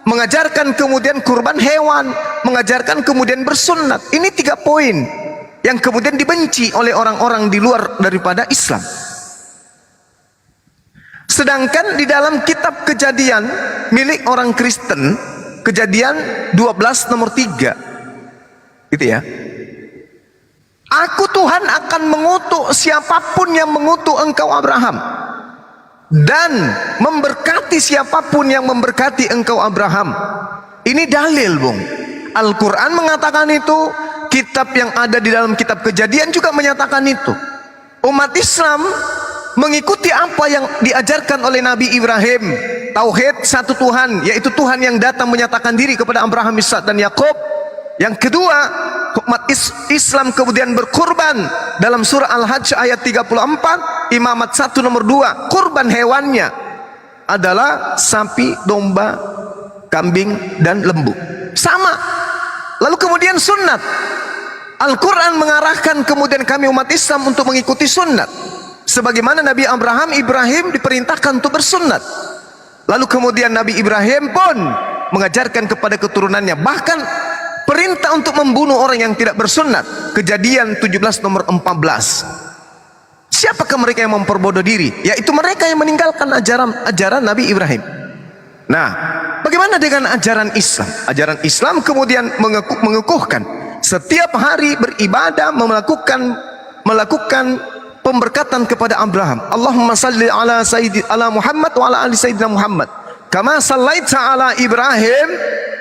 mengajarkan kemudian kurban hewan, mengajarkan kemudian bersunat. Ini 3 poin yang kemudian dibenci oleh orang-orang di luar daripada Islam. Sedangkan di dalam kitab Kejadian milik orang Kristen, Kejadian 12 nomor 3, gitu ya. Aku Tuhan akan mengutuk siapapun yang mengutuk engkau Abraham, dan memberkati siapapun yang memberkati engkau Abraham. Ini dalil, Bung. Al-Quran mengatakan itu, kitab yang ada di dalam kitab Kejadian juga menyatakan itu. Umat Islam mengikuti apa yang diajarkan oleh Nabi Ibrahim, tauhid satu Tuhan, yaitu Tuhan yang datang menyatakan diri kepada Abraham, Ishak dan Yakub. Yang kedua, umat Islam kemudian berkurban dalam surah Al-Hajj ayat 34, imamat 1 nomor 2, kurban hewannya adalah sapi, domba, kambing dan lembu. Sama. Lalu kemudian sunnat. Al-Quran mengarahkan kemudian kami umat Islam untuk mengikuti sunnat. Sebagaimana Nabi Ibrahim diperintahkan untuk bersunnat. Lalu kemudian Nabi Ibrahim pun mengajarkan kepada keturunannya, bahkan perintah untuk membunuh orang yang tidak bersunnat. Kejadian 17 nomor 14. Siapakah mereka yang memperbodoh diri? Yaitu mereka yang meninggalkan ajaran Nabi Ibrahim. Nah, bagaimana dengan ajaran Islam? Ajaran Islam kemudian mengukuhkan setiap hari beribadah, melakukan pemberkatan kepada Abraham. Allahumma salli ala Muhammad wa ala ali sayyidina Muhammad kama sallaita ala Ibrahim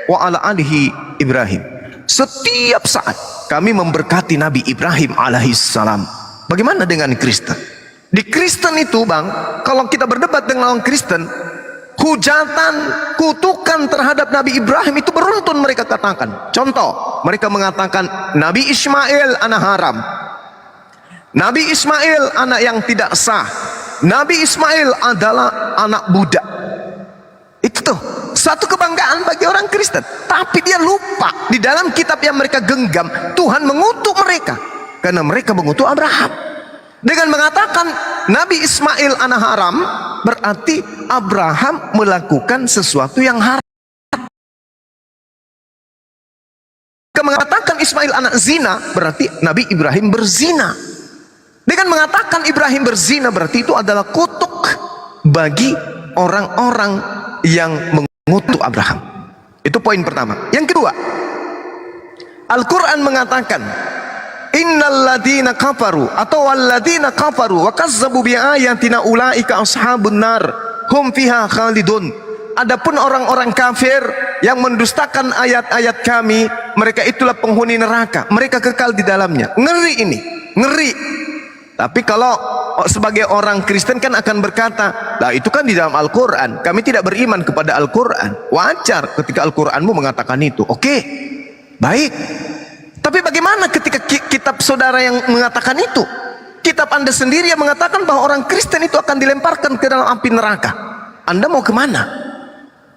wa ala alihi Ibrahim. Setiap saat kami memberkati Nabi Ibrahim alaihissalam. Bagaimana dengan Kristen? Di Kristen itu, Bang, kalau kita berdebat dengan orang Kristen, hujatan, kutukan terhadap Nabi Ibrahim itu beruntun mereka katakan. Contoh, mereka mengatakan Nabi Ismail anak haram, Nabi Ismail anak yang tidak sah, Nabi Ismail adalah anak budak. Itu tuh satu kebanggaan bagi orang Kristen. Tapi dia lupa di dalam kitab yang mereka genggam, Tuhan mengutuk mereka karena mereka mengutuk Abraham dengan mengatakan Nabi Ismail anak haram, berarti Abraham melakukan sesuatu yang haram. Mengatakan Ismail anak zina, berarti Nabi Ibrahim berzina. Dengan mengatakan Ibrahim berzina, berarti itu adalah kutuk bagi orang-orang yang mengutuk Abraham. Itu poin pertama. Yang kedua, Al-Quran mengatakan innal ladina kafaru atau walladina kafaru wa kazzabu bi ayatina ulaika ashabun nar hum fiha khalidun. Adapun orang-orang kafir yang mendustakan ayat-ayat kami, mereka itulah penghuni neraka, mereka kekal di dalamnya. Ngeri ini, ngeri. Tapi kalau sebagai orang Kristen kan akan berkata, lah itu kan di dalam Al-Quran, kami tidak beriman kepada Al-Quran. Wajar ketika Al-Quranmu mengatakan itu. Oke, baik. Tapi bagaimana ketika kitab saudara yang mengatakan itu? Kitab Anda sendiri yang mengatakan bahwa orang Kristen itu akan dilemparkan ke dalam api neraka. Anda mau kemana?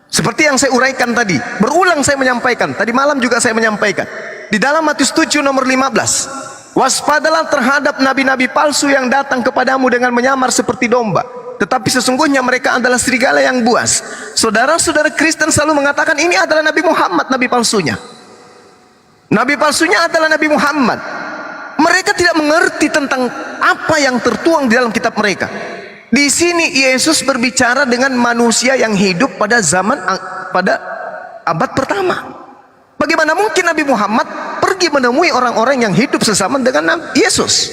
Seperti yang saya uraikan tadi, berulang saya menyampaikan, tadi malam juga saya menyampaikan. Di dalam Matius 7 nomor 15, waspadalah terhadap nabi-nabi palsu yang datang kepadamu dengan menyamar seperti domba, tetapi sesungguhnya mereka adalah serigala yang buas. Saudara-saudara Kristen selalu mengatakan ini adalah Nabi Muhammad, nabi palsunya. Nabi palsunya adalah Nabi Muhammad. Mereka tidak mengerti tentang apa yang tertuang di dalam kitab mereka. Di sini Yesus berbicara dengan manusia yang hidup pada abad pertama. Bagaimana mungkin Nabi Muhammad pergi menemui orang-orang yang hidup sesama dengan Yesus?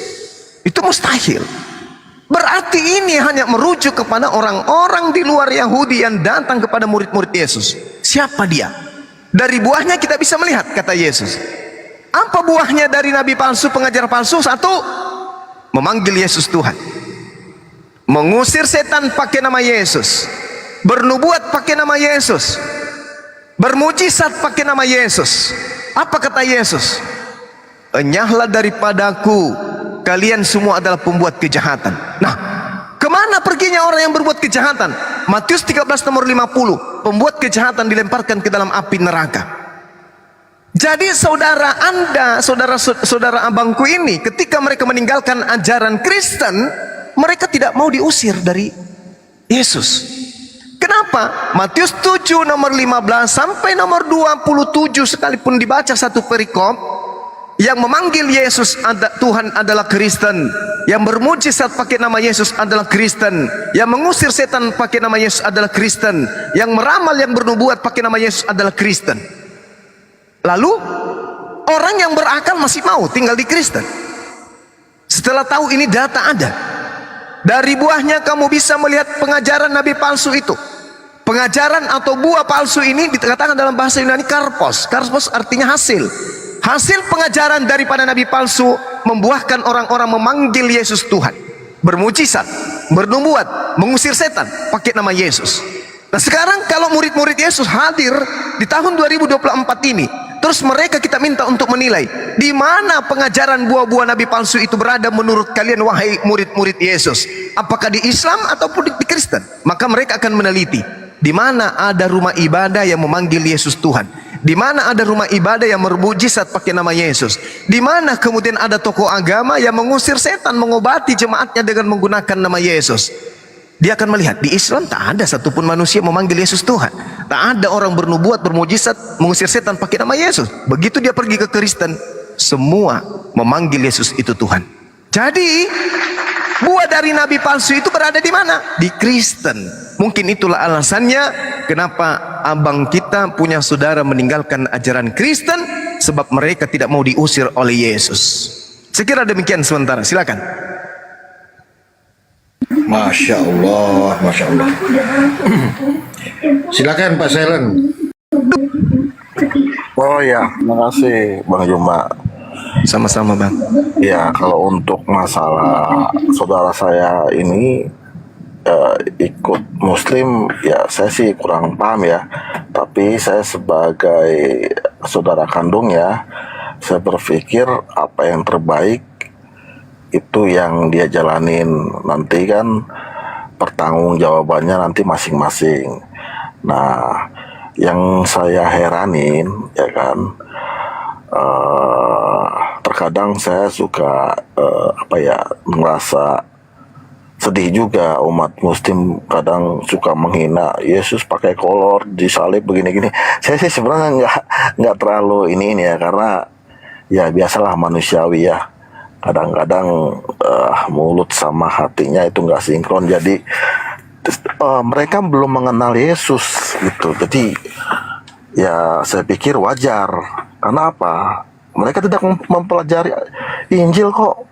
Itu mustahil. Berarti ini hanya merujuk kepada orang-orang di luar Yahudi yang datang kepada murid-murid Yesus. Siapa dia? Dari buahnya kita bisa melihat, kata Yesus. Apa buahnya dari nabi palsu, pengajar palsu? Satu, memanggil Yesus Tuhan, mengusir setan pakai nama Yesus, bernubuat pakai nama Yesus, bermujizat pakai nama Yesus. Apa kata Yesus? Enyahlah daripadaku kalian semua adalah pembuat kejahatan. Nah, kemana perginya orang yang berbuat kejahatan? Matius 13 nomor 50, pembuat kejahatan dilemparkan ke dalam api neraka. Jadi saudara Anda, saudara abangku ini, ketika mereka meninggalkan ajaran Kristen, mereka tidak mau diusir dari Yesus. Kenapa? Matius 7 nomor 15 sampai nomor 27 sekalipun dibaca satu perikop, yang memanggil Yesus Tuhan adalah Kristen, yang bermujizat pakai nama Yesus adalah Kristen, yang mengusir setan pakai nama Yesus adalah Kristen, yang meramal, yang bernubuat pakai nama Yesus adalah Kristen. Lalu orang yang berakal masih mau tinggal di Kristen. Setelah tahu ini data ada, dari buahnya kamu bisa melihat pengajaran nabi palsu itu. Pengajaran atau buah palsu ini dikatakan dalam bahasa Yunani karpos. Karpos artinya hasil. Hasil pengajaran daripada nabi palsu membuahkan orang-orang memanggil Yesus Tuhan, bermujizat, bernubuat, mengusir setan pakai nama Yesus. Nah sekarang kalau murid-murid Yesus hadir di tahun 2024 ini, terus mereka kita minta untuk menilai di mana pengajaran buah-buah nabi palsu itu berada menurut kalian wahai murid-murid Yesus, apakah di Islam ataupun di Kristen? Maka mereka akan meneliti di mana ada rumah ibadah yang memanggil Yesus Tuhan, di mana ada rumah ibadah yang bermujizat pakai nama Yesus, di mana kemudian ada tokoh agama yang mengusir setan, mengobati jemaatnya dengan menggunakan nama Yesus. Dia akan melihat di Islam tak ada satupun manusia memanggil Yesus Tuhan, tak ada orang bernubuat, bermujizat, mengusir setan pakai nama Yesus. Begitu dia pergi ke Kristen, semua memanggil Yesus itu Tuhan. Jadi buah dari nabi palsu itu berada di mana? Di Kristen. Mungkin itulah alasannya kenapa abang kita punya saudara meninggalkan ajaran Kristen, sebab mereka tidak mau diusir oleh Yesus. Saya kira demikian sementara. Silakan. Masya Allah, Masya Allah. Silakan Pak Selen. Oh ya, terima kasih Bang Juma. Sama-sama bang. Ya, kalau untuk masalah saudara saya ini ikut Muslim, ya saya sih kurang paham ya. Tapi saya sebagai saudara kandung ya, saya berpikir apa yang terbaik itu yang dia jalanin. Nanti kan pertanggungjawabannya nanti masing-masing. Nah, yang saya heranin ya kan, terkadang saya suka merasa sedih juga umat Muslim kadang suka menghina Yesus pakai kolor, disalib begini-gini. Saya sih sebenarnya nggak terlalu ini ya, karena ya biasalah manusiawi ya. Kadang-kadang mulut sama hatinya itu nggak sinkron. Jadi mereka belum mengenal Yesus gitu. Jadi ya saya pikir wajar. Karena apa? Mereka tidak mempelajari Injil kok.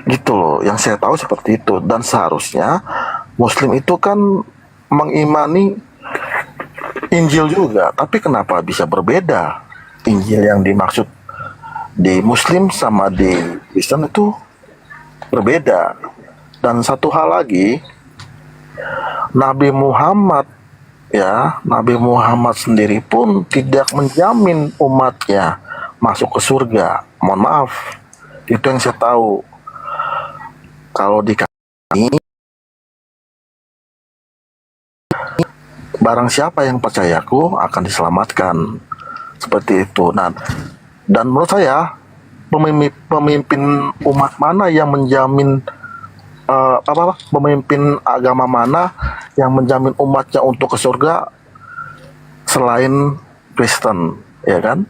Gitu loh, yang saya tahu seperti itu. Dan seharusnya Muslim itu kan mengimani Injil juga. Tapi kenapa bisa berbeda? Injil yang dimaksud di Muslim sama di Kristen itu berbeda. Dan satu hal lagi, Nabi Muhammad sendiri pun tidak menjamin umatnya masuk ke surga. Mohon maaf, itu yang saya tahu. Kalau di kami, barang siapa yang percayaku akan diselamatkan, seperti itu. Nah, dan menurut saya pemimpin umat mana yang menjamin pemimpin agama mana yang menjamin umatnya untuk ke surga selain Kristen, ya kan?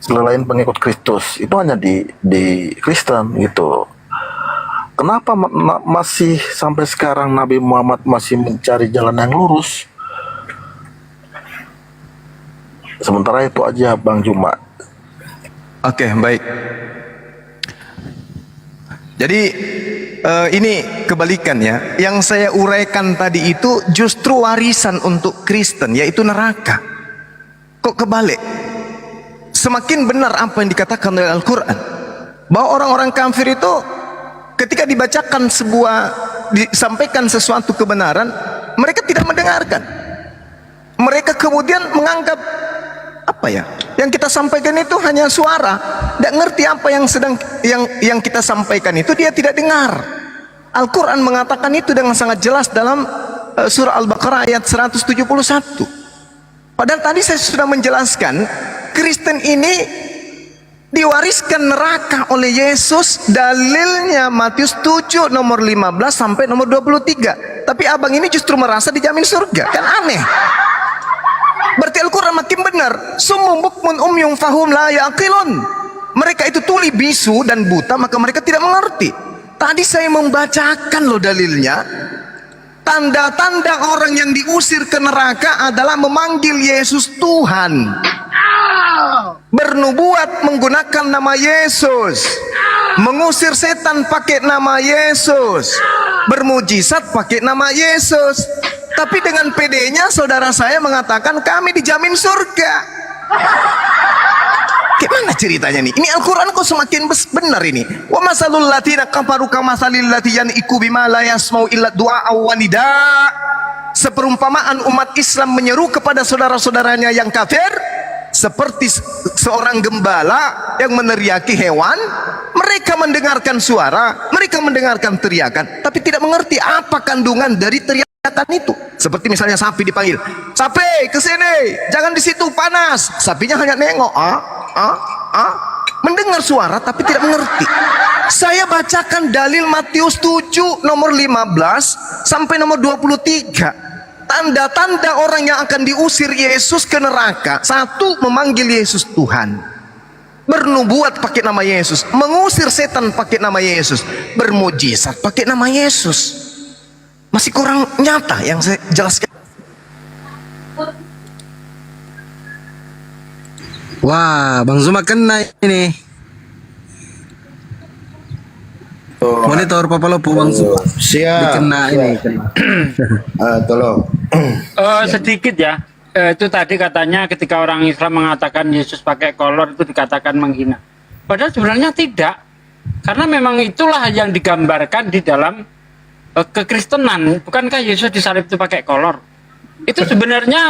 Selain pengikut Kristus, itu hanya di Kristen gitu. Kenapa masih sampai sekarang Nabi Muhammad masih mencari jalan yang lurus? Sementara itu aja Bang Juma. Oke, baik. Jadi ini kebalikannya. Yang saya uraikan tadi itu justru warisan untuk Kristen, yaitu neraka. Kok kebalik? Semakin benar apa yang dikatakan oleh Al-Quran, bahwa orang-orang kafir itu ketika dibacakan disampaikan sesuatu kebenaran, mereka tidak mendengarkan. Mereka kemudian menganggap apa ya? Yang kita sampaikan itu hanya suara, tidak ngerti apa yang sedang yang kita sampaikan itu dia tidak dengar. Al-Quran mengatakan itu dengan sangat jelas dalam surah Al-Baqarah ayat 171. Padahal tadi saya sudah menjelaskan, Kristen ini diwariskan neraka oleh Yesus. Dalilnya Matius 7 nomor 15 sampai nomor 23. Tapi abang ini justru merasa dijamin surga. Kan aneh. Berarti Al-Quran makin benar. Summum bukmun umyum fahum la yaqilun. Mereka itu tuli, bisu dan buta, maka mereka tidak mengerti. Tadi saya membacakan loh dalilnya. Tanda-tanda orang yang diusir ke neraka adalah memanggil Yesus Tuhan, bernubuat menggunakan nama Yesus, mengusir setan pakai nama Yesus, bermujizat pakai nama Yesus. Tapi dengan pedenya saudara saya mengatakan kami dijamin surga. Gimana ceritanya nih? Ini Al-Quran kok semakin benar ini. Wa masalul latina kafaru kamasalil latiyan iku bima la yasmau illa du'a wa nida. Seperumpamaan umat Islam menyeru kepada saudara-saudaranya yang kafir seperti seorang gembala yang meneriaki hewan. Mereka mendengarkan suara, mereka mendengarkan teriakan, tapi tidak mengerti apa kandungan dari teriakan itu. Seperti misalnya sapi dipanggil, "Sapi, ke sini, jangan di situ, panas." Sapinya hanya nengok, mendengar suara tapi tidak mengerti. Saya bacakan dalil Matius 7 nomor 15 sampai nomor 23. Tanda-tanda orang yang akan diusir Yesus ke neraka. Satu, memanggil Yesus Tuhan, bernubuat pakai nama Yesus, mengusir setan pakai nama Yesus, bermujizat pakai nama Yesus. Masih kurang nyata yang saya jelaskan. Wah, Bang Zuma kena ini. Monitor Papalopo Bang Zuma. Siap. Kena ini. Tolong. Sedikit ya. Itu tadi katanya ketika orang Islam mengatakan Yesus pakai kolor itu dikatakan menghina. Padahal sebenarnya tidak. Karena memang itulah yang digambarkan di dalam kekristenan. Bukankah Yesus disalib itu pakai kolor? Itu sebenarnya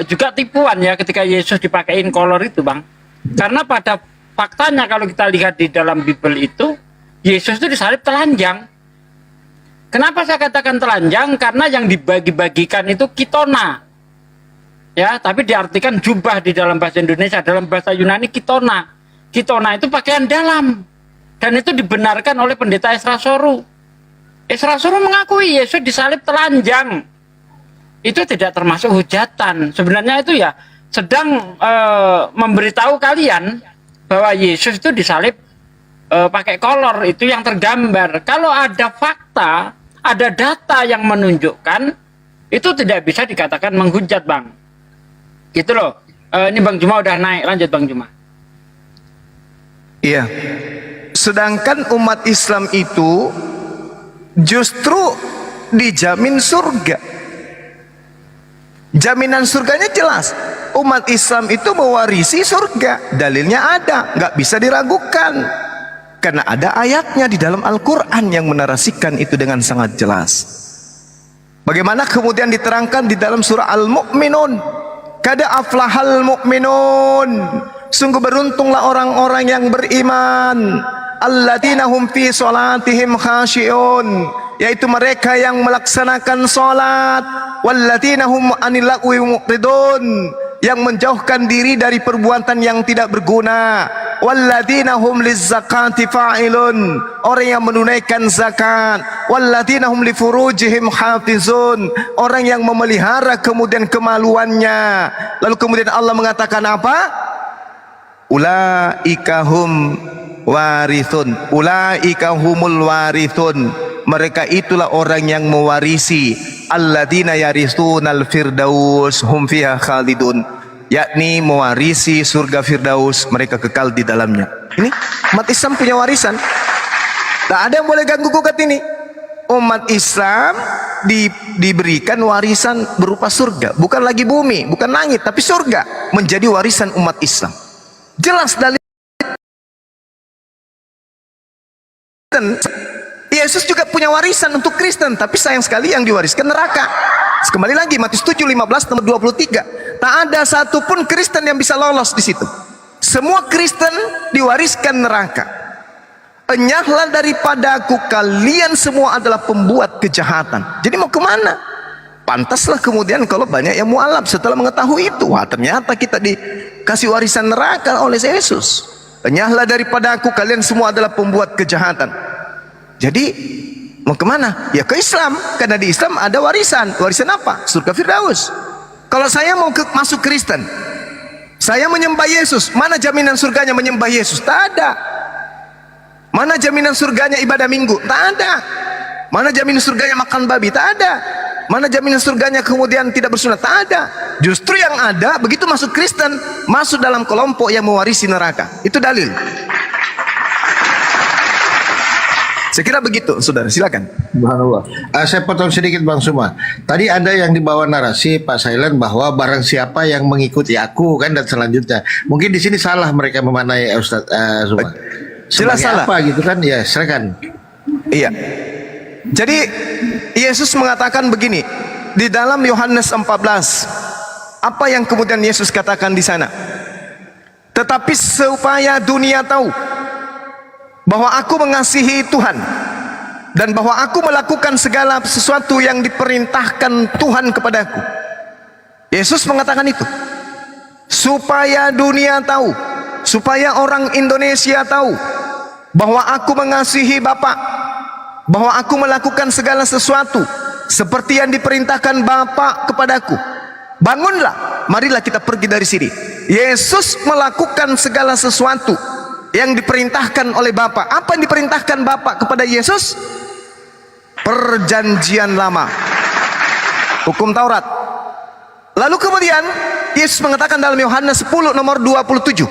juga tipuan ya ketika Yesus dipakein kolor itu, Bang. Karena pada faktanya kalau kita lihat di dalam Bible itu, Yesus itu disalib telanjang. Kenapa saya katakan telanjang? Karena yang dibagi-bagikan itu kitona. Ya, tapi diartikan jubah di dalam bahasa Indonesia, dalam bahasa Yunani kitona. Kitona itu pakaian dalam. Dan itu dibenarkan oleh pendeta Esra Soru. Esra Soru mengakui Yesus disalib telanjang. Itu tidak termasuk hujatan. Sebenarnya itu ya sedang memberitahu kalian bahwa Yesus itu disalib pakai kolor, itu yang tergambar. Kalau ada fakta, ada data yang menunjukkan, itu tidak bisa dikatakan menghujat, Bang. Gitu loh. Ini Bang Juma udah naik, lanjut Bang Juma. Iya. Sedangkan umat Islam itu justru dijamin surga. Jaminan surganya jelas. Umat Islam itu mewarisi surga. Dalilnya ada, nggak bisa diragukan. Karena ada ayatnya di dalam Al-Quran yang menarasikan itu dengan sangat jelas. Bagaimana kemudian diterangkan di dalam surah Al-Mu'minun. Kada aflahal mu'minun. Sungguh beruntunglah orang-orang yang beriman. Alladzina hum fi sholatihim khashi'un. Yaitu mereka yang melaksanakan sholat. Walladzina hum anil lagwi mu'ridun. Yang menjauhkan diri dari perbuatan yang tidak berguna. Walladzina hum lizzakati fa'ilun. Orang yang menunaikan zakat. Walladzina hum li furujihim hafizun. Orang yang memelihara kemudian kemaluannya. Lalu kemudian Allah mengatakan apa? Ulaika hum warithun. Ulaika humul warithun. Mereka itulah orang yang mewarisi. Alladzina yaritsunal firdaus hum fiha khalidun. Yakni mewarisi surga Firdaus, mereka kekal di dalamnya. Ini umat Islam punya warisan. Tak ada yang boleh ganggu gugat ini. Umat Islam diberikan warisan berupa surga, bukan lagi bumi, bukan langit, tapi surga menjadi warisan umat Islam. Jelas dalil. Yesus juga punya warisan untuk Kristen, tapi sayang sekali yang diwariskan neraka. Kembali lagi Matius 7:15 nomor 23. Tak ada satupun Kristen yang bisa lolos di situ. Semua Kristen diwariskan neraka. Enyahlah daripada aku, kalian semua adalah pembuat kejahatan. Jadi mau kemana? Pantaslah kemudian kalau banyak yang mualaf setelah mengetahui itu. Wah, ternyata kita dikasih warisan neraka oleh Yesus. Enyahlah daripada aku, kalian semua adalah pembuat kejahatan. Jadi mau kemana? Ya ke Islam, karena di Islam ada warisan. Warisan apa? Surga Firdaus. Kalau saya mau masuk Kristen, saya menyembah Yesus, mana jaminan surganya menyembah Yesus? Tak ada. Mana jaminan surganya ibadah minggu? Tak ada. Mana jaminan surganya makan babi? Tak ada. Mana jaminan surganya kemudian tidak bersunat? Tak ada. Justru yang ada, begitu masuk Kristen, masuk dalam kelompok yang mewarisi neraka. Itu dalil. Saya kira begitu, saudara. Silakan. Subhanallah. Saya potong sedikit Bang Suma. Tadi ada yang dibawa narasi Pak Sailen bahwa barang siapa yang mengikuti aku kan dan selanjutnya. Mungkin di sini salah mereka memanai Ustaz Suma. Jelas Sebagai salah. apa gitu kan? Ya, silakan. Iya. Jadi Yesus mengatakan begini di dalam Yohanes 14. Apa yang kemudian Yesus katakan di sana? Tetapi supaya dunia tahu bahwa aku mengasihi Tuhan dan bahwa aku melakukan segala sesuatu yang diperintahkan Tuhan kepadaku. Yesus mengatakan itu supaya dunia tahu, supaya orang Indonesia tahu bahwa aku mengasihi Bapa, bahwa aku melakukan segala sesuatu seperti yang diperintahkan Bapa kepadaku. Bangunlah, marilah kita pergi dari sini. Yesus melakukan segala sesuatu yang diperintahkan oleh Bapa. Apa yang diperintahkan Bapa kepada Yesus? Perjanjian lama, hukum Taurat. Lalu kemudian Yesus mengatakan dalam Yohanes 10 nomor 27,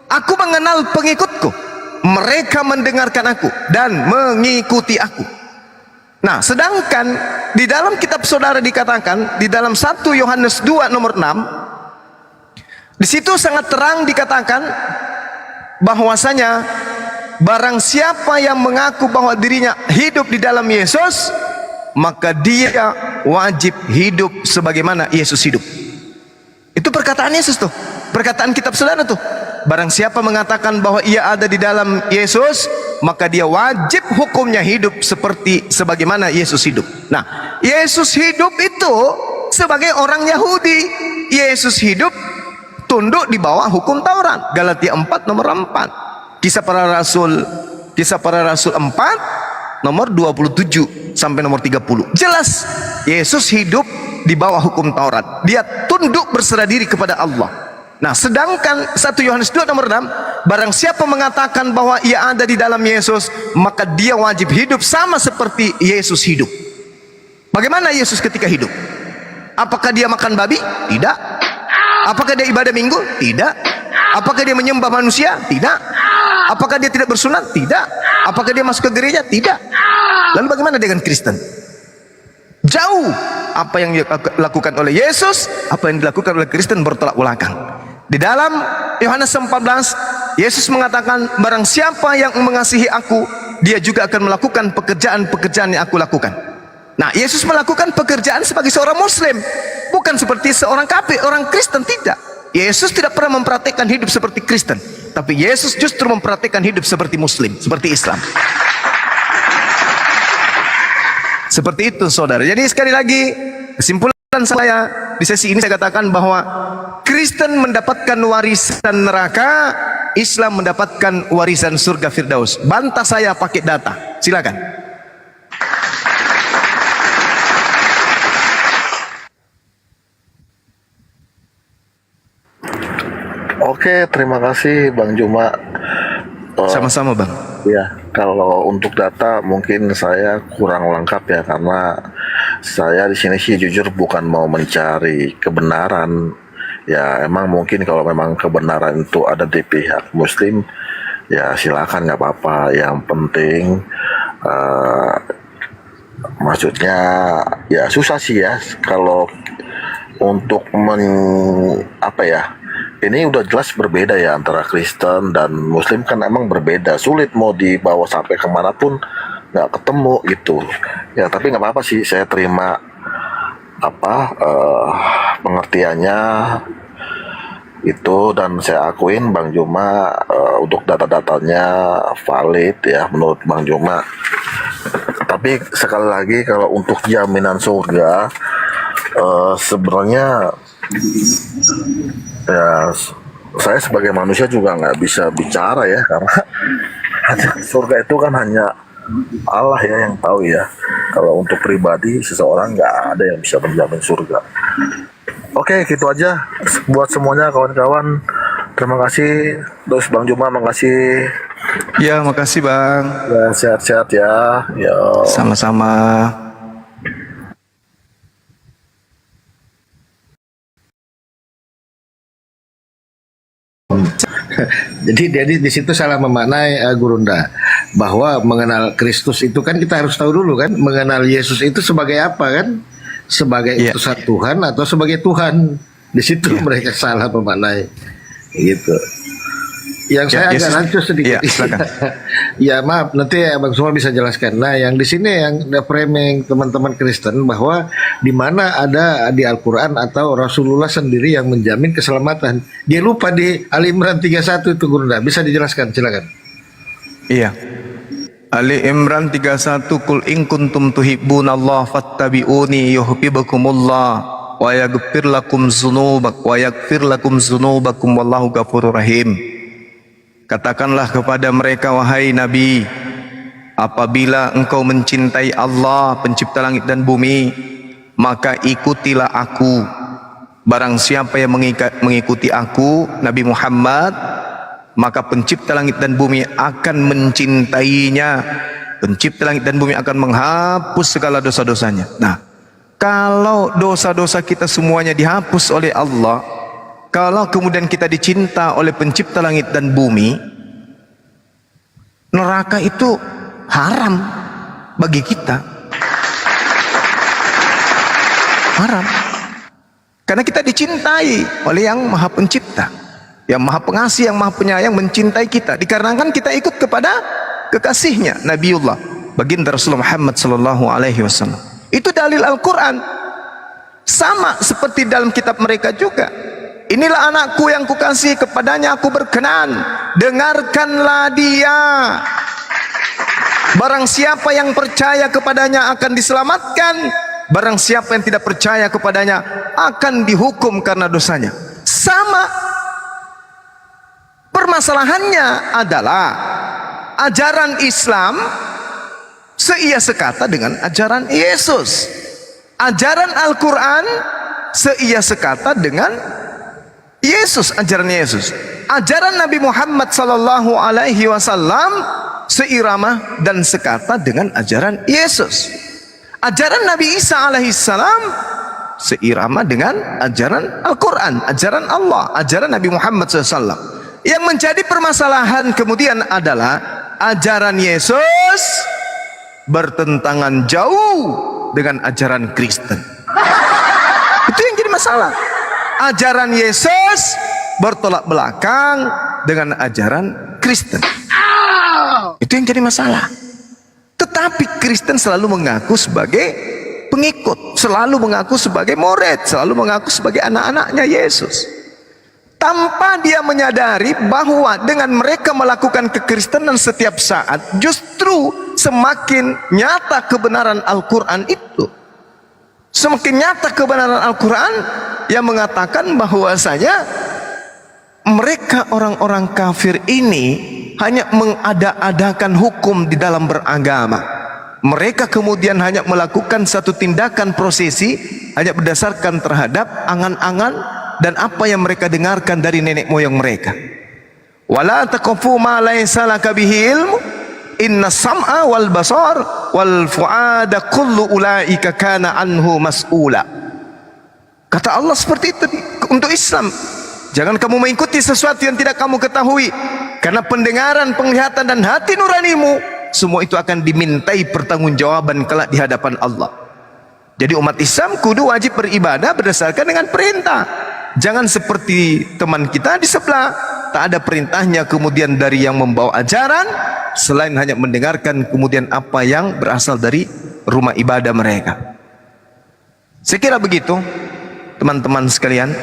aku mengenal pengikutku, mereka mendengarkan aku dan mengikuti aku. Nah, sedangkan di dalam kitab saudara dikatakan di dalam 1 Yohanes 2 nomor 6, di situ sangat terang dikatakan bahwasanya barang siapa yang mengaku bahwa dirinya hidup di dalam Yesus, maka dia wajib hidup sebagaimana Yesus hidup. Itu perkataan Yesus tuh, perkataan kitab saudara tuh. Barang siapa mengatakan bahwa ia ada di dalam Yesus, maka dia wajib hukumnya hidup seperti sebagaimana Yesus hidup. Nah, Yesus hidup itu sebagai orang Yahudi. Yesus hidup tunduk di bawah hukum Taurat. Galatia 4 nomor 4. Kisah para Rasul 4 nomor 27 sampai nomor 30. Jelas Yesus hidup di bawah hukum Taurat. Dia tunduk berserah diri kepada Allah. Nah, sedangkan 1 Yohanes 2 nomor 6, barang siapa mengatakan bahwa ia ada di dalam Yesus, maka dia wajib hidup sama seperti Yesus hidup. Bagaimana Yesus ketika hidup? Apakah dia makan babi? Tidak. Apakah dia ibadah minggu? Tidak. Apakah dia menyembah manusia? Tidak. Apakah dia tidak bersunat? Tidak. Apakah dia masuk ke gereja? Tidak. Lalu bagaimana dengan Kristen? Jauh apa yang dilakukan oleh Yesus, apa yang dilakukan oleh Kristen bertolak belakang. Di dalam Yohanes 14, Yesus mengatakan barang siapa yang mengasihi aku, dia juga akan melakukan pekerjaan-pekerjaan yang aku lakukan. Nah, Yesus melakukan pekerjaan sebagai seorang Muslim, bukan seperti seorang kafir, orang Kristen. Tidak. Yesus tidak pernah mempraktikkan hidup seperti Kristen, tapi Yesus justru mempraktikkan hidup seperti Muslim, seperti Islam. Seperti itu, saudara. Jadi sekali lagi, kesimpulan saya di sesi ini saya katakan bahwa Kristen mendapatkan warisan neraka, Islam mendapatkan warisan surga Firdaus. Bantah saya pakai data. Silakan. Oke, terima kasih Bang Juma. Sama-sama, Bang. Ya, kalau untuk data mungkin saya kurang lengkap ya, karena saya di sini sih jujur bukan mau mencari kebenaran. Ya, emang mungkin kalau memang kebenaran itu ada di pihak Muslim, ya silakan, nggak apa-apa. Yang penting maksudnya ya susah sih ya kalau untuk ini udah jelas berbeda ya antara Kristen dan Muslim, kan emang berbeda, sulit mau dibawa sampai kemanapun nggak ketemu gitu ya. Tapi nggak apa-apa sih, saya terima pengertiannya itu, dan saya akuin Bang Juma untuk data-datanya valid ya menurut Bang Juma. Tapi sekali lagi kalau untuk jaminan surga sebenarnya ya saya sebagai manusia juga nggak bisa bicara ya, karena surga itu kan hanya Allah ya yang tahu ya. Kalau untuk pribadi seseorang nggak ada yang bisa menjamin surga. Oke, gitu aja buat semuanya kawan-kawan. Terima kasih. Terus Bang Juma, makasih. Ya, makasih Bang. Ya, sehat-sehat ya. Yo. Sama-sama. Jadi di situ salah memaknai Gurunda, bahwa mengenal Kristus itu kan kita harus tahu dulu kan, mengenal Yesus itu sebagai apa kan? Sebagai utusan Tuhan atau sebagai Tuhan. Di situ mereka salah memaknai. Gitu. Yang saya agak rancu sedikit. Ya maaf, nanti Bang Suma bisa jelaskan. Nah, yang di sini yang framing teman-teman Kristen bahwa di mana ada di Al-Qur'an atau Rasulullah sendiri yang menjamin keselamatan. Dia lupa di Ali Imran 31 itu Gurunda. Bisa dijelaskan, silakan. Iya. Ali Imran 31, Qul in kuntum tuhibbunallah fattabi'uni yuhibbukumullah wa yaghfir lakum dzunubakum wallahu ghafurur rahim. Katakanlah kepada mereka, wahai Nabi, apabila engkau mencintai Allah pencipta langit dan bumi, maka ikutilah aku. Barang siapa yang mengikuti aku, Nabi Muhammad, maka pencipta langit dan bumi akan mencintainya. Pencipta langit dan bumi akan menghapus segala dosa-dosanya. Nah, kalau dosa-dosa kita semuanya dihapus oleh Allah, kalau kemudian kita dicinta oleh pencipta langit dan bumi, neraka itu haram bagi kita. Haram. Karena kita dicintai oleh yang maha pencipta, yang maha pengasih, yang maha penyayang, mencintai kita. Dikarenakan kita ikut kepada kekasihnya, Nabiullah, baginda Rasulullah Muhammad sallallahu alaihi wasallam. Itu dalil Al-Quran. Sama seperti dalam kitab mereka juga. Inilah anakku yang kukasih, kepadanya aku berkenan, dengarkanlah dia. Barang siapa yang percaya kepadanya akan diselamatkan, barang siapa yang tidak percaya kepadanya akan dihukum karena dosanya. Sama. Permasalahannya adalah ajaran Islam seia sekata dengan ajaran Yesus. Ajaran Al-Quran seia sekata dengan Yesus, ajaran Yesus. Ajaran Nabi Muhammad sallallahu alaihi wasallam seirama dan sekata dengan ajaran Yesus. Ajaran Nabi Isa alaihi salam seirama dengan ajaran Al-Quran, ajaran Allah, ajaran Nabi Muhammad SAW. Yang menjadi permasalahan kemudian adalah ajaran Yesus bertentangan jauh dengan ajaran Kristen. Itu yang jadi masalah. Ajaran Yesus bertolak belakang dengan ajaran Kristen. Itu yang jadi masalah. Tetapi Kristen selalu mengaku sebagai pengikut, selalu mengaku sebagai murid, selalu mengaku sebagai anak-anaknya Yesus, tanpa dia menyadari bahwa dengan mereka melakukan kekristenan setiap saat, justru semakin nyata kebenaran Al-Quran itu. Semakin nyata kebenaran Al-Quran yang mengatakan bahwasanya mereka orang-orang kafir ini hanya mengada-adakan hukum di dalam beragama. Mereka kemudian hanya melakukan satu tindakan prosesi hanya berdasarkan terhadap angan-angan dan apa yang mereka dengarkan dari nenek moyang mereka. Wala taqfu ma laysa laka bihi ilmu, inna sam'a wal basar wal fuada kullu ulaika kana anhu mas'ula. Kata Allah seperti itu untuk Islam. Jangan kamu mengikuti sesuatu yang tidak kamu ketahui, karena pendengaran, penglihatan dan hati nuranimu semua itu akan dimintai pertanggungjawaban kelak di hadapan Allah. Jadi umat Islam kudu wajib beribadah berdasarkan dengan perintah. Jangan seperti teman kita di sebelah, tak ada perintahnya kemudian dari yang membawa ajaran selain hanya mendengarkan kemudian apa yang berasal dari rumah ibadah mereka. Saya kira begitu. teman-teman sekalian.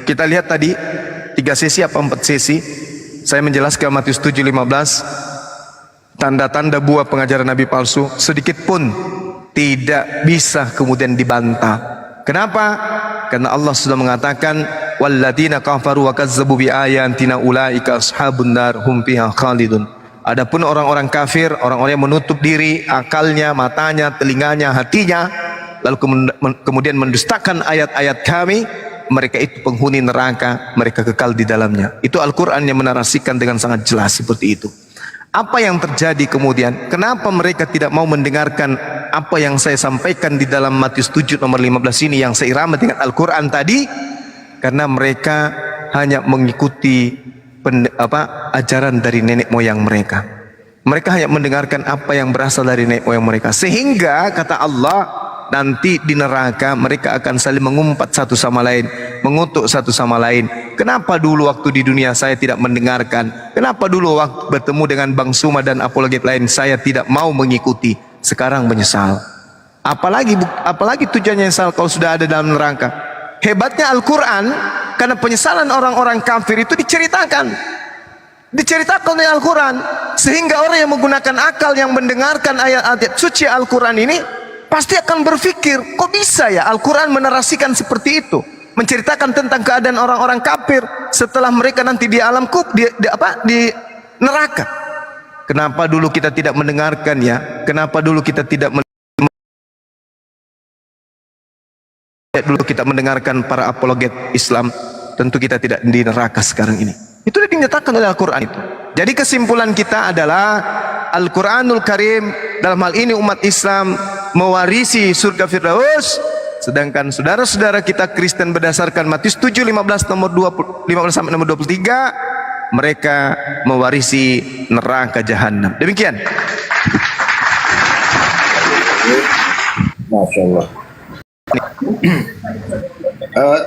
Kita lihat tadi 3 sesi apa 4 sesi. Saya menjelaskan Matius 7:15, tanda-tanda buah pengajaran nabi palsu sedikit pun tidak bisa kemudian dibantah. Kenapa? Karena Allah sudah mengatakan, walladzina kafaru wa kazzabu bi ayatina ulaika ashabun nar hum fiha khalidun. Adapun orang-orang kafir, orang-orang yang menutup diri, akalnya, matanya, telinganya, hatinya, lalu kemudian mendustakan ayat-ayat kami, mereka itu penghuni neraka, mereka kekal di dalamnya. Itu Al-Quran yang menarasikan dengan sangat jelas seperti itu. Apa yang terjadi kemudian? Kenapa mereka tidak mau mendengarkan apa yang saya sampaikan di dalam Matius 7 nomor 15 ini yang seirama dengan Al-Quran tadi? Karena mereka hanya mengikuti ajaran dari nenek moyang mereka. Mereka hanya mendengarkan apa yang berasal dari nenek moyang mereka. Sehingga kata Allah, nanti di neraka mereka akan saling mengumpat satu sama lain, mengutuk satu sama lain. Kenapa dulu waktu di dunia saya tidak mendengarkan? Kenapa dulu waktu bertemu dengan Bang Suma dan apologet lain saya tidak mau mengikuti? Sekarang menyesal. Apalagi tujuannya menyesal kalau sudah ada dalam neraka. Hebatnya Al-Quran, karena penyesalan orang-orang kafir itu diceritakan oleh Al-Quran, sehingga orang yang menggunakan akal yang mendengarkan ayat-ayat suci Al-Quran ini pasti akan berpikir, kok bisa ya Al-Quran menarasikan seperti itu, menceritakan tentang keadaan orang-orang kafir setelah mereka nanti di alam di neraka. Kenapa dulu kita tidak mendengarkan ya? Kenapa dulu kita tidak mendengarkan para apologet Islam? Tentu kita tidak di neraka sekarang ini. Itu dinyatakan oleh Al-Quran itu. Jadi kesimpulan kita adalah Al-Quranul Karim dalam hal ini umat Islam mewarisi surga Firdaus, sedangkan saudara-saudara kita Kristen berdasarkan Matius 7:15 nomor 15 sampai nomor 23, mereka mewarisi neraka jahanam. Demikian. Masya Allah.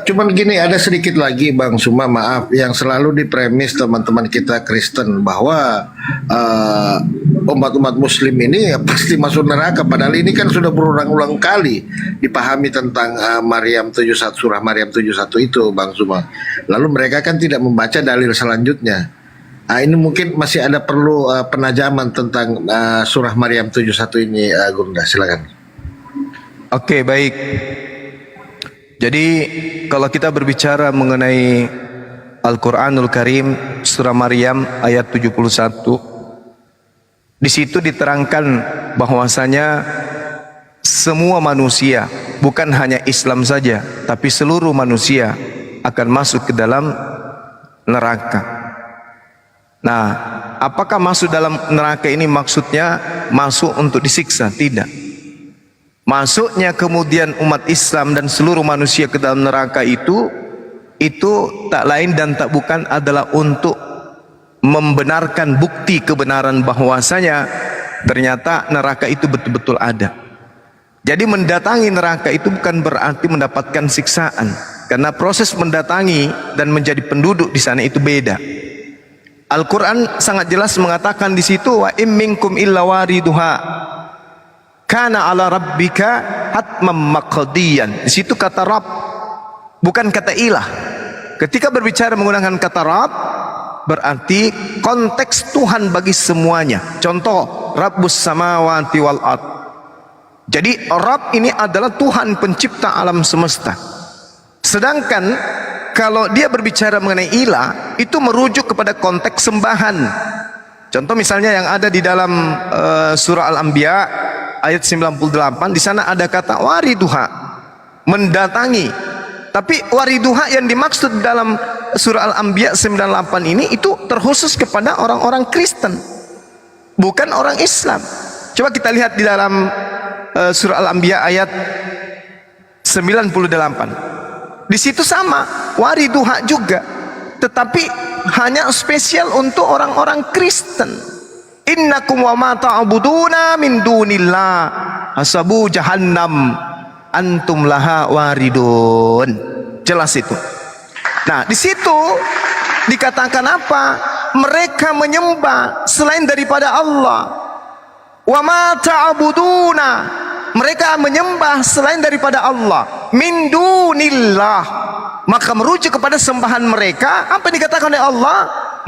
Cuman gini, ada sedikit lagi Bang Suma, maaf, yang selalu dipremis teman-teman kita Kristen bahwa umat-umat Muslim ini ya pasti masuk neraka. Padahal ini kan sudah berulang-ulang kali dipahami tentang Maryam 71, surah Maryam 71 itu Bang Suma. Lalu mereka kan tidak membaca dalil selanjutnya. Ini mungkin masih ada perlu penajaman tentang surah Maryam 71 ini, Gunda, silakan. Oke, baik. Jadi kalau kita berbicara mengenai Al-Quranul Karim surah Maryam ayat 71, di situ diterangkan bahwasanya semua manusia, bukan hanya Islam saja, tapi seluruh manusia akan masuk ke dalam neraka. Nah, apakah masuk dalam neraka ini maksudnya masuk untuk disiksa? Tidak. Masuknya kemudian umat Islam dan seluruh manusia ke dalam neraka itu tak lain dan tak bukan adalah untuk membenarkan bukti kebenaran bahwasanya ternyata neraka itu betul-betul ada. Jadi mendatangi neraka itu bukan berarti mendapatkan siksaan, karena proses mendatangi dan menjadi penduduk di sana itu beda. Al-Quran sangat jelas mengatakan di situ, wa im minkum illa wariduha kana ala rabbika hatmam maqdiyan. Di situ kata Rabb, bukan kata ilah. Ketika berbicara menggunakan kata Rabb, berarti konteks Tuhan bagi semuanya. Contoh, Rabbus samawati wal ard. Jadi Rabb ini adalah Tuhan pencipta alam semesta. Sedangkan kalau dia berbicara mengenai ilah, itu merujuk kepada konteks sembahan. Contoh misalnya yang ada di dalam surah Al-Anbiya ayat 98, di sana ada kata wariduha, mendatangi. Tapi wariduha yang dimaksud dalam surah Al-Anbiya 98 ini itu terkhusus kepada orang-orang Kristen, bukan orang Islam. Coba kita lihat di dalam surah Al-Anbiya ayat 98. Di situ sama, wariduha juga, tetapi hanya spesial untuk orang-orang Kristen. Innakum wa ma ta'buduna min dunillah hasabu jahannam antum laha waridun. Jelas itu. Nah, di situ dikatakan apa? Mereka menyembah selain daripada Allah. Wa ma ta'buduna, mereka menyembah selain daripada Allah. min dunillah, maka merujuk kepada sembahan mereka. Apa yang dikatakan oleh Allah?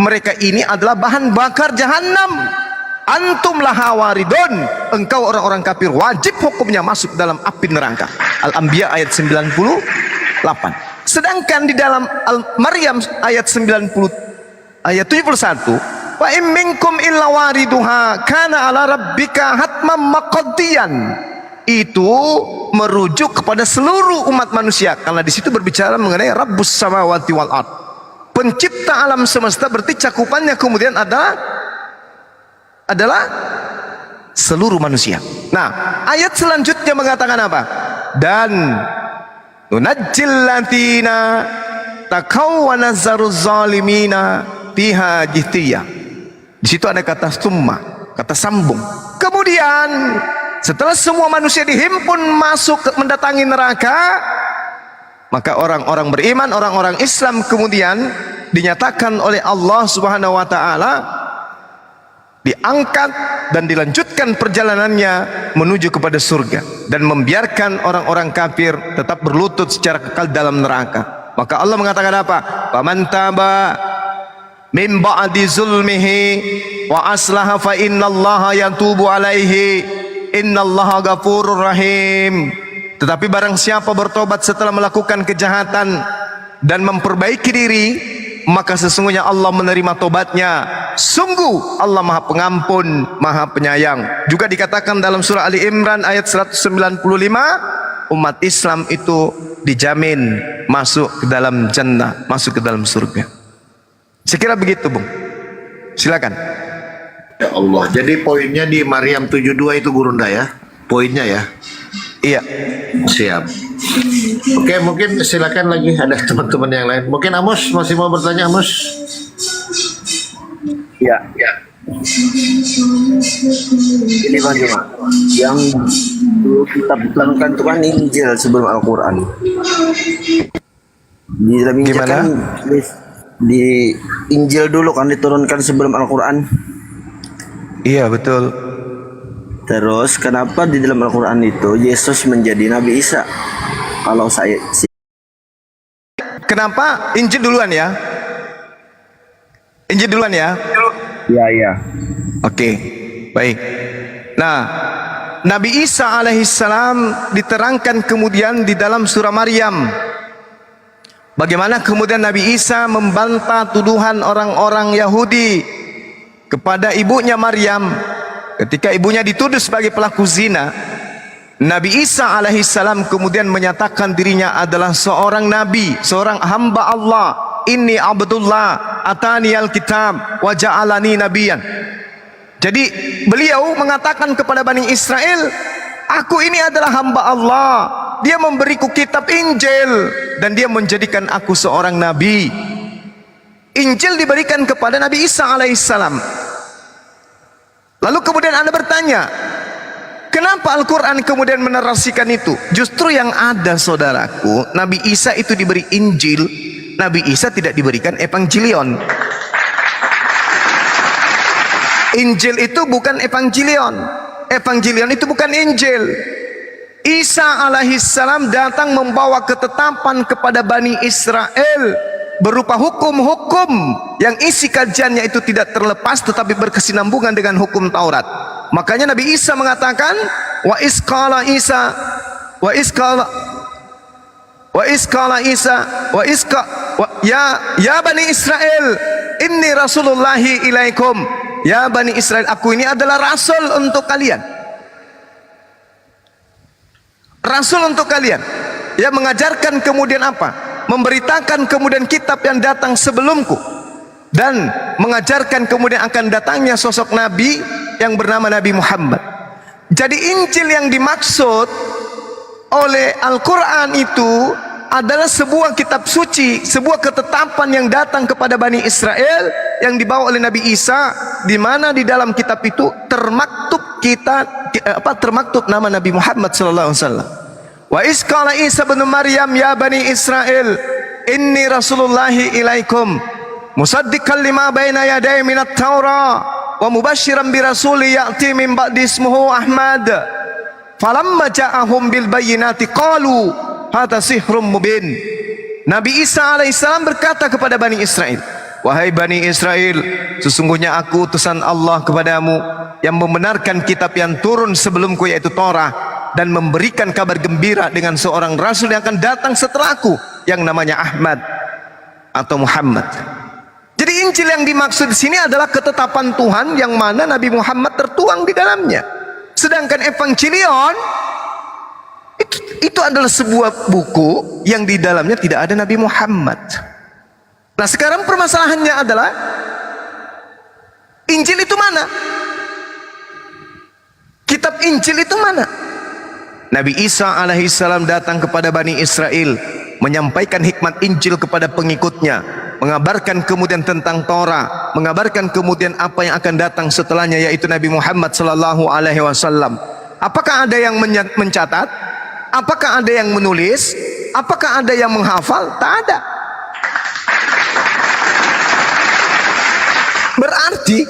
Mereka ini adalah bahan bakar jahanam. Antum laha waridun, engkau orang-orang kafir wajib hukumnya masuk dalam api neraka. Al-Anbiya ayat 98. Sedangkan di dalam Al-Maryam ayat 71, wa in minkum illa wariduha kana ala rabbika hatman maqdiyan, itu merujuk kepada seluruh umat manusia, karena di situ berbicara mengenai Rabbus samawati wal ard, pencipta alam semesta. Berarti cakupannya kemudian adalah seluruh manusia. Nah, ayat selanjutnya mengatakan apa? Dan nunajjil latina takaw wa nazzaruz zalimina fiha jithiyah. Di situ ada kata summa, kata sambung. Kemudian setelah semua manusia dihimpun masuk mendatangi neraka, maka orang-orang beriman, orang-orang Islam kemudian dinyatakan oleh Allah Subhanahu wa taala diangkat dan dilanjutkan perjalanannya menuju kepada surga, dan membiarkan orang-orang kafir tetap berlutut secara kekal dalam neraka. Maka Allah mengatakan apa? Faman taba min ba'di zulmihi wa aslaha fa innallaha yatubu alaihi innallaha ghafurur rahim. Tetapi barang siapa bertobat setelah melakukan kejahatan dan memperbaiki diri, maka sesungguhnya Allah menerima tobatnya. Sungguh Allah Maha Pengampun, Maha Penyayang. Juga dikatakan dalam surah Ali Imran ayat 195, umat Islam itu dijamin masuk ke dalam jannah, masuk ke dalam surga. Sekira begitu, Bung. Silakan. Ya Allah. Jadi poinnya di Maryam 72 itu Gurunda ya? Poinnya ya? Iya. Siap. Oke, mungkin silakan lagi ada teman-teman yang lain. Mungkin Amos masih mau bertanya, Amos? Ya. Ini Bang Juma, yang dulu kita berlakukan itu kan Injil sebelum Al-Quran. Di dalam Injil Gimana? kan di Injil dulu kan diturunkan sebelum Al-Quran. Iya, betul. Terus kenapa di dalam Al-Quran itu Yesus menjadi Nabi Isa? Kalau saya Kenapa? Injil duluan ya. Injil duluan ya. ya. Oke, baik. Nah, Nabi Isa alaihissalam diterangkan kemudian di dalam surah Maryam. Bagaimana kemudian Nabi Isa membantah tuduhan orang-orang Yahudi kepada ibunya Maryam ketika ibunya dituduh sebagai pelaku zina. Nabi Isa alaihissalam kemudian menyatakan dirinya adalah seorang nabi, seorang hamba Allah. Inni abdullah atani alkitab wa ja'alani nabiyan. Jadi beliau mengatakan kepada Bani Israel, aku ini adalah hamba Allah, dia memberiku kitab Injil dan dia menjadikan aku seorang nabi. Injil diberikan kepada Nabi Isa alaihissalam. Lalu kemudian Anda bertanya, kenapa Al-Quran kemudian menarasikan itu? Justru yang ada, saudaraku, Nabi Isa itu diberi Injil, Nabi Isa tidak diberikan Evangelion. Injil itu bukan Evangelion, Evangelion itu bukan Injil. Isa alaihissalam datang membawa ketetapan kepada Bani Israel berupa hukum-hukum yang isi kajiannya itu tidak terlepas tetapi berkesinambungan dengan hukum Taurat. Makanya Nabi Isa mengatakan, wa isqala Isa wa isqala ya Bani Israel inni rasulullahi ilaikum. Ya Bani Israel, aku ini adalah rasul untuk kalian. Rasul untuk kalian. Ya, mengajarkan kemudian apa? Memberitakan kemudian kitab yang datang sebelumku, dan mengajarkan kemudian akan datangnya sosok nabi yang bernama Nabi Muhammad. Jadi Injil yang dimaksud oleh Al-Quran itu adalah sebuah kitab suci, sebuah ketetapan yang datang kepada Bani Israel yang dibawa oleh Nabi Isa, di mana di dalam kitab itu termaktub nama Nabi Muhammad sallallahu alaihi wasallam. Wa isqala Isa bin Maryam ya Bani Israel inni rasulullahi ilaikum musaddiqan lima baina yaday minat Taurah wa mubashiran bi rasuli ya'ti min ba'di ismuhu Ahmad. Falamma ja'ahum bil bayyinati qalu hadza sihrun mubin. Nabi Isa alaihissalam berkata kepada Bani Israel, wahai Bani Israel, sesungguhnya aku utusan Allah kepadamu yang membenarkan kitab yang turun sebelumku yaitu Torah, dan memberikan kabar gembira dengan seorang rasul yang akan datang setelahku yang namanya Ahmad atau Muhammad. Jadi Injil yang dimaksud di sini adalah ketetapan Tuhan yang mana Nabi Muhammad tertuang di dalamnya. Sedangkan Evangelion itu adalah sebuah buku yang di dalamnya tidak ada Nabi Muhammad. Nah, sekarang permasalahannya adalah Injil itu mana? Kitab Injil itu mana? Nabi Isa alaihissalam datang kepada Bani Israel, menyampaikan hikmat Injil kepada pengikutnya, mengabarkan kemudian tentang Torah, mengabarkan kemudian apa yang akan datang setelahnya yaitu Nabi Muhammad sallallahu alaihi wasallam. Apakah ada yang mencatat? Apakah ada yang menulis? Apakah ada yang menghafal? Tak ada. Berarti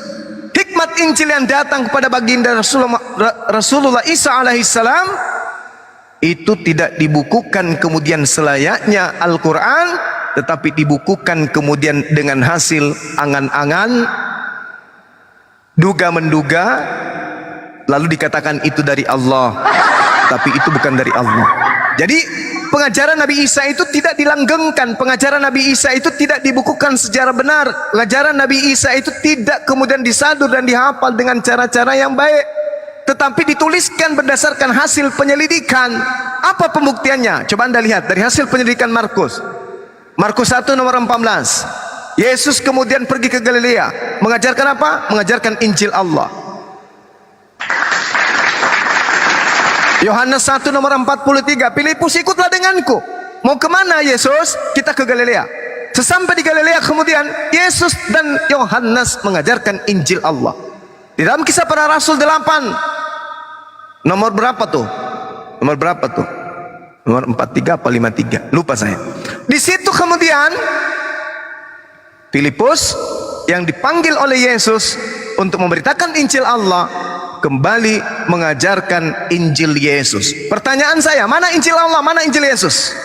hikmat Injil yang datang kepada baginda Rasulullah Isa alaihissalam itu tidak dibukukan kemudian selayaknya Al-Quran, tetapi dibukukan kemudian dengan hasil angan-angan, duga-menduga, lalu dikatakan itu dari Allah, tapi itu bukan dari Allah. Jadi pengajaran Nabi Isa itu tidak dilanggengkan, pengajaran Nabi Isa itu tidak dibukukan secara benar, pengajaran Nabi Isa itu tidak kemudian disadur dan dihafal dengan cara-cara yang baik, tetapi dituliskan berdasarkan hasil penyelidikan. Apa pembuktiannya? Coba Anda lihat dari hasil penyelidikan Markus. Markus 1 nomor 14. Yesus kemudian pergi ke Galilea, mengajarkan apa? Mengajarkan Injil Allah. Yohanes 1 nomor 43, Filipus ikutlah denganku. Mau kemana Yesus? Kita ke Galilea. Sesampai di Galilea kemudian Yesus dan Yohanes mengajarkan Injil Allah. Di dalam Kisah Para Rasul 8 nomor berapa tuh? Nomor berapa tuh? Nomor 43 apa 53? Lupa saya. Di situ kemudian Filipus yang dipanggil oleh Yesus untuk memberitakan Injil Allah kembali mengajarkan Injil Yesus. Pertanyaan saya, mana Injil Allah, mana Injil Yesus?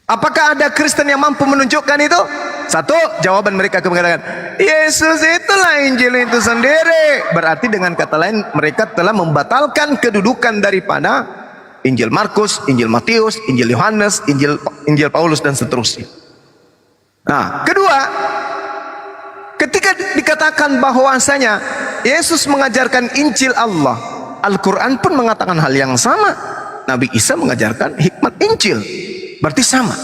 Apakah ada Kristen yang mampu menunjukkan itu? Satu, jawaban mereka mengatakan, Yesus itulah Injil itu sendiri. Berarti dengan kata lain, mereka telah membatalkan kedudukan daripada Injil Markus, Injil Matius, Injil Yohanes, Injil Paulus dan seterusnya. Nah, kedua, ketika dikatakan bahwasanya Yesus mengajarkan Injil Allah, Al-Quran pun mengatakan hal yang sama. Nabi Isa mengajarkan hikmat Injil, berarti sama.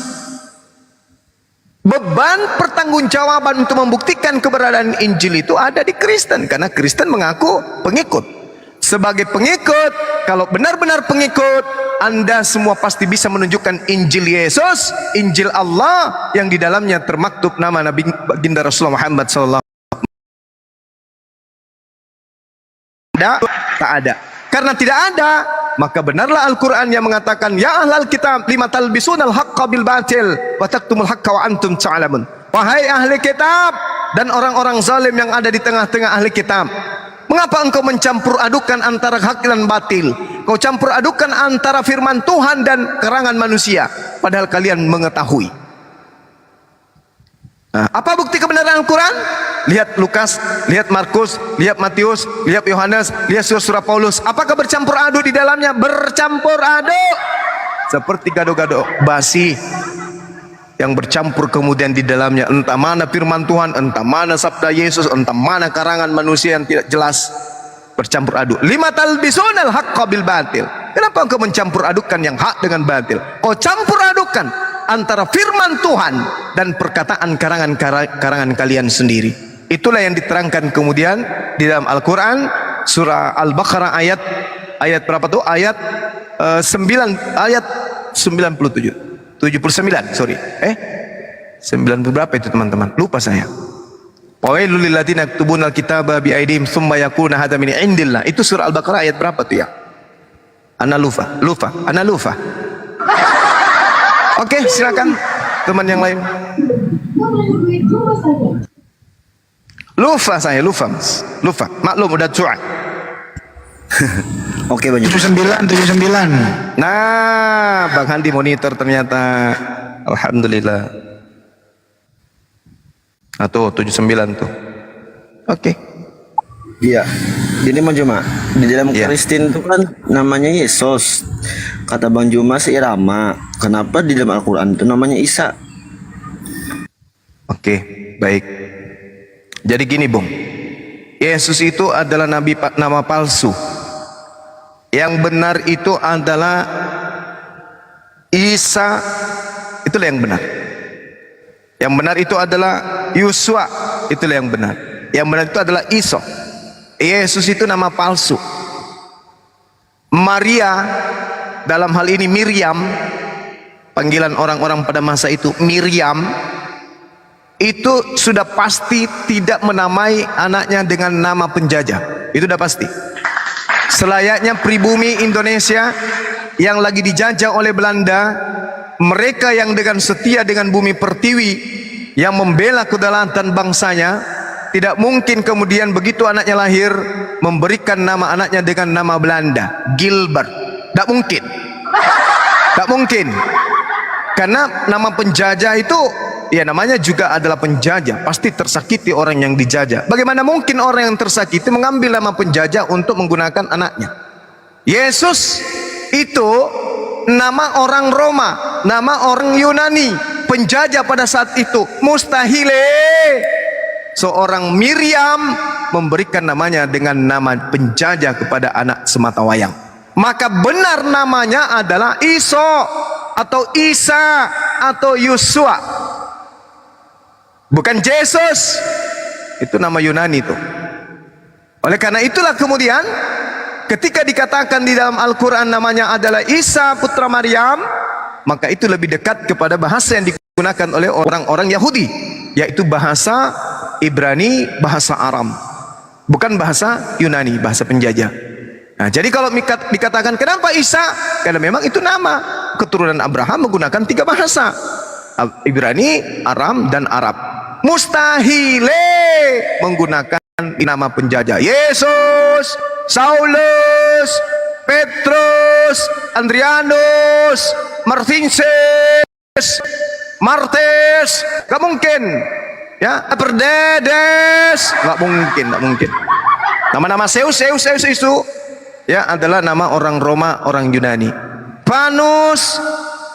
Beban pertanggungjawaban untuk membuktikan keberadaan Injil itu ada di Kristen, karena Kristen mengaku pengikut. Sebagai pengikut, kalau benar-benar pengikut, Anda semua pasti bisa menunjukkan Injil Yesus, Injil Allah yang di dalamnya termaktub nama Nabi baginda Rasulullah Muhammad SAW. Tak ada. Karena tidak ada, maka benarlah Al-Quran yang mengatakan, ya ahlal kitab lima talbisunal haqqa bil batil wa taktumul haqqa wa antum ta'lamun. Wahai ahli kitab dan orang-orang zalim yang ada di tengah-tengah ahli kitab, mengapa engkau mencampur adukan antara hak dan batil? Kau campur adukan antara firman Tuhan dan karangan manusia, padahal kalian mengetahui. Nah, apa bukti kebenaran Al-Quran? Lihat Lukas, lihat Markus, lihat Matius, lihat Yohanes, lihat surah Paulus. Apakah bercampur aduk di dalamnya? Bercampur aduk, seperti gado-gado basi yang bercampur kemudian di dalamnya entah mana firman Tuhan, entah mana sabda Yesus, entah mana karangan manusia yang tidak jelas. Bercampur aduk. Lima talbisunal haqqa bil batil. Kenapa engkau mencampur adukan yang hak dengan batil? Kau campur adukan antara firman Tuhan dan perkataan karangan kalian sendiri. Itulah yang diterangkan kemudian di dalam Al-Quran surah Al-Baqarah ayat berapa tuh? Ayat 97 79, sorry. 90 berapa itu teman-teman? Lupa saya. Wailul lil ladzina yaktubuna al-kitaba bi aydihim tsumma yakuna hadza min indillah. Itu surah Al-Baqarah ayat berapa tuh ya? Ana lupa. Oke, silakan teman yang lain. Lupa. Maklum udah tua. Oke Bang Juma. 79. Nah, Bang Handi monitor ternyata. Alhamdulillah. Nah tuh 79 tuh. Oke. Iya. Jadi Bang Juma, di dalam Iya. Kristen itu kan namanya Yesus. Kata Bang Juma seirama. Kenapa di dalam Al-Qur'an itu namanya Isa? Oke, baik. Jadi gini, Bung. Yesus itu adalah nama palsu. Yang benar itu adalah Isa, itulah yang benar. Yang benar itu adalah Yosua, itulah yang benar. Yang benar itu adalah Isa. Yesus itu nama palsu. Maria, dalam hal ini Miriam, panggilan orang-orang pada masa itu Miriam, itu sudah pasti tidak menamai anaknya dengan nama penjajah. Itu sudah pasti. Selayaknya pribumi Indonesia yang lagi dijajah oleh Belanda, mereka yang dengan setia dengan bumi pertiwi, yang membela kedaulatan bangsanya, tidak mungkin kemudian begitu anaknya lahir memberikan nama anaknya dengan nama Belanda, Gilbert. Tidak mungkin. Tidak mungkin. Karena nama penjajah itu ya namanya juga adalah penjajah, pasti tersakiti orang yang dijajah. Bagaimana mungkin orang yang tersakiti mengambil nama penjajah untuk menggunakan anaknya? Yesus itu nama orang Roma, nama orang Yunani, penjajah pada saat itu. Mustahil seorang Miriam memberikan namanya dengan nama penjajah kepada anak sematawayang. Maka benar namanya adalah Iso atau Isa atau Yosua, bukan Yesus. Itu nama Yunani itu. Oleh karena itulah kemudian ketika dikatakan di dalam Al-Quran namanya adalah Isa putra Maryam, maka itu lebih dekat kepada bahasa yang digunakan oleh orang-orang Yahudi, yaitu bahasa Ibrani, bahasa Aram, bukan bahasa Yunani, bahasa penjajah. Nah, jadi kalau dikatakan kenapa Isa, karena memang itu nama keturunan Abraham menggunakan 3 bahasa, Ibrani, Aram, dan Arab. Mustahil menggunakan nama penjajah. Yesus, Saulus, Petrus, Andrianus, Martinus, Martes, gak mungkin. Ya, Perdedes, gak mungkin, gak mungkin. Nama-nama Zeus itu ya adalah nama orang Roma, orang Yunani. Panus,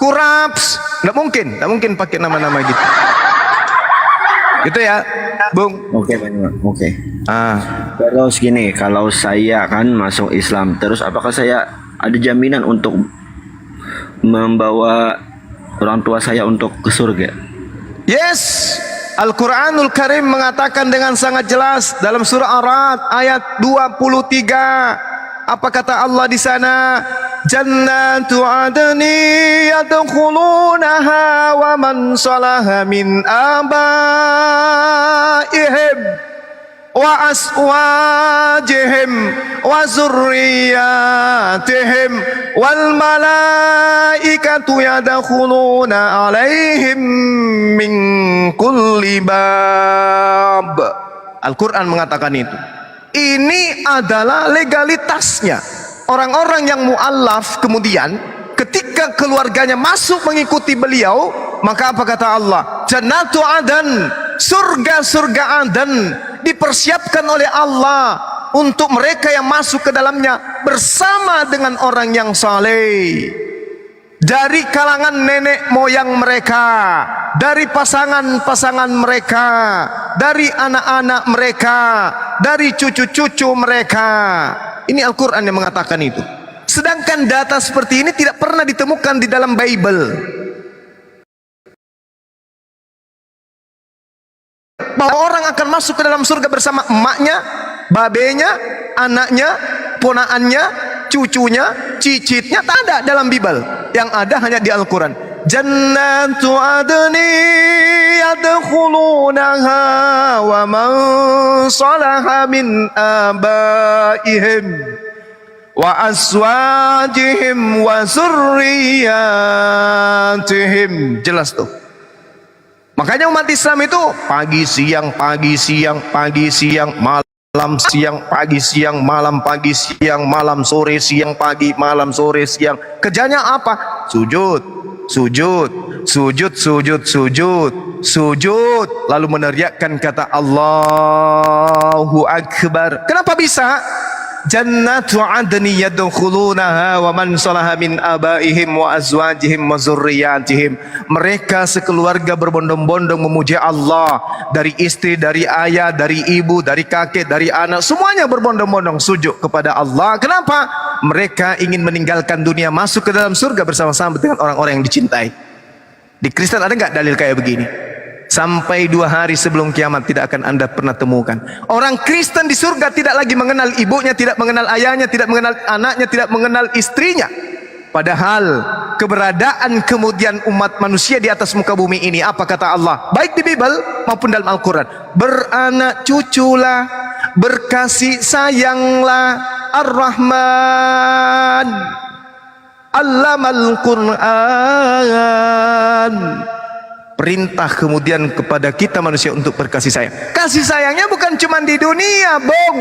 Kuraps, gak mungkin pakai nama-nama gitu. Gitu ya, Bung. Oke Bang Juma. Oke. Ah, Terus gini, kalau saya kan masuk Islam, terus apakah saya ada jaminan untuk membawa orang tua saya untuk ke surga? yes. Al-Quranul Karim mengatakan dengan sangat jelas dalam surah Ar-Ra'd ayat 23. Apa kata Allah di sana? Jannatu adni yadkhulunaha wa man salaha min abaihim wa aswajihim wa zurriyatihim wal malaikatu yadkhuluna alaihim min kulli bab. Al-Quran mengatakan itu. Ini adalah legalitasnya. Orang-orang yang mu'allaf kemudian ketika keluarganya masuk mengikuti beliau, maka apa kata Allah? Jannatu adan, surga-surga adan dipersiapkan oleh Allah untuk mereka yang masuk ke dalamnya bersama dengan orang yang saleh, dari kalangan nenek moyang mereka, dari pasangan-pasangan mereka, dari anak-anak mereka, dari cucu-cucu mereka. Ini Al-Quran yang mengatakan itu. Sedangkan data seperti ini tidak pernah ditemukan di dalam Bible. Bahwa orang akan masuk ke dalam surga bersama emaknya, babenya, anaknya, ponaannya, cucunya, cicitnya, tak ada dalam Bible. Yang ada hanya di Al-Quran. Jannatu adni yadkhulunaha wa man salaha min abaihim wa aswajihim wa zurriyatihim. Jelas tuh. Makanya umat Islam itu pagi siang, malam malam, siang, pagi, siang, malam, pagi, siang, malam, sore, siang, pagi, malam, sore, siang. Kerjanya apa? Sujud, sujud, sujud, sujud, sujud, sujud. Lalu meneriakkan kata Allahu Akbar. Kenapa bisa? Jannatu adni yadkhulunaha wa man salaha min abaihim wa azwajihim wa zurriyatihim. Mereka sekeluarga berbondong-bondong memuji Allah, dari istri, dari ayah, dari ibu, dari kakek, dari anak, semuanya berbondong-bondong sujud kepada Allah. Kenapa? Mereka ingin meninggalkan dunia, masuk ke dalam surga bersama-sama dengan orang-orang yang dicintai. Di Kristen ada nggak dalil kayak begini? Sampai 2 hari sebelum kiamat tidak akan Anda pernah temukan. Orang Kristen di surga tidak lagi mengenal ibunya, tidak mengenal ayahnya, tidak mengenal anaknya, tidak mengenal istrinya. Padahal keberadaan kemudian umat manusia di atas muka bumi ini, apa kata Allah? Baik di Bible maupun dalam Al-Quran. Beranak cuculah, berkasih sayanglah Ar-Rahman Allamal Quran. Perintah kemudian kepada kita manusia untuk berkasih sayang. Kasih sayangnya bukan cuma di dunia, bong.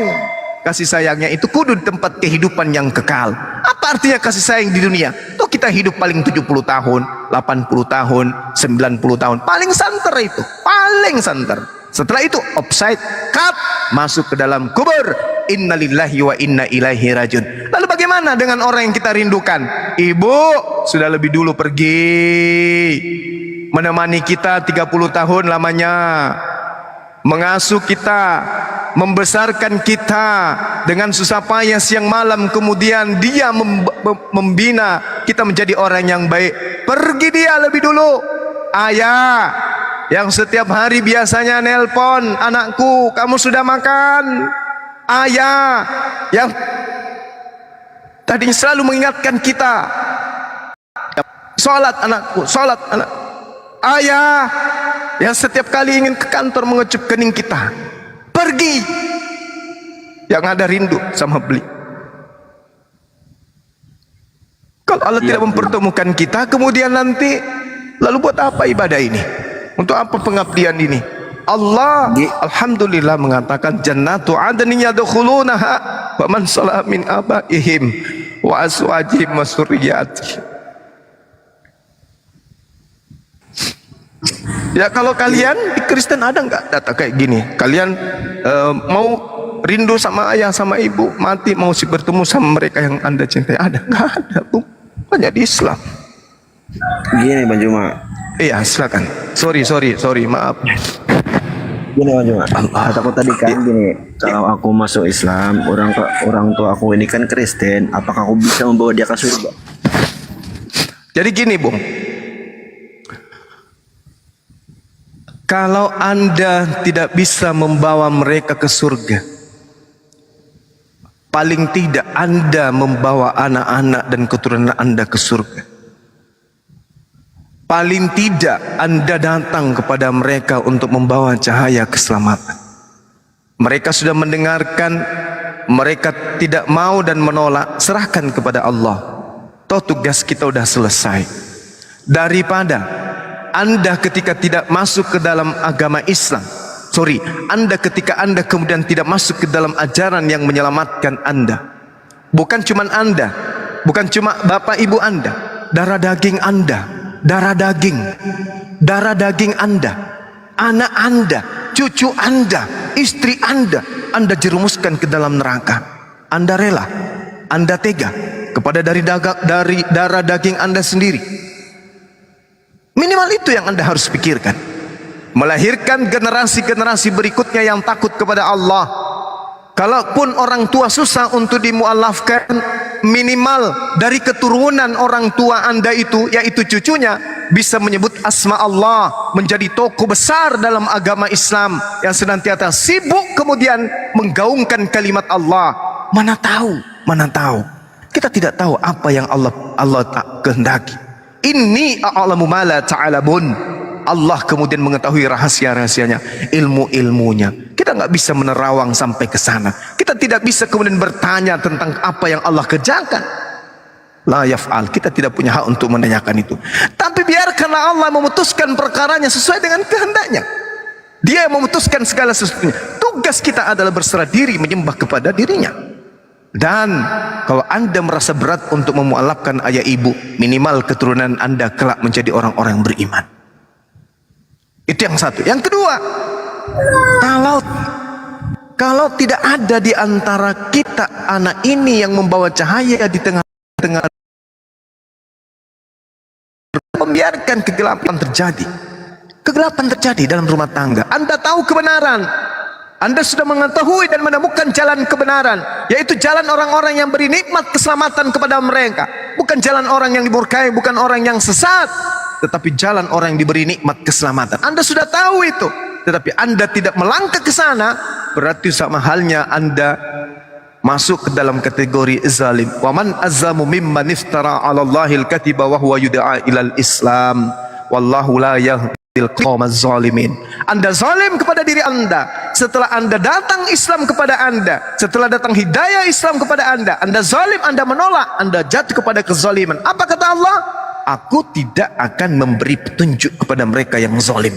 Kasih sayangnya itu kudu tempat kehidupan yang kekal. Apa artinya kasih sayang di dunia? Tuh kita hidup paling 70 tahun, 80 tahun, 90 tahun. Paling santer itu, paling santer. Setelah itu offside, cut, masuk ke dalam kubur. Innalillahi wa inna ilaihi rajiun. Lalu bagaimana dengan orang yang kita rindukan? Ibu sudah lebih dulu pergi, menemani kita 30 tahun lamanya, mengasuh kita, membesarkan kita dengan susah payah siang malam, kemudian dia membina kita menjadi orang yang baik. Pergi dia lebih dulu. Ayah yang setiap hari biasanya nelpon, anakku kamu sudah makan. Ayah yang tadinya selalu mengingatkan kita, sholat anakku, sholat anak. Ayah yang setiap kali ingin ke kantor mengecup kening kita, pergi, yang ada rindu sama beli. Kalau Allah tidak mempertemukan kita, kemudian nanti lalu buat apa ibadah ini? Untuk apa pengabdian ini? Allah alhamdulillah mengatakan jannatu adnin yadkhulunaha wa man salaha min abaihim wa azwajihim wa zurriyyatihim. Ya kalau kalian di Kristen ada nggak data kayak gini? Kalian mau rindu sama ayah sama ibu, mati mau bertemu sama mereka yang Anda cintai? Ada? Nggak ada, Bu. Banyak di Islam. Gini Bang Juma. Iya silakan. Sorry, maaf. Gini Bang Juma. Kataku tadi kan gini, kalau aku masuk Islam, orang tua aku ini kan Kristen, apakah aku bisa membawa dia ke surga? Jadi gini, Bung. Kalau Anda tidak bisa membawa mereka ke surga, paling tidak Anda membawa anak-anak dan keturunan Anda ke surga. Paling tidak Anda datang kepada mereka untuk membawa cahaya keselamatan. Mereka sudah mendengarkan, mereka tidak mau dan menolak, serahkan kepada Allah. Toh tugas kita sudah selesai. Daripada Anda ketika tidak masuk ke dalam agama Islam, ketika Anda kemudian tidak masuk ke dalam ajaran yang menyelamatkan Anda, bukan cuma Anda, bukan cuma bapak ibu Anda, darah daging Anda, darah daging Anda, anak Anda, cucu Anda, istri Anda jerumuskan ke dalam neraka. Anda rela, Anda tega kepada dari darah daging Anda sendiri. Minimal itu yang Anda harus pikirkan. Melahirkan generasi-generasi berikutnya yang takut kepada Allah. Kalaupun orang tua susah untuk dimualafkan, minimal dari keturunan orang tua Anda itu, yaitu cucunya, bisa menyebut asma Allah, menjadi tokoh besar dalam agama Islam yang senantiasa sibuk kemudian menggaungkan kalimat Allah. Mana tahu. Kita tidak tahu apa yang Allah tak kehendaki. Inni a'lamu ma la ta'lamun. Allah kemudian mengetahui rahasia-rahasianya, ilmu-ilmunya. Kita nggak bisa menerawang sampai ke sana. Kita tidak bisa kemudian bertanya tentang apa yang Allah kerjakan. La yaf'al. Kita tidak punya hak untuk menanyakan itu. Tapi biarkanlah Allah memutuskan perkaranya sesuai dengan kehendaknya. Dia yang memutuskan segala sesuatunya. Tugas kita adalah berserah diri menyembah kepada dirinya. Dan kalau Anda merasa berat untuk memualafkan ayah ibu, minimal keturunan Anda kelak menjadi orang-orang yang beriman. Itu yang satu. Yang kedua, kalau tidak ada di antara kita anak ini yang membawa cahaya di tengah-tengah, membiarkan kegelapan terjadi. Kegelapan terjadi dalam rumah tangga. Anda tahu kebenaran, Anda sudah mengetahui dan menemukan jalan kebenaran, yaitu jalan orang-orang yang beri nikmat keselamatan kepada mereka. Bukan jalan orang yang dimurkai, bukan orang yang sesat, tetapi jalan orang yang diberi nikmat keselamatan. Anda sudah tahu itu, tetapi Anda tidak melangkah ke sana, berarti sama halnya Anda masuk ke dalam kategori zalim. Wa man azzamu mimman iftara 'ala Allahil katiba wa huwa yud'a ilal Islam. Wallahu la yahdil qaumaz zalimin. Anda zalim kepada diri Anda setelah Anda datang Islam kepada Anda, setelah datang hidayah Islam kepada Anda. Anda zalim, Anda menolak, Anda jatuh kepada kezaliman. Apa kata Allah? Aku tidak akan memberi petunjuk kepada mereka yang zalim.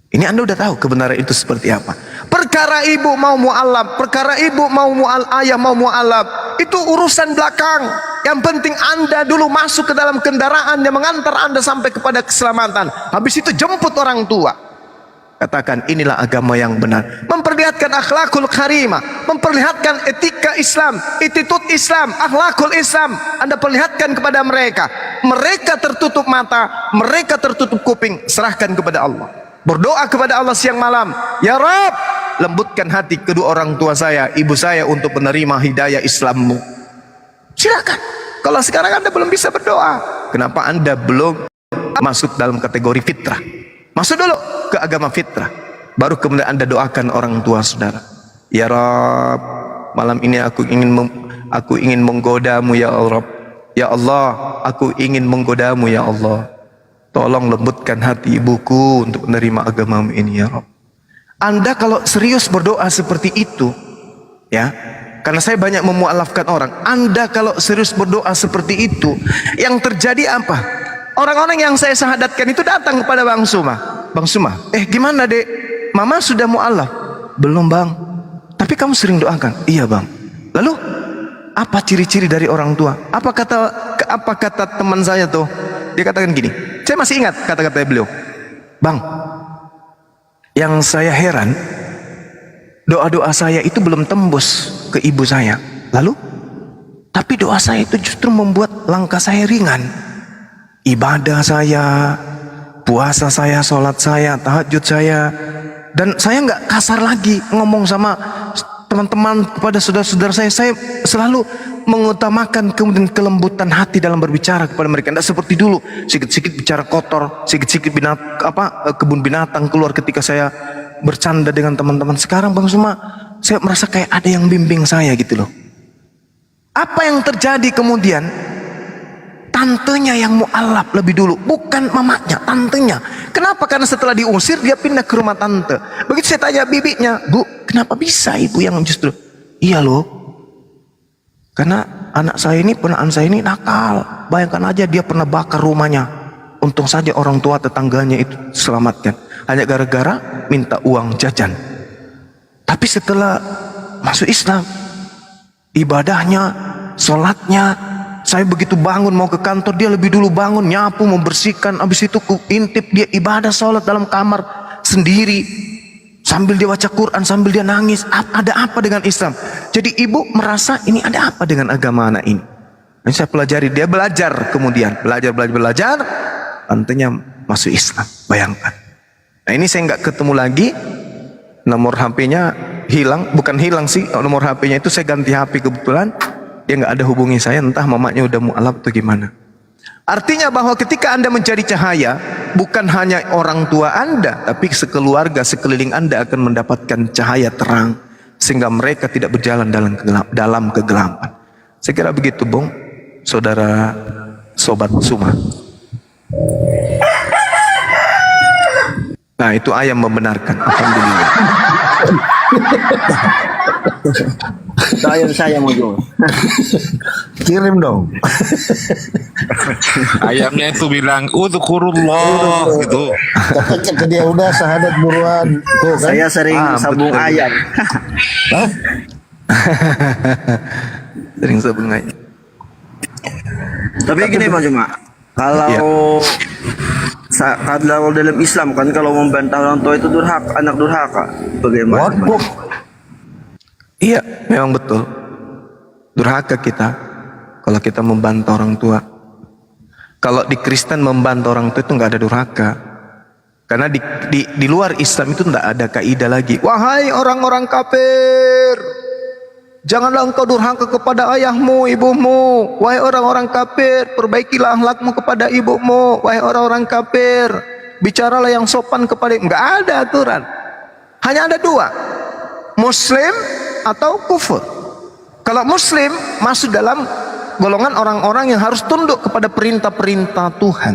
Ini Anda udah tahu kebenaran itu seperti apa. Perkara ibu mau mu'alaf, perkara ibu mau ayah mau mu'alaf, itu urusan belakang. Yang penting Anda dulu masuk ke dalam kendaraan yang mengantar Anda sampai kepada keselamatan. Habis itu jemput orang tua. Katakan inilah agama yang benar. Memperlihatkan akhlakul karimah, memperlihatkan etika Islam, attitude Islam, akhlakul Islam. Anda perlihatkan kepada mereka. Mereka tertutup mata, mereka tertutup kuping, serahkan kepada Allah. Berdoa kepada Allah siang malam, ya Rabb, lembutkan hati kedua orang tua saya, ibu saya untuk menerima hidayah Islammu. Silakan. Kalau sekarang Anda belum bisa berdoa, kenapa Anda belum masuk dalam kategori fitrah? Masuk dulu ke agama fitrah, baru kemudian Anda doakan orang tua saudara. Ya Rabb, malam ini aku ingin menggodamu ya Rabb. Ya Allah, aku ingin menggodamu ya Allah. Tolong lembutkan hati ibuku untuk menerima agamamu ini ya Rabb. Anda kalau serius berdoa seperti itu, ya, karena saya banyak memualafkan orang. Anda kalau serius berdoa seperti itu, yang terjadi apa? Orang-orang yang saya syahadatkan itu datang kepada Bang Suma. Bang Suma, gimana dek? Mama sudah mualaf? Belum bang. Tapi kamu sering doakan? Iya bang. Lalu apa ciri-ciri dari orang tua? Apa kata teman saya tuh? Dia katakan gini. Saya masih ingat kata-kata beliau. Bang, yang saya heran, doa-doa saya itu belum tembus ke ibu saya. Lalu, tapi doa saya itu justru membuat langkah saya ringan. Ibadah saya, puasa saya, sholat saya, tahajud saya, dan saya nggak kasar lagi ngomong sama teman-teman kepada saudara-saudara saya selalu mengutamakan kemudian kelembutan hati dalam berbicara kepada mereka. Tidak seperti dulu, sikit-sikit bicara kotor, sikit-sikit kebun binatang keluar ketika saya bercanda dengan teman-teman. Sekarang Bang Suma, saya merasa kayak ada yang bimbing saya gitu loh. Apa yang terjadi kemudian? Tantenya yang mu'alaf lebih dulu, bukan mamanya, tantenya. Kenapa? Karena setelah diusir dia pindah ke rumah tante. Begitu saya tanya bibinya, Bu, kenapa bisa ibu yang justru? Iya loh, karena anak saya ini, ponakan saya ini nakal. Bayangkan aja dia pernah bakar rumahnya. Untung saja orang tua tetangganya itu selamatkan. Hanya gara-gara minta uang jajan. Tapi setelah masuk Islam, ibadahnya, sholatnya, saya begitu bangun mau ke kantor, dia lebih dulu bangun, nyapu, membersihkan. Habis itu intip dia ibadah sholat dalam kamar sendiri. Sambil dia baca Quran, sambil dia nangis. Ada apa dengan Islam? Jadi ibu merasa ini ada apa dengan agama anak ini? Dan saya pelajari, dia belajar kemudian. Belajar. Tantenya masuk Islam, bayangkan. Nah ini saya nggak ketemu lagi. Nomor HP-nya hilang, bukan hilang sih. Nomor HP-nya itu saya ganti HP kebetulan. Dia nggak ada hubungi saya, entah mamanya udah mu'alaf atau gimana. Artinya bahwa ketika Anda mencari cahaya, bukan hanya orang tua Anda, tapi sekeluarga, sekeliling Anda akan mendapatkan cahaya terang, sehingga mereka tidak berjalan dalam kegelapan. Saya kira begitu, Bung, saudara sobat Suma. Nah, itu ayam membenarkan. Alhamdulillah. Saya mau jual. Kirim dong. Ayamnya itu bilang udzukurullah gitu. Tapi kata dia udah sahadat buruan. Tuh kan. Saya sering sabung betul. ayam. Hah? Sering sabung ayam. Tapi gini Bang Juma, kalau kalau dalam Islam kan kalau membantah orang tua itu durhaka, anak durhaka. Bagaimana? Waduh. Iya, memang betul. Durhaka kita kalau kita membantah orang tua. Kalau di Kristen membantah orang tua itu nggak ada durhaka. Karena di luar Islam itu tidak ada kaidah lagi. Wahai orang-orang kafir, janganlah engkau durhaka kepada ayahmu, ibumu. Wahai orang-orang kafir, perbaikilah akhlakmu kepada ibumu. Wahai orang-orang kafir, bicaralah yang sopan kepada ibu. Nggak ada aturan. Hanya ada dua, Muslim atau kufur. Kalau Muslim masuk dalam golongan orang-orang yang harus tunduk kepada perintah-perintah Tuhan.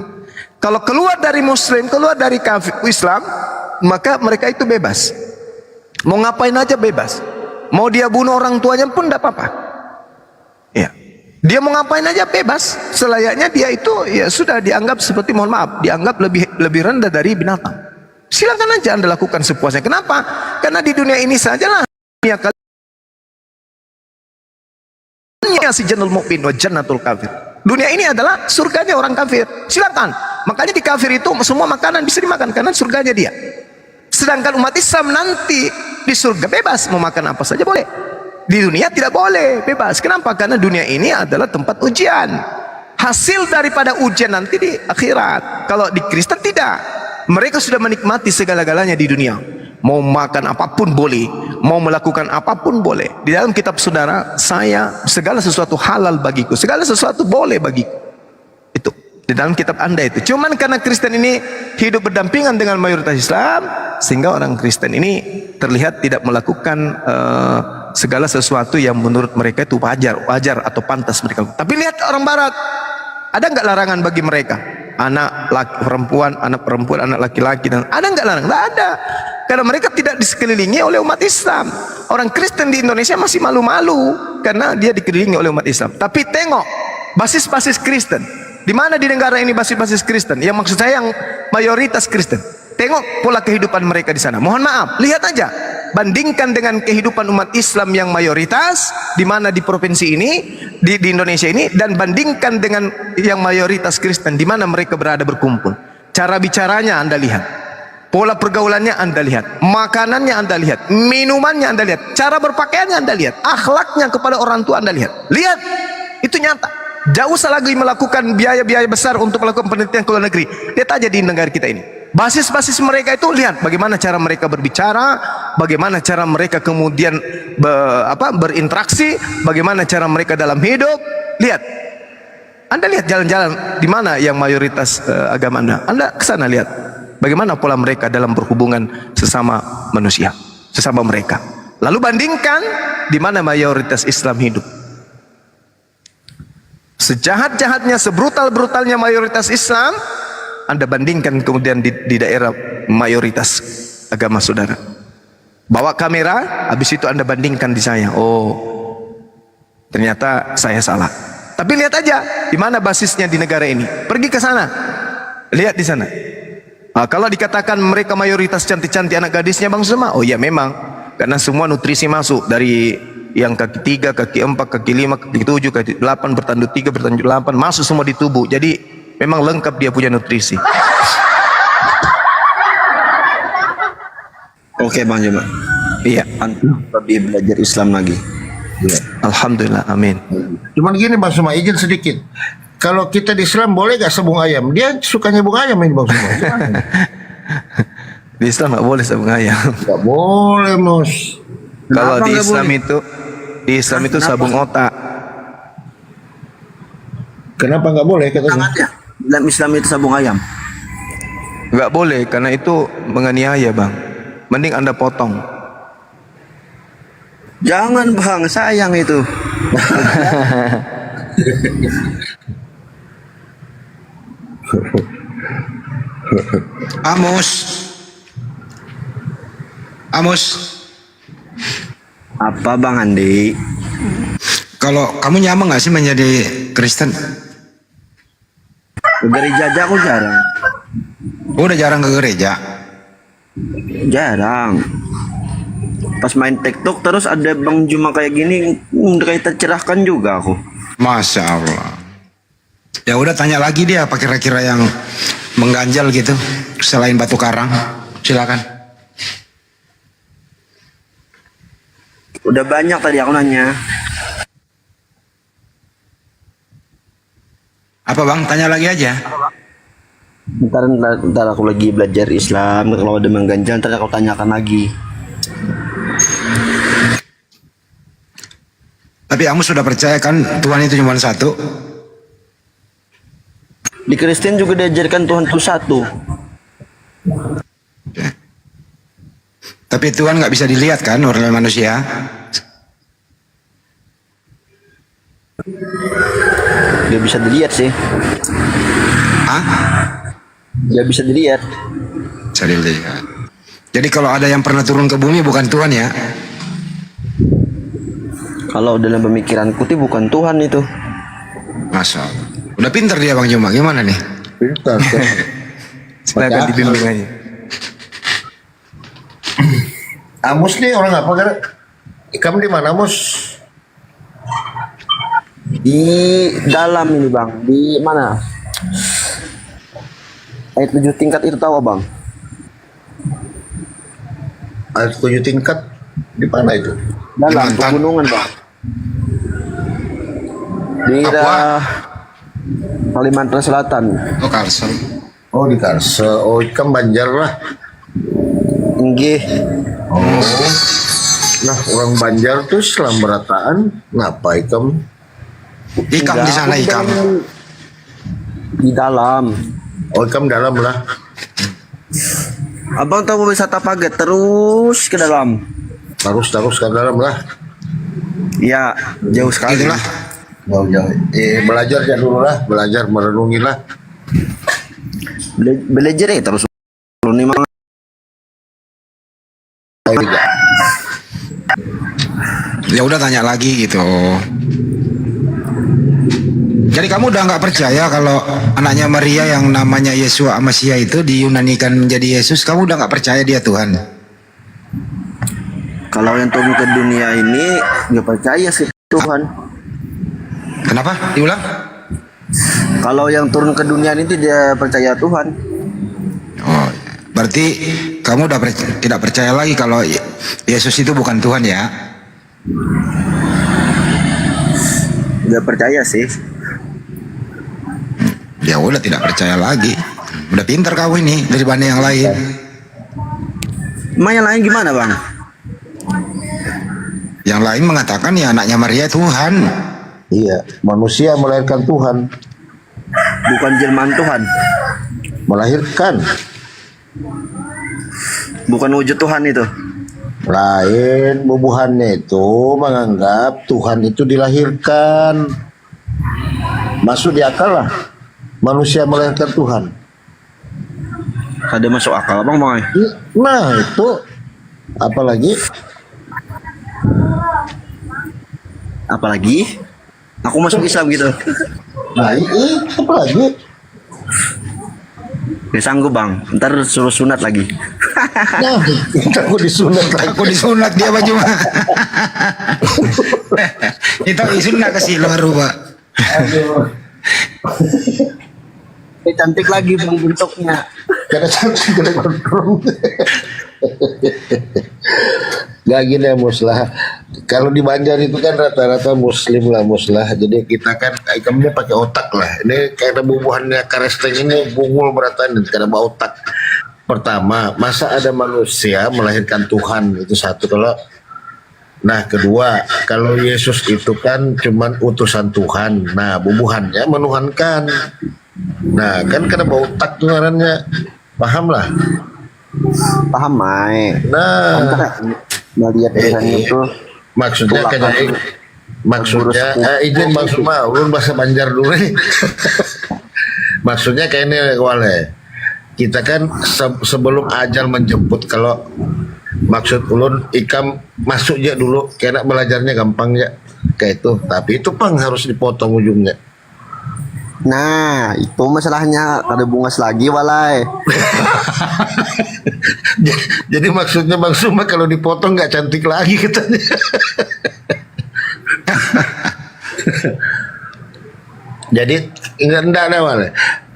Kalau keluar dari Muslim, keluar dari kafir Islam, maka mereka itu bebas. Mau ngapain aja bebas. Mau dia bunuh orang tuanya pun tidak apa-apa. Ya. Dia mau ngapain aja bebas. Selayaknya dia itu ya sudah dianggap seperti, mohon maaf, dianggap lebih rendah dari binatang. Silakan aja Anda lakukan sepuasnya. Kenapa? Karena di dunia ini sajalah dunia kalian si jannul mu'min wa jannatul kafir. Dunia ini adalah surganya orang kafir. Silakan. Makanya di kafir itu semua makanan bisa dimakan karena surganya dia. Sedangkan umat Islam nanti di surga bebas mau makan apa saja boleh. Di dunia tidak boleh bebas. Kenapa? Karena dunia ini adalah tempat ujian. Hasil daripada ujian nanti di akhirat. Kalau di Kristen tidak. Mereka sudah menikmati segala-galanya di dunia. Mau makan apapun boleh, mau melakukan apapun boleh. Di dalam kitab saudara, saya segala sesuatu halal bagiku, segala sesuatu boleh bagiku. Itu di dalam kitab Anda itu. Cuman karena Kristen ini hidup berdampingan dengan mayoritas Islam, sehingga orang Kristen ini terlihat tidak melakukan segala sesuatu yang menurut mereka itu wajar atau pantas mereka. Tapi lihat orang Barat, ada nggak larangan bagi mereka? Anak perempuan, anak laki-laki, dan ada nggak larangan? Nggak ada. Karena mereka tidak disekelilingi oleh umat Islam. Orang Kristen di Indonesia masih malu-malu karena dia dikelilingi oleh umat Islam. Tapi tengok basis-basis Kristen. Di mana di negara ini basis-basis Kristen? Yang maksud saya yang mayoritas Kristen. Tengok pola kehidupan mereka di sana. Mohon maaf, lihat aja. Bandingkan dengan kehidupan umat Islam yang mayoritas di mana di provinsi ini, di Indonesia ini, dan bandingkan dengan yang mayoritas Kristen di mana mereka berada berkumpul. Cara bicaranya Anda lihat. Pola pergaulannya Anda lihat, makanannya Anda lihat, minumannya Anda lihat, cara berpakaiannya Anda lihat, akhlaknya kepada orang tua Anda lihat. Lihat, itu nyata. Jauh usah lagi melakukan biaya-biaya besar untuk melakukan penelitian ke luar negeri. Lihat aja di negara kita ini. Basis-basis mereka itu lihat bagaimana cara mereka berbicara, bagaimana cara mereka kemudian berinteraksi, bagaimana cara mereka dalam hidup. Lihat. Anda lihat jalan-jalan di mana yang mayoritas agama Anda ke sana lihat. Bagaimana pola mereka dalam berhubungan sesama manusia, sesama mereka. Lalu bandingkan di mana mayoritas Islam hidup. Sejahat-jahatnya, sebrutal-brutalnya mayoritas Islam, Anda bandingkan kemudian di daerah mayoritas agama saudara. Bawa kamera, habis itu Anda bandingkan di saya. Oh, ternyata saya salah. Tapi lihat aja di mana basisnya di negara ini. Pergi ke sana, lihat di sana. Kalau dikatakan mereka mayoritas cantik-cantik anak gadisnya Bang Sema, oh ya memang, karena semua nutrisi masuk dari yang kaki 3, kaki 4, kaki 5, kaki 7, kaki 8, bertanduk 3, bertanduk 8, masuk semua di tubuh. Jadi memang lengkap dia punya nutrisi. Oke Bang Juma. Iya. Lebih belajar Islam lagi. Ya. Alhamdulillah, amin. Cuman gini Bang Suma, izin sedikit. Kalau kita di Islam boleh gak sabung ayam? Dia sukanya sabung ayam ini Bang Suma. Di Islam nggak boleh sabung ayam. Gak boleh Mus. Kalau di Islam itu sabung otak. Kenapa nggak boleh katanya? Dalam Islam itu sabung ayam. Nggak boleh karena itu menganiaya Bang. Mending Anda potong. Jangan Bang, sayang itu. Amos. Apa Bang Andi? Kalau kamu nyaman nggak sih menjadi Kristen? Ke gereja aja aku jarang. Udah jarang ke gereja. Jarang. Pas main TikTok terus ada Bang Juma kayak gini, kayak tercerahkan juga aku. Masya Allah. Ya udah tanya lagi dia apa kira-kira yang mengganjal gitu selain batu karang. Silakan. Udah banyak tadi aku nanya. Apa bang? Tanya lagi aja. Ntar aku lagi belajar Islam. Kalau ada mengganjal ntar aku tanyakan lagi. Tapi kamu sudah percaya kan Tuhan itu cuma satu? Di Kristen juga diajarkan Tuhan itu satu. Tapi Tuhan nggak bisa dilihat kan oleh manusia? Gak bisa dilihat sih. Hah? Gak bisa dilihat. Bisa dilihat. Jadi kalau ada yang pernah turun ke bumi bukan Tuhan ya? Kalau dalam pemikiranku itu bukan Tuhan itu. Masya Allah. Udah pinter dia Bang Juma, gimana nih? Pintar. Silakan dibimbing aja. Amos nih orang apa kan? Kamu di mana Amos? Di dalam ini bang, di mana? Ayat 7 tingkat itu tahu bang? Ayat 7 tingkat di mana itu? Dalam pegunungan bang. Di daerah Kalimantan Selatan. Oh Kalsel. Oh di Karsa. Oh ikan Banjar lah. Nggih. Oh. Nah orang Banjar tuh Islam berataan ngapa ikam? Ikam di sana ikam. Di dalam. Oh ikam dalam lah. Abang tahu wisata paget terus ke dalam. Terus ke dalam lah. Ya jauh sekali. Itulah. Jauh. Belajar ya dulu lah. Belajar merenungi lah. Belajar ya terus. Ini mah. Ya udah tanya lagi gitu. Jadi kamu udah nggak percaya kalau anaknya Maria yang namanya Yesua Amasia itu diyunanikan menjadi Yesus? Kamu udah nggak percaya dia Tuhan? Kalau yang turun ke dunia ini nggak percaya sih Tuhan. Kenapa? Diulang? Kalau yang turun ke dunia ini tidak percaya Tuhan. Oh, berarti kamu udah tidak percaya lagi kalau Yesus itu bukan Tuhan ya? Nggak percaya sih. Ya udah tidak percaya lagi. Udah pintar kau ini daripada yang lain. Emang yang lain gimana bang? Yang lain mengatakan ya anaknya Maria Tuhan. Iya, manusia melahirkan Tuhan. Bukan jelmaan Tuhan. Melahirkan. Bukan wujud Tuhan itu. Lain bubuhannya itu menganggap Tuhan itu dilahirkan. Masuk di akal lah. Manusia melahirkan Tuhan. Ada masuk akal bang bang. Nah itu apalagi? Apalagi? Aku masuk Islam gitu. Nah ini apalagi? Gak sanggup bang. Ntar suruh sunat lagi. Nah aku disunat lagi. Aku disunat dia baju mah. Itu disunat ke luar Pak. Aduh. Cantik lagi bang bentuknya. Karena cantik kena gondrong. Gak gini ya muslah. Kalau di Banjar itu kan rata-rata muslim lah muslah. Jadi kita kan ikamnya pakai otak lah. Ini karena bubuhannya karesteng ini bungul beratan karena otak. Pertama, masa ada manusia melahirkan Tuhan itu satu. Kalau nah kedua, kalau Yesus itu kan cuman utusan Tuhan. Nah bubuhannya menuhankan. Nah kan karena otak tuh ngarannya. Paham lah. Paham Mai. Nah melihat itu maksudnya kayak maksudnya izin Bang Suma ulun bahasa Banjar dulu nih. Maksudnya kayak ini wale kita kan sebelum ajal menjemput, kalau maksud ulun ikam masuk aja dulu karena belajarnya gampang ya. kayak itu. Tapi itu pang harus dipotong ujungnya. Nah, itu masalahnya ada bungas lagi walai. Jadi maksudnya Bang Suma kalau dipotong nggak cantik lagi katanya. Jadi enggak ada Wal.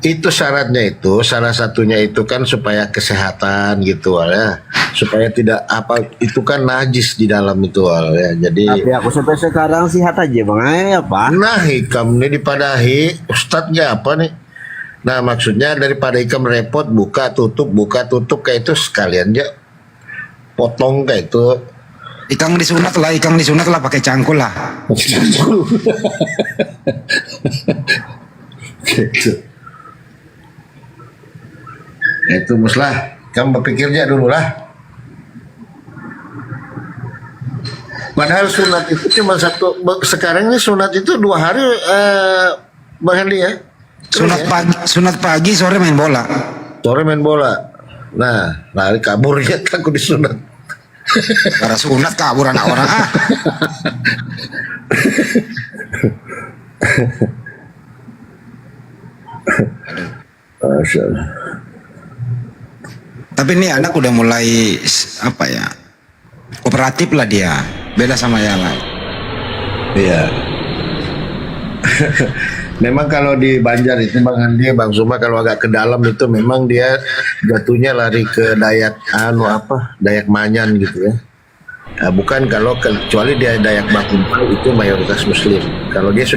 Itu syaratnya itu salah satunya itu kan supaya kesehatan gitu Wal ya. Supaya tidak apa itu kan najis di dalam itu Wal ya. Jadi Tapi aku sampai sekarang sehat aja bang. Apa? nah Ikam ini dipadahi Ustadznya apa nih? Nah maksudnya daripada Ikam repot buka tutup kayak itu sekalian aja potong kayak itu. Ikang disunat lah pakai cangkul lah. Gitu. Itu muslah. Kamu berpikirnya dulu lah. Padahal sunat itu cuma satu. Sekarang ini sunat itu 2 hari Bang Hendy ya. Sunat pagi, sore main bola. Sore main bola. Nah, lari kabur ya takut disunat. Karena sunat kabur anak orang ah. Masya Allah. Tapi ini anak udah mulai apa ya? Kooperatif lah dia. Beda sama yang lain. Iya. Memang kalau di Banjar itu Bang Andi, Bang Suma kalau agak ke dalam itu memang dia jatuhnya lari ke Dayak Dayak Manyan gitu ya. Nah, bukan kalau kecuali dia Dayak Bakumpai itu mayoritas Muslim. Kalau dia sudah